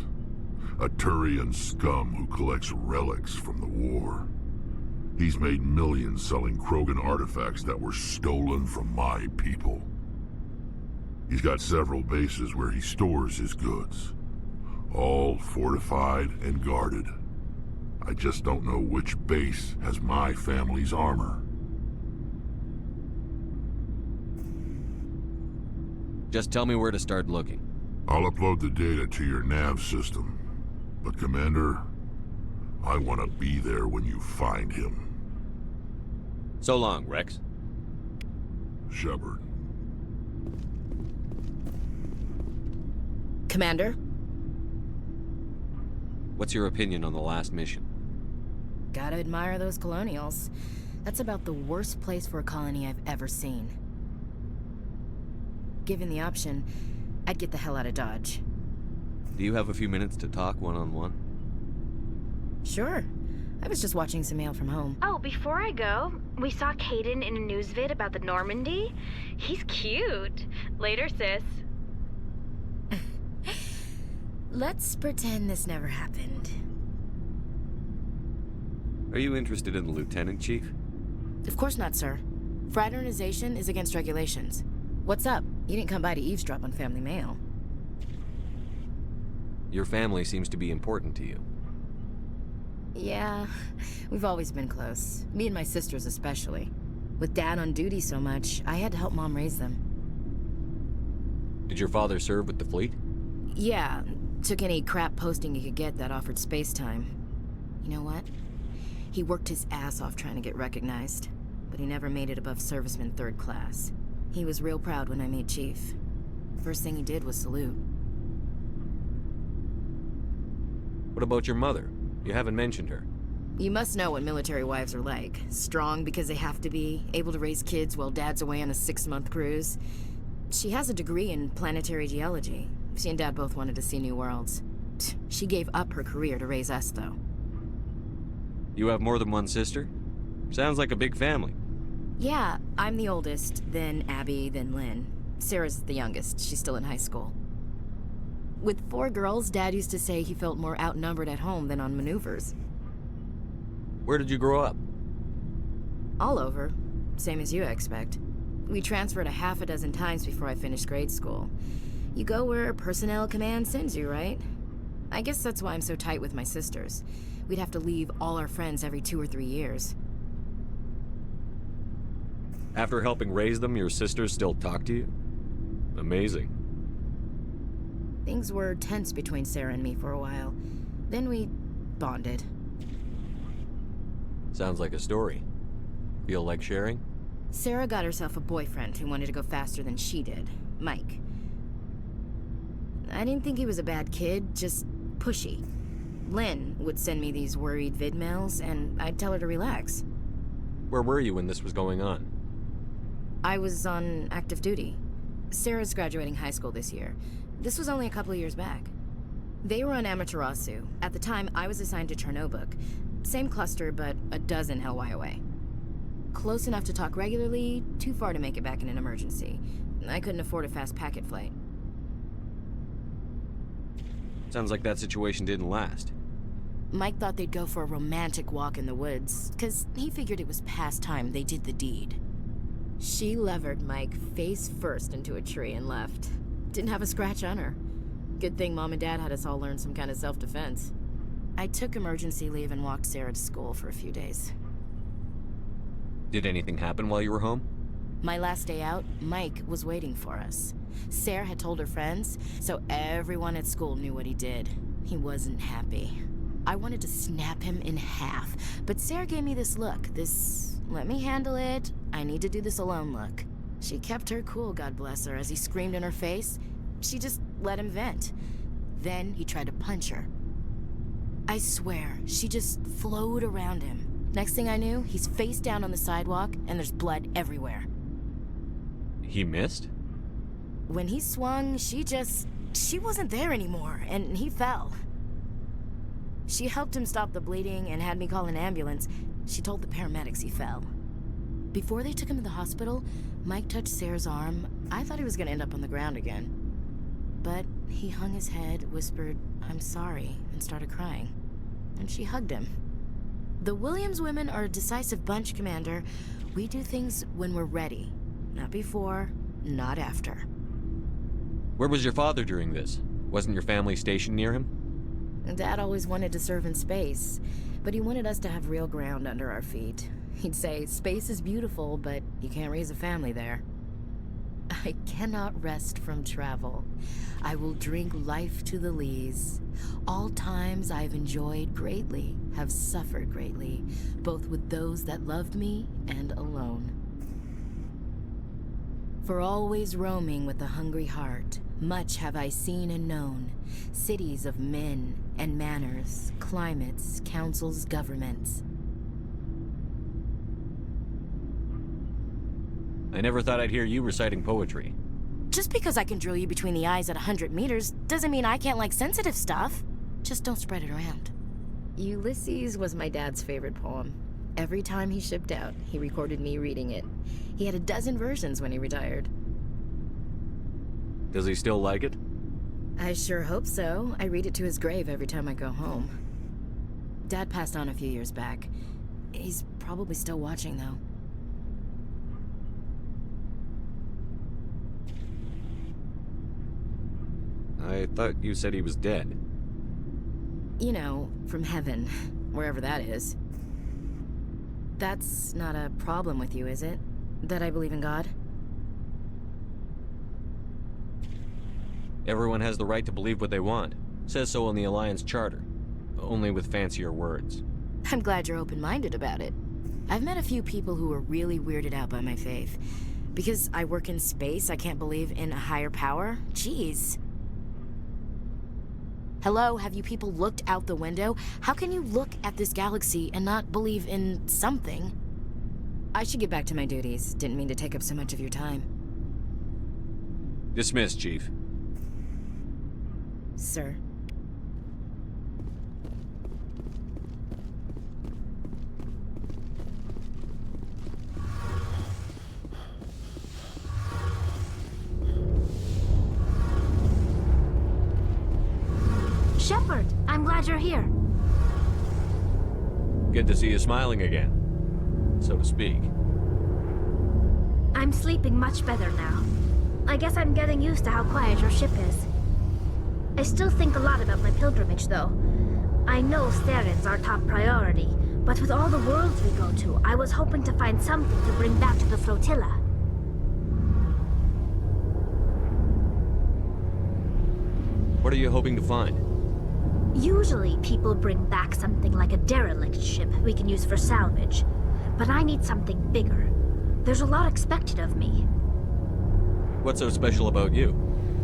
a Turian scum who collects relics from the war. He's made millions selling Krogan artifacts that were stolen from my people. He's got several bases where he stores his goods, all fortified and guarded. I just don't know which base has my family's armor. Just tell me where to start looking. I'll upload the data to your nav system. But Commander, I want to be there when you find him. So long, Rex. Shepard. Commander? What's your opinion on the last mission? Gotta admire those colonials. That's about the worst place for a colony I've ever seen. Given the option, I'd get the hell out of Dodge. Do you have a few minutes to talk one-on-one? Sure. I was just watching some mail from home. Oh, before I go, we saw Caden in a news vid about the Normandy. He's cute. Later, sis. Let's pretend this never happened. Are you interested in the Lieutenant Chief? Of course not, sir. Fraternization is against regulations. What's up? You didn't come by to eavesdrop on family mail. Your family seems to be important to you. Yeah, we've always been close. Me and my sisters especially. With Dad on duty so much, I had to help Mom raise them. Did your father serve with the fleet? Yeah, took any crap posting he could get that offered space time. You know what? He worked his ass off trying to get recognized, but he never made it above serviceman 3rd class. He was real proud when I made Chief. First thing he did was salute. What about your mother? You haven't mentioned her. You must know what military wives are like. Strong because they have to be, able to raise kids while Dad's away on a 6-month cruise. She has a degree in planetary geology. She and Dad both wanted to see new worlds. She gave up her career to raise us, though. You have more than one sister? Sounds like a big family. Yeah, I'm the oldest, then Abby, then Lynn. Sarah's the youngest. She's still in high school. With 4 girls, Dad used to say he felt more outnumbered at home than on maneuvers. Where did you grow up? All over. Same as you, I expect. We transferred a half a dozen times before I finished grade school. You go where personnel command sends you, right? I guess that's why I'm so tight with my sisters. We'd have to leave all our friends every 2 or 3 years. After helping raise them, your sisters still talk to you? Amazing. Things were tense between Sarah and me for a while. Then we bonded. Sounds like a story. Feel like sharing? Sarah got herself a boyfriend who wanted to go faster than she did, Mike. I didn't think he was a bad kid, just pushy. Lynn would send me these worried vidmails, and I'd tell her to relax. Where were you when this was going on? I was on active duty. Sarah's graduating high school this year. This was only a couple of years back. They were on Amaterasu. At the time, I was assigned to Chernobog. Same cluster, but a dozen LY away. Close enough to talk regularly, too far to make it back in an emergency. I couldn't afford a fast packet flight. Sounds like that situation didn't last. Mike thought they'd go for a romantic walk in the woods, 'cause he figured it was past time they did the deed. She levered Mike face first into a tree and left. Didn't have a scratch on her. Good thing Mom and Dad had us all learn some kind of self-defense. I took emergency leave and walked Sarah to school for a few days. Did anything happen while you were home? My last day out, Mike was waiting for us. Sarah had told her friends, so everyone at school knew what he did. He wasn't happy. I wanted to snap him in half, but Sarah gave me this look, this let me handle it, I need to do this alone look. She kept her cool, God bless her, as he screamed in her face. She just let him vent. Then he tried to punch her. I swear, she just flowed around him. Next thing I knew, he's face down on the sidewalk, and there's blood everywhere. He missed? When he swung, she wasn't there anymore, and he fell. She helped him stop the bleeding and had me call an ambulance. She told the paramedics he fell. Before they took him to the hospital, Mike touched Sarah's arm. I thought he was gonna end up on the ground again. But he hung his head, whispered, "I'm sorry," and started crying. And she hugged him. The Williams women are a decisive bunch, Commander. We do things when we're ready. Not before, not after. Where was your father during this? Wasn't your family stationed near him? Dad always wanted to serve in space, but he wanted us to have real ground under our feet. He'd say, space is beautiful, but you can't raise a family there. I cannot rest from travel. I will drink life to the lees. All times I've enjoyed greatly, have suffered greatly, both with those that loved me and alone. For always roaming with a hungry heart, much have I seen and known, cities of men and manners, climates, councils, governments. I never thought I'd hear you reciting poetry. Just because I can drill you between the eyes at 100 meters doesn't mean I can't like sensitive stuff. Just don't spread it around. Ulysses was my dad's favorite poem. Every time he shipped out, he recorded me reading it. He had a dozen versions when he retired. Does he still like it? I sure hope so. I read it to his grave every time I go home. Dad passed on a few years back. He's probably still watching, though. I thought you said he was dead. You know, from heaven, wherever that is. That's not a problem with you, is it? That I believe in God? Everyone has the right to believe what they want. Says so in the Alliance Charter. Only with fancier words. I'm glad you're open-minded about it. I've met a few people who are really weirded out by my faith. Because I work in space, I can't believe in a higher power? Jeez. Hello, have you people looked out the window? How can you look at this galaxy and not believe in something? I should get back to my duties. Didn't mean to take up so much of your time. Dismissed, Chief. Sir. Shepard, I'm glad you're here. Good to see you smiling again, so to speak. I'm sleeping much better now. I guess I'm getting used to how quiet your ship is. I still think a lot about my pilgrimage, though. I know Steren's our top priority, but with all the worlds we go to, I was hoping to find something to bring back to the flotilla. What are you hoping to find? Usually, people bring back something like a derelict ship we can use for salvage. But I need something bigger. There's a lot expected of me. What's so special about you?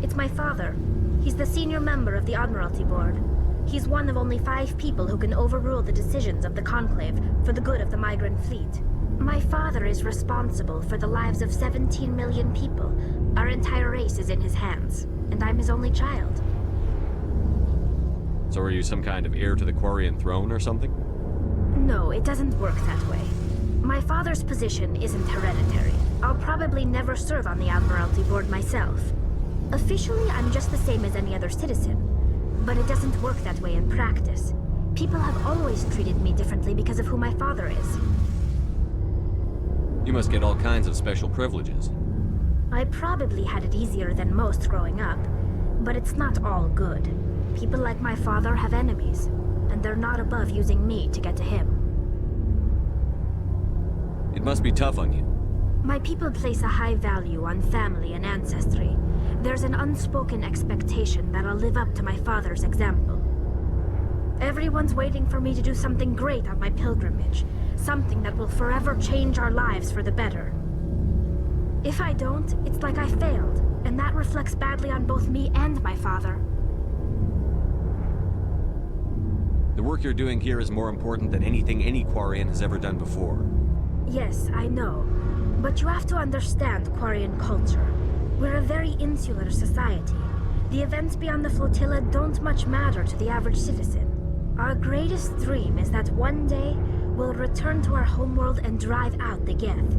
It's my father. He's the senior member of the Admiralty Board. He's one of only 5 people who can overrule the decisions of the Conclave for the good of the migrant fleet. My father is responsible for the lives of 17 million people. Our entire race is in his hands, and I'm his only child. So are you some kind of heir to the Quarian throne or something? No, it doesn't work that way. My father's position isn't hereditary. I'll probably never serve on the Admiralty Board myself. Officially, I'm just the same as any other citizen. But it doesn't work that way in practice. People have always treated me differently because of who my father is. You must get all kinds of special privileges. I probably had it easier than most growing up, but it's not all good. People like my father have enemies, and they're not above using me to get to him. It must be tough on you. My people place a high value on family and ancestry. There's an unspoken expectation that I'll live up to my father's example. Everyone's waiting for me to do something great on my pilgrimage. Something that will forever change our lives for the better. If I don't, it's like I failed, and that reflects badly on both me and my father. The work you're doing here is more important than anything any Quarian has ever done before. Yes, I know. But you have to understand Quarian culture. We're a very insular society. The events beyond the flotilla don't much matter to the average citizen. Our greatest dream is that one day, we'll return to our homeworld and drive out the Geth.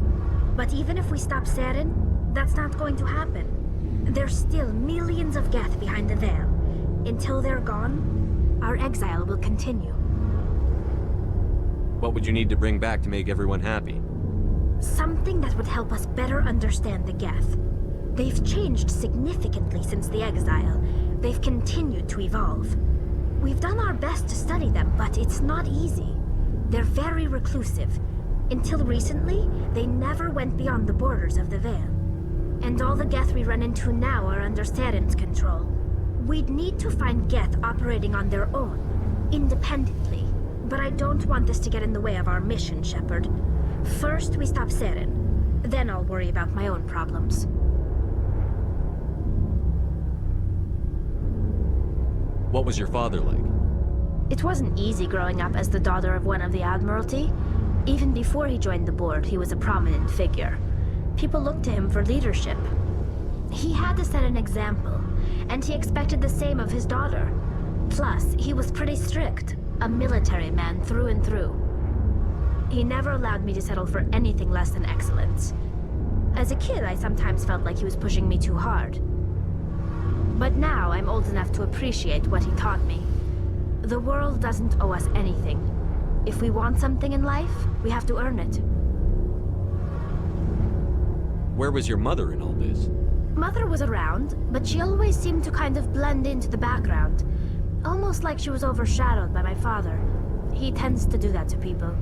But even if we stop Saren, that's not going to happen. There's still millions of Geth behind the veil. Until they're gone, our exile will continue. What would you need to bring back to make everyone happy? Something that would help us better understand the Geth. They've changed significantly since the exile. They've continued to evolve. We've done our best to study them, but it's not easy. They're very reclusive. Until recently, they never went beyond the borders of the Veil. And all the Geth we run into now are under Saren's control. We'd need to find Geth operating on their own, independently. But I don't want this to get in the way of our mission, Shepard. First, we stop Saren. Then I'll worry about my own problems. What was your father like? It wasn't easy growing up as the daughter of one of the Admiralty. Even before he joined the board, he was a prominent figure. People looked to him for leadership. He had to set an example, and he expected the same of his daughter. Plus, he was pretty strict, a military man through and through. He never allowed me to settle for anything less than excellence. As a kid, I sometimes felt like he was pushing me too hard. But now I'm old enough to appreciate what he taught me. The world doesn't owe us anything. If we want something in life, we have to earn it. Where was your mother in all this? Mother was around, but she always seemed to kind of blend into the background. Almost like she was overshadowed by my father. He tends to do that to people.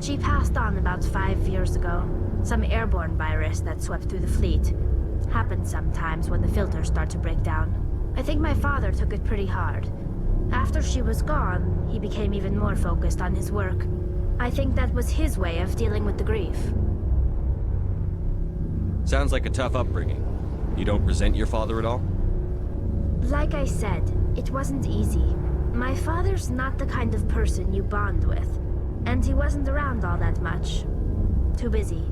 She passed on about 5 years ago. Some airborne virus that swept through the fleet. Happens sometimes when the filters start to break down. I think my father took it pretty hard. After she was gone, he became even more focused on his work. I think that was his way of dealing with the grief. Sounds like a tough upbringing. You don't resent your father at all? Like I said, it wasn't easy. My father's not the kind of person you bond with. And he wasn't around all that much. Too busy.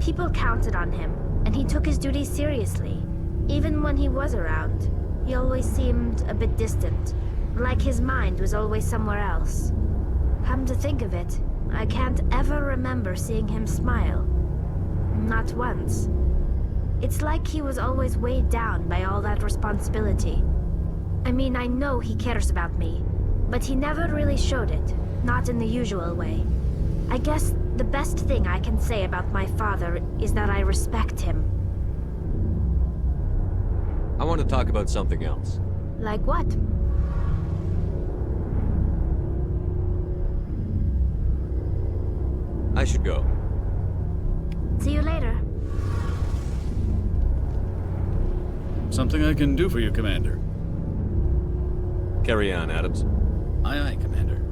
People counted on him, and he took his duties seriously. Even when he was around, he always seemed a bit distant, like his mind was always somewhere else. Come to think of it, I can't ever remember seeing him smile. Not once. It's like he was always weighed down by all that responsibility. I mean, I know he cares about me, but he never really showed it, not in the usual way. I guess the best thing I can say about my father is that I respect him. I want to talk about something else. Like what? I should go. See you later. Something I can do for you, Commander. Carry on, Adams. Aye, aye, Commander.